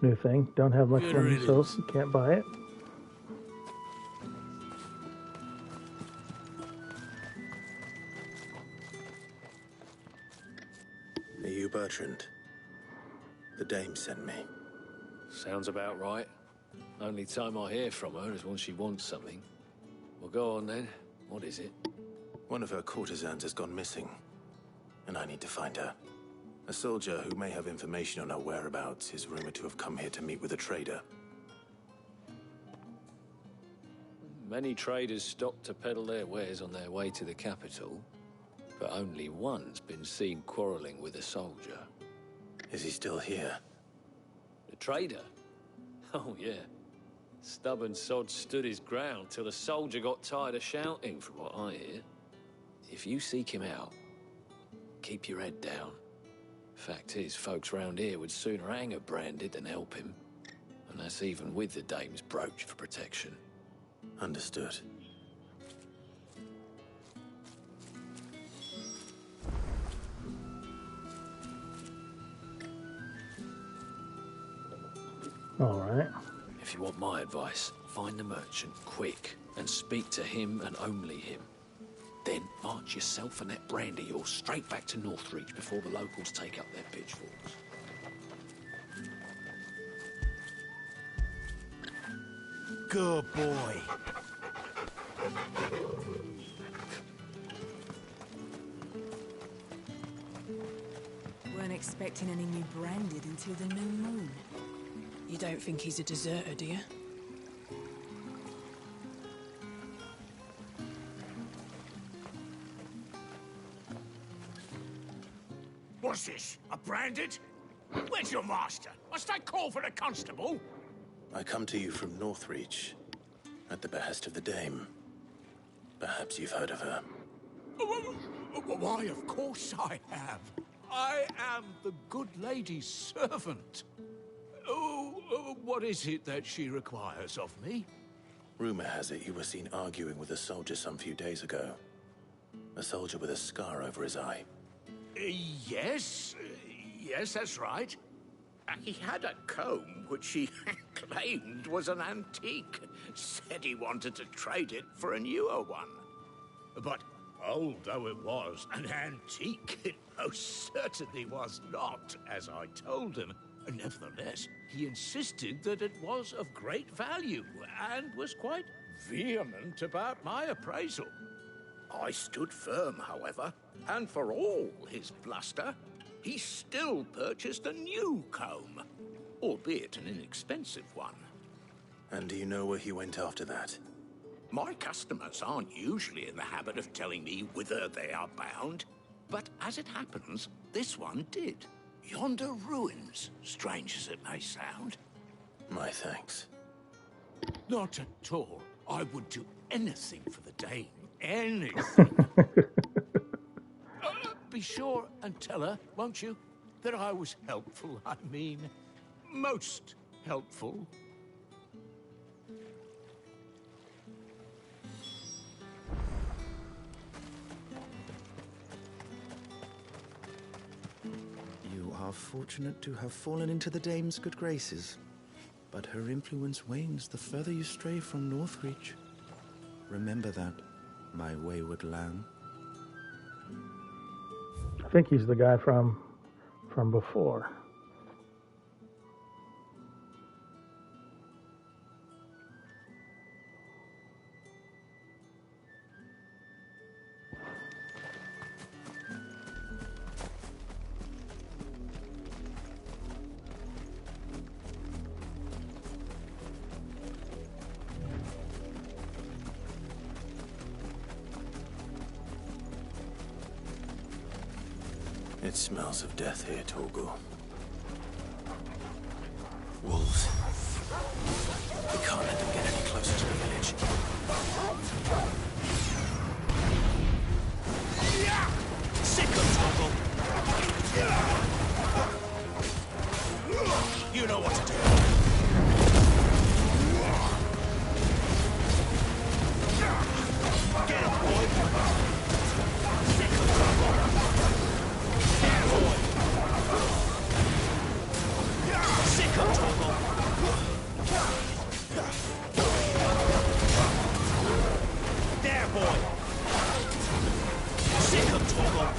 new thing. Don't have much Good money, so riddance. you can't buy it. Are you Bertrand? The dame sent me. Sounds about right. Only time I hear from her is when she wants something. Well, go on then. What is it? One of her courtesans has gone missing, and I need to find her. A soldier who may have information on her whereabouts is rumored to have come here to meet with a trader. Many traders stop to peddle their wares on their way to the capital, but only one's been seen quarreling with a soldier. Is he still here? The trader? Oh, yeah. Stubborn sod stood his ground till the soldier got tired of shouting, from what I hear. If you seek him out, keep your head down. Fact is, folks round here would sooner hang a branded than help him. And that's even with the dame's brooch for protection. Understood. All right. If you want my advice, find the merchant quick and speak to him and only him. Then march yourself and that brandy all straight back to Northreach before the locals take up their pitchforks. Good boy. Weren't expecting any new branded until the new moon. You don't think he's a deserter, do you? What's this? A branded? Where's your master? Must I call for the constable? I come to you from Northreach, at the behest of the dame. Perhaps you've heard of her. Why, of course I have. I am the good lady's servant. What is it that she requires of me? Rumor has it you were seen arguing with a soldier some few days ago. A soldier with a scar over his eye. Yes, that's right. He had a comb which he claimed was an antique. Said he wanted to trade it for a newer one. But old though it was, an antique it most certainly was not, as I told him. Nevertheless, he insisted that it was of great value and was quite vehement about my appraisal. I stood firm, however, and for all his bluster, he still purchased a new comb, albeit an inexpensive one. And do you know where he went after that? My customers aren't usually in the habit of telling me whither they are bound, but as it happens, this one did. Yonder ruins, strange as it may sound. My thanks. Not at all. I would do anything for the dame. Anything. Be sure and tell her, won't you, that I was helpful. I mean, most helpful. You are fortunate to have fallen into the dame's good graces, but her influence wanes the further you stray from Northreach. Remember that, my wayward lamb. I think he's the guy from before. It smells of death here, Torgal. Wolves. We can't let them get any closer to the village. Sick of trouble. You know what to do. Get him, boy. Sick of trouble. There, boy. Sick of trouble. There, boy. Sick of trouble.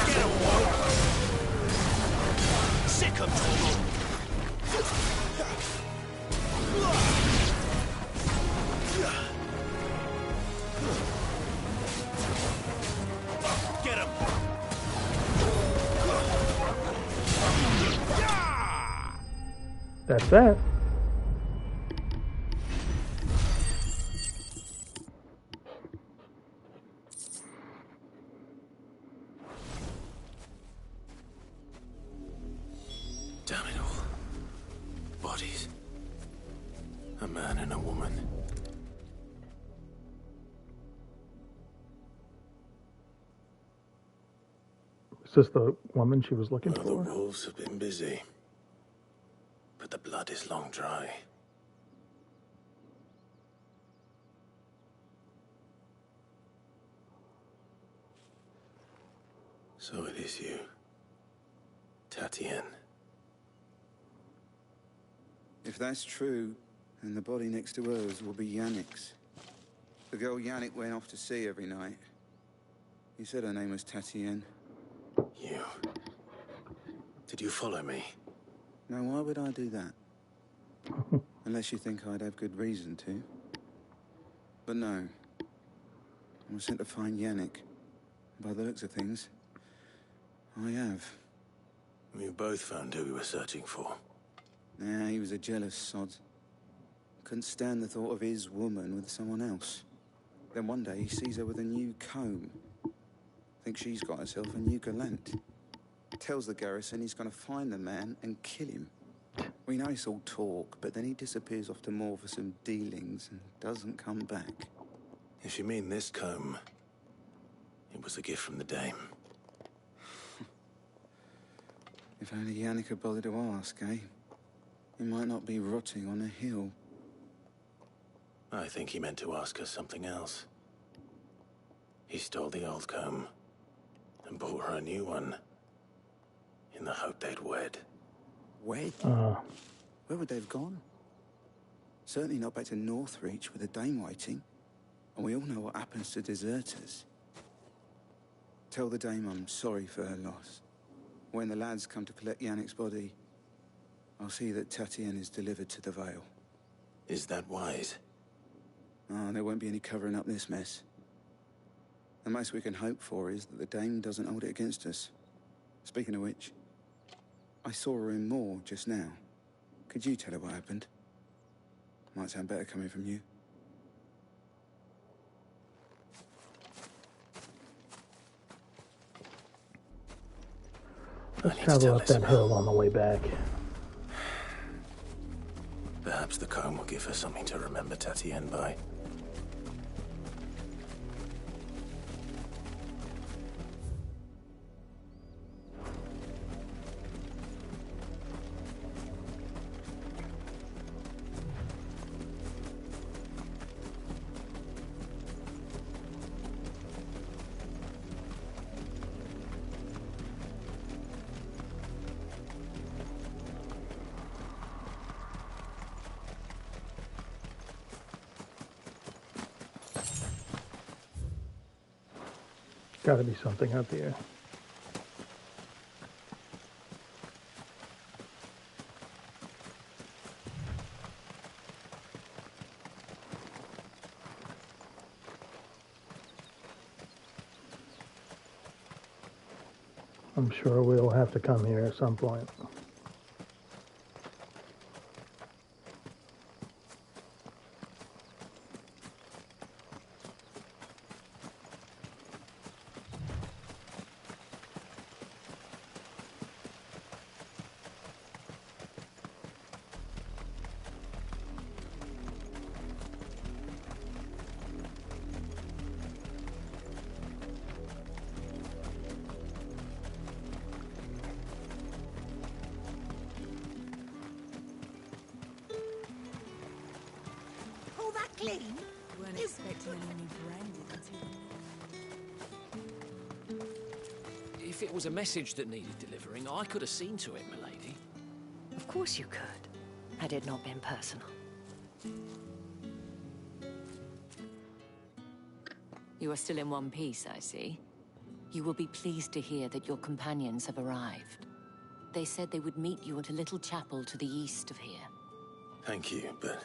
Get him, boy. Sick of trouble. Get him. That's that. Damn it all. Bodies. A man and a woman. Is this the woman she was looking Well, for? the wolves have been busy, but the blood is long dry. So it is you, Tatienne. If that's true, then the body next to hers will be Yannick's. The girl Yannick went off to see every night. He said her name was Tatienne. You... Did you follow me? Now, why would I do that? Unless you think I'd have good reason to. But no. I was sent to find Yannick. By the looks of things, I have. We both found who we were searching for. Nah, he was a jealous sod. Couldn't stand the thought of his woman with someone else. Then one day he sees her with a new comb. Thinks she's got herself a new gallant. Tells the garrison he's going to find the man and kill him. We know it's all talk, but then he disappears off to Moor for some dealings and doesn't come back. If you mean this comb, it was a gift from the dame. If only Yannick had bothered to ask, eh? He might not be rotting on a hill. I think he meant to ask us something else. He stole the old comb and bought her a new one in the hope they'd wed. Wed? Where would they have gone? Certainly not back to Northreach with a dame waiting. And we all know what happens to deserters. Tell the dame I'm sorry for her loss. When the lads come to collect Yannick's body, I'll see that Tatienne is delivered to the Vale. Is that wise? Oh, there won't be any covering up this mess. The most we can hope for is that the dame doesn't hold it against us. Speaking of which, I saw her in Moor just now. Could you tell her what happened? Might sound better coming from you. Let's travel up that hill on the way back. Perhaps the comb will give her something to remember Tatienne by. Gotta be something up here. I'm sure we'll have to come here at some point. Weren't expecting any new branding until... If it was a message that needed delivering, I could have seen to it, milady. Of course you could, had it not been personal. You are still in one piece, I see. You will be pleased to hear that your companions have arrived. They said they would meet you at a little chapel to the east of here. Thank you, but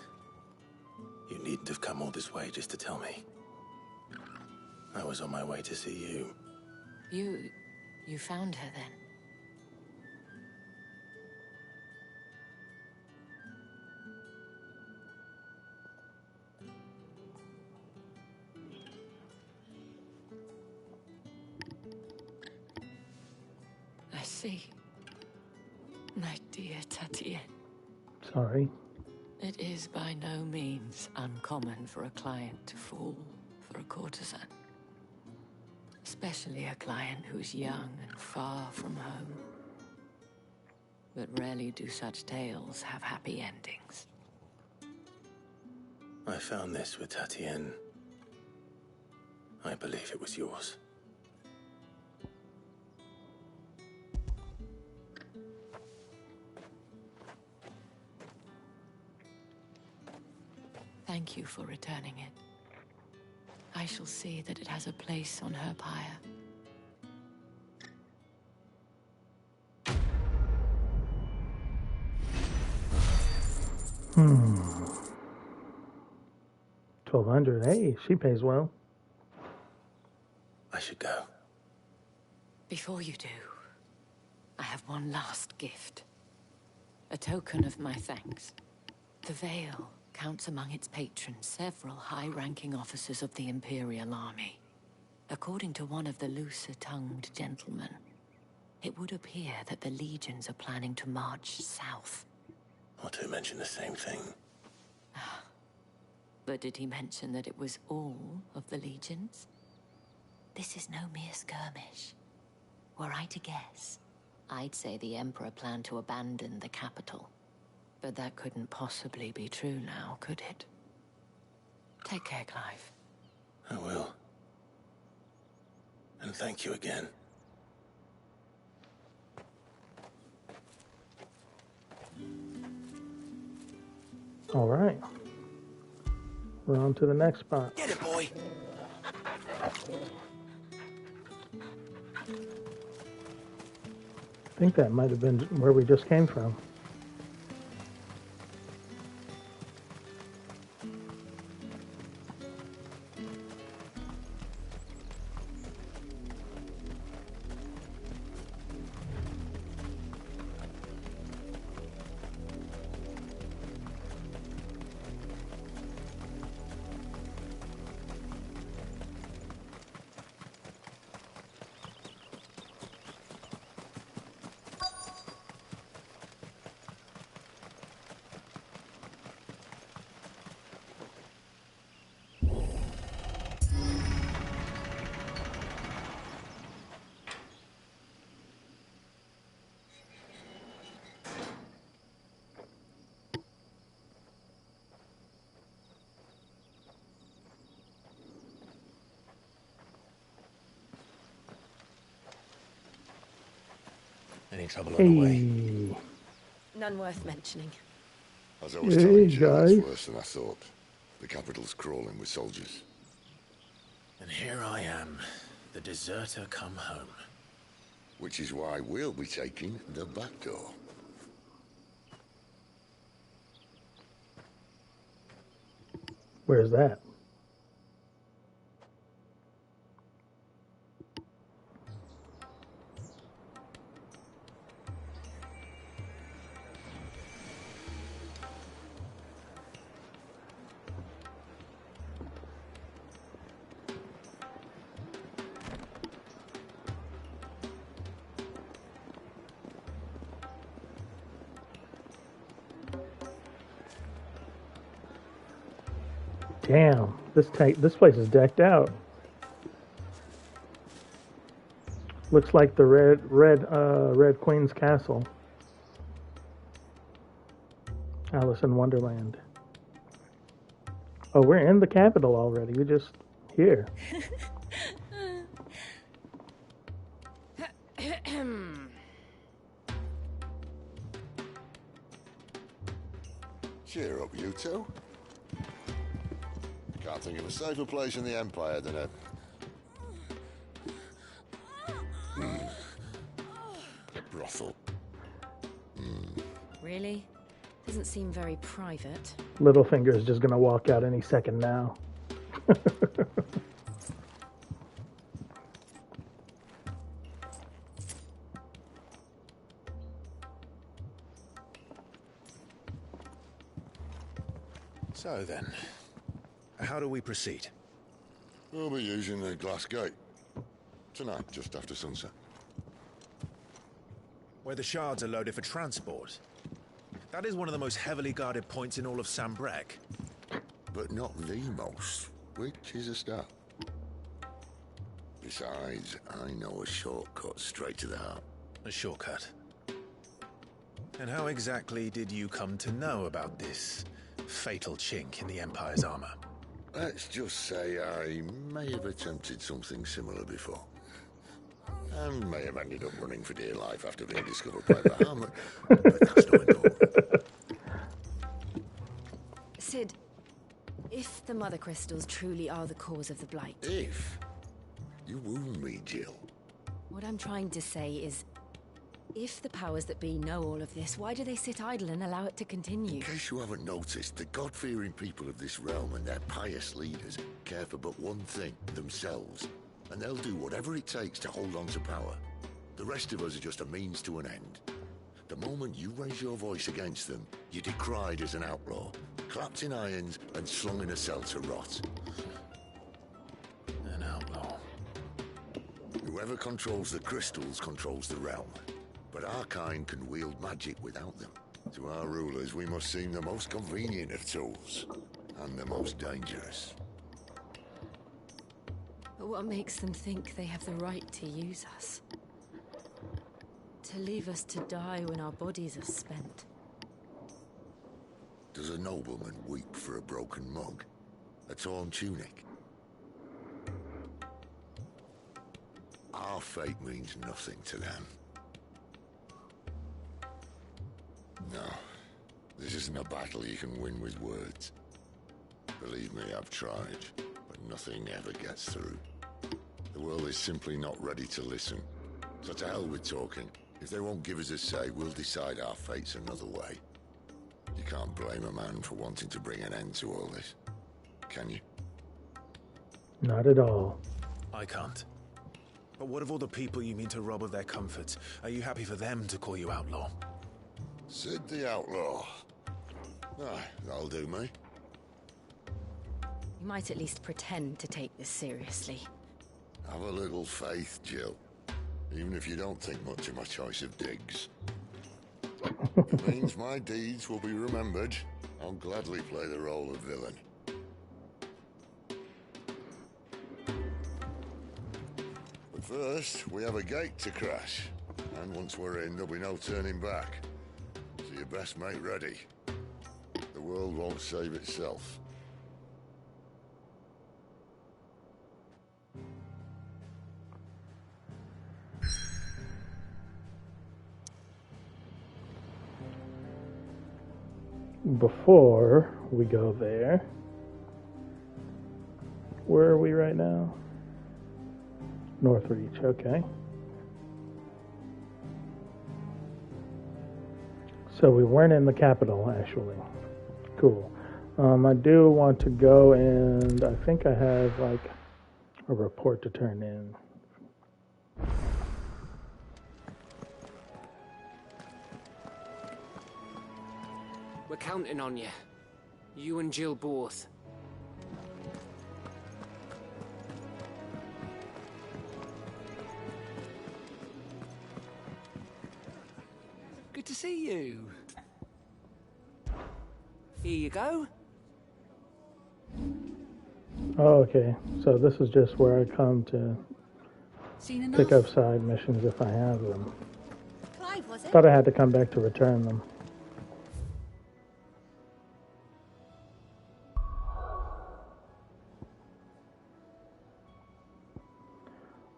you needn't have come all this way just to tell me. I was on my way to see you. You found her then? I see. My dear Tatienne. Sorry. It is by no means uncommon for a client to fall for a courtesan. Especially a client who's young and far from home. But rarely do such tales have happy endings. I found this with Tatienne. I believe it was yours. Thank you for returning it. I shall see that it has a place on her pyre. Hmm. 1,200. Hey, she pays well. I should go. Before you do, I have one last gift. A token of my thanks. The Veil counts among its patrons several high-ranking officers of the Imperial Army. According to one of the looser-tongued gentlemen, it would appear that the legions are planning to march south. Or to mention the same thing. But did he mention that it was all of the legions? This is no mere skirmish. Were I to guess, I'd say the Emperor planned to abandon the capital. But that couldn't possibly be true now, could it? Take care, Clive. I will. And thank you again. All right. We're on to the next spot. Get it, boy! I think that might have been where we just came from. Any trouble on the way? None worth mentioning. As I was telling you, it's worse than I thought. The capital's crawling with soldiers. And here I am, the deserter come home. Which is why we'll be taking the back door. Where's that? Damn, this place is decked out. Looks like the Red Queen's Castle. Alice in Wonderland. Oh, we're in the capital already. We're just here. Cheer up, you two. Can't think of a safer place in the Empire than a brothel. Really? Doesn't seem very private. Littlefinger is just gonna walk out any second now. So then, how do we proceed? We'll be using the glass gate. Tonight, just after sunset. Where the shards are loaded for transport. That is one of the most heavily guarded points in all of Sambrec. But not the most, which is a start. Be Besides, I know a shortcut straight to the heart. A shortcut? And how exactly did you come to know about this fatal chink in the Empire's armor? Let's just say I may have attempted something similar before. And may have ended up running for dear life after being discovered by the armor, but that's not important. Sid, if the Mother Crystals truly are the cause of the Blight... If? You wound me, Jill. What I'm trying to say is, if the powers that be know all of this, why do they sit idle and allow it to continue? In case you haven't noticed, the God-fearing people of this realm and their pious leaders care for but one thing, themselves. And they'll do whatever it takes to hold on to power. The rest of us are just a means to an end. The moment you raise your voice against them, you're decried as an outlaw, clapped in irons and slung in a cell to rot. An outlaw. Whoever controls the crystals controls the realm. But our kind can wield magic without them. To our rulers, we must seem the most convenient of tools. And the most dangerous. But what makes them think they have the right to use us? To leave us to die when our bodies are spent? Does a nobleman weep for a broken mug? A torn tunic? Our fate means nothing to them. No, this isn't a battle you can win with words. Believe me, I've tried, but nothing ever gets through. The world is simply not ready to listen. So to hell with talking. If they won't give us a say, we'll decide our fates another way. You can't blame a man for wanting to bring an end to all this, can you? Not at all. I can't. But what of all the people you mean to rob of their comforts? Are you happy for them to call you outlaw? Sid the Outlaw. Aye, that'll do me. You might at least pretend to take this seriously. Have a little faith, Jill. Even if you don't think much of my choice of digs. If it means my deeds will be remembered, I'll gladly play the role of villain. But first, we have a gate to crash. And once we're in, there'll be no turning back. So you best make ready. The world won't save itself. Before we go there, where are we right now? Northreach, okay. So we weren't in the capital, actually. Cool. I do want to go, and I think I have like a report to turn in. We're counting on you. You and Jill both. Good to see you. Here you go. Oh, okay. So this is just where I come to pick up side missions if I have them. Clive, was it? Thought I had to come back to return them.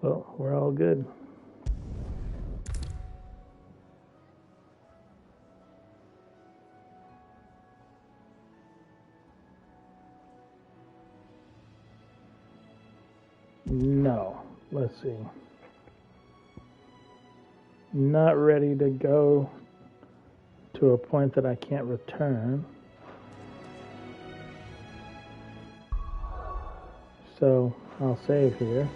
Well, we're all good. No. Let's see. Not ready to go to a point that I can't return. So I'll save here.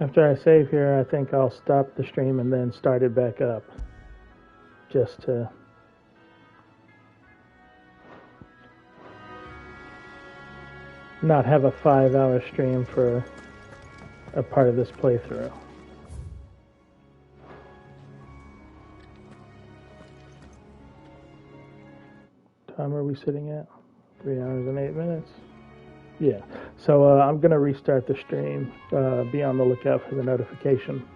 After I save here, I think I'll stop the stream and then start it back up. Just to not have a 5-hour stream for a part of this playthrough. time are we sitting at? 3 hours and 8 minutes. Yeah. So I'm going to restart the stream. Be on the lookout for the notification.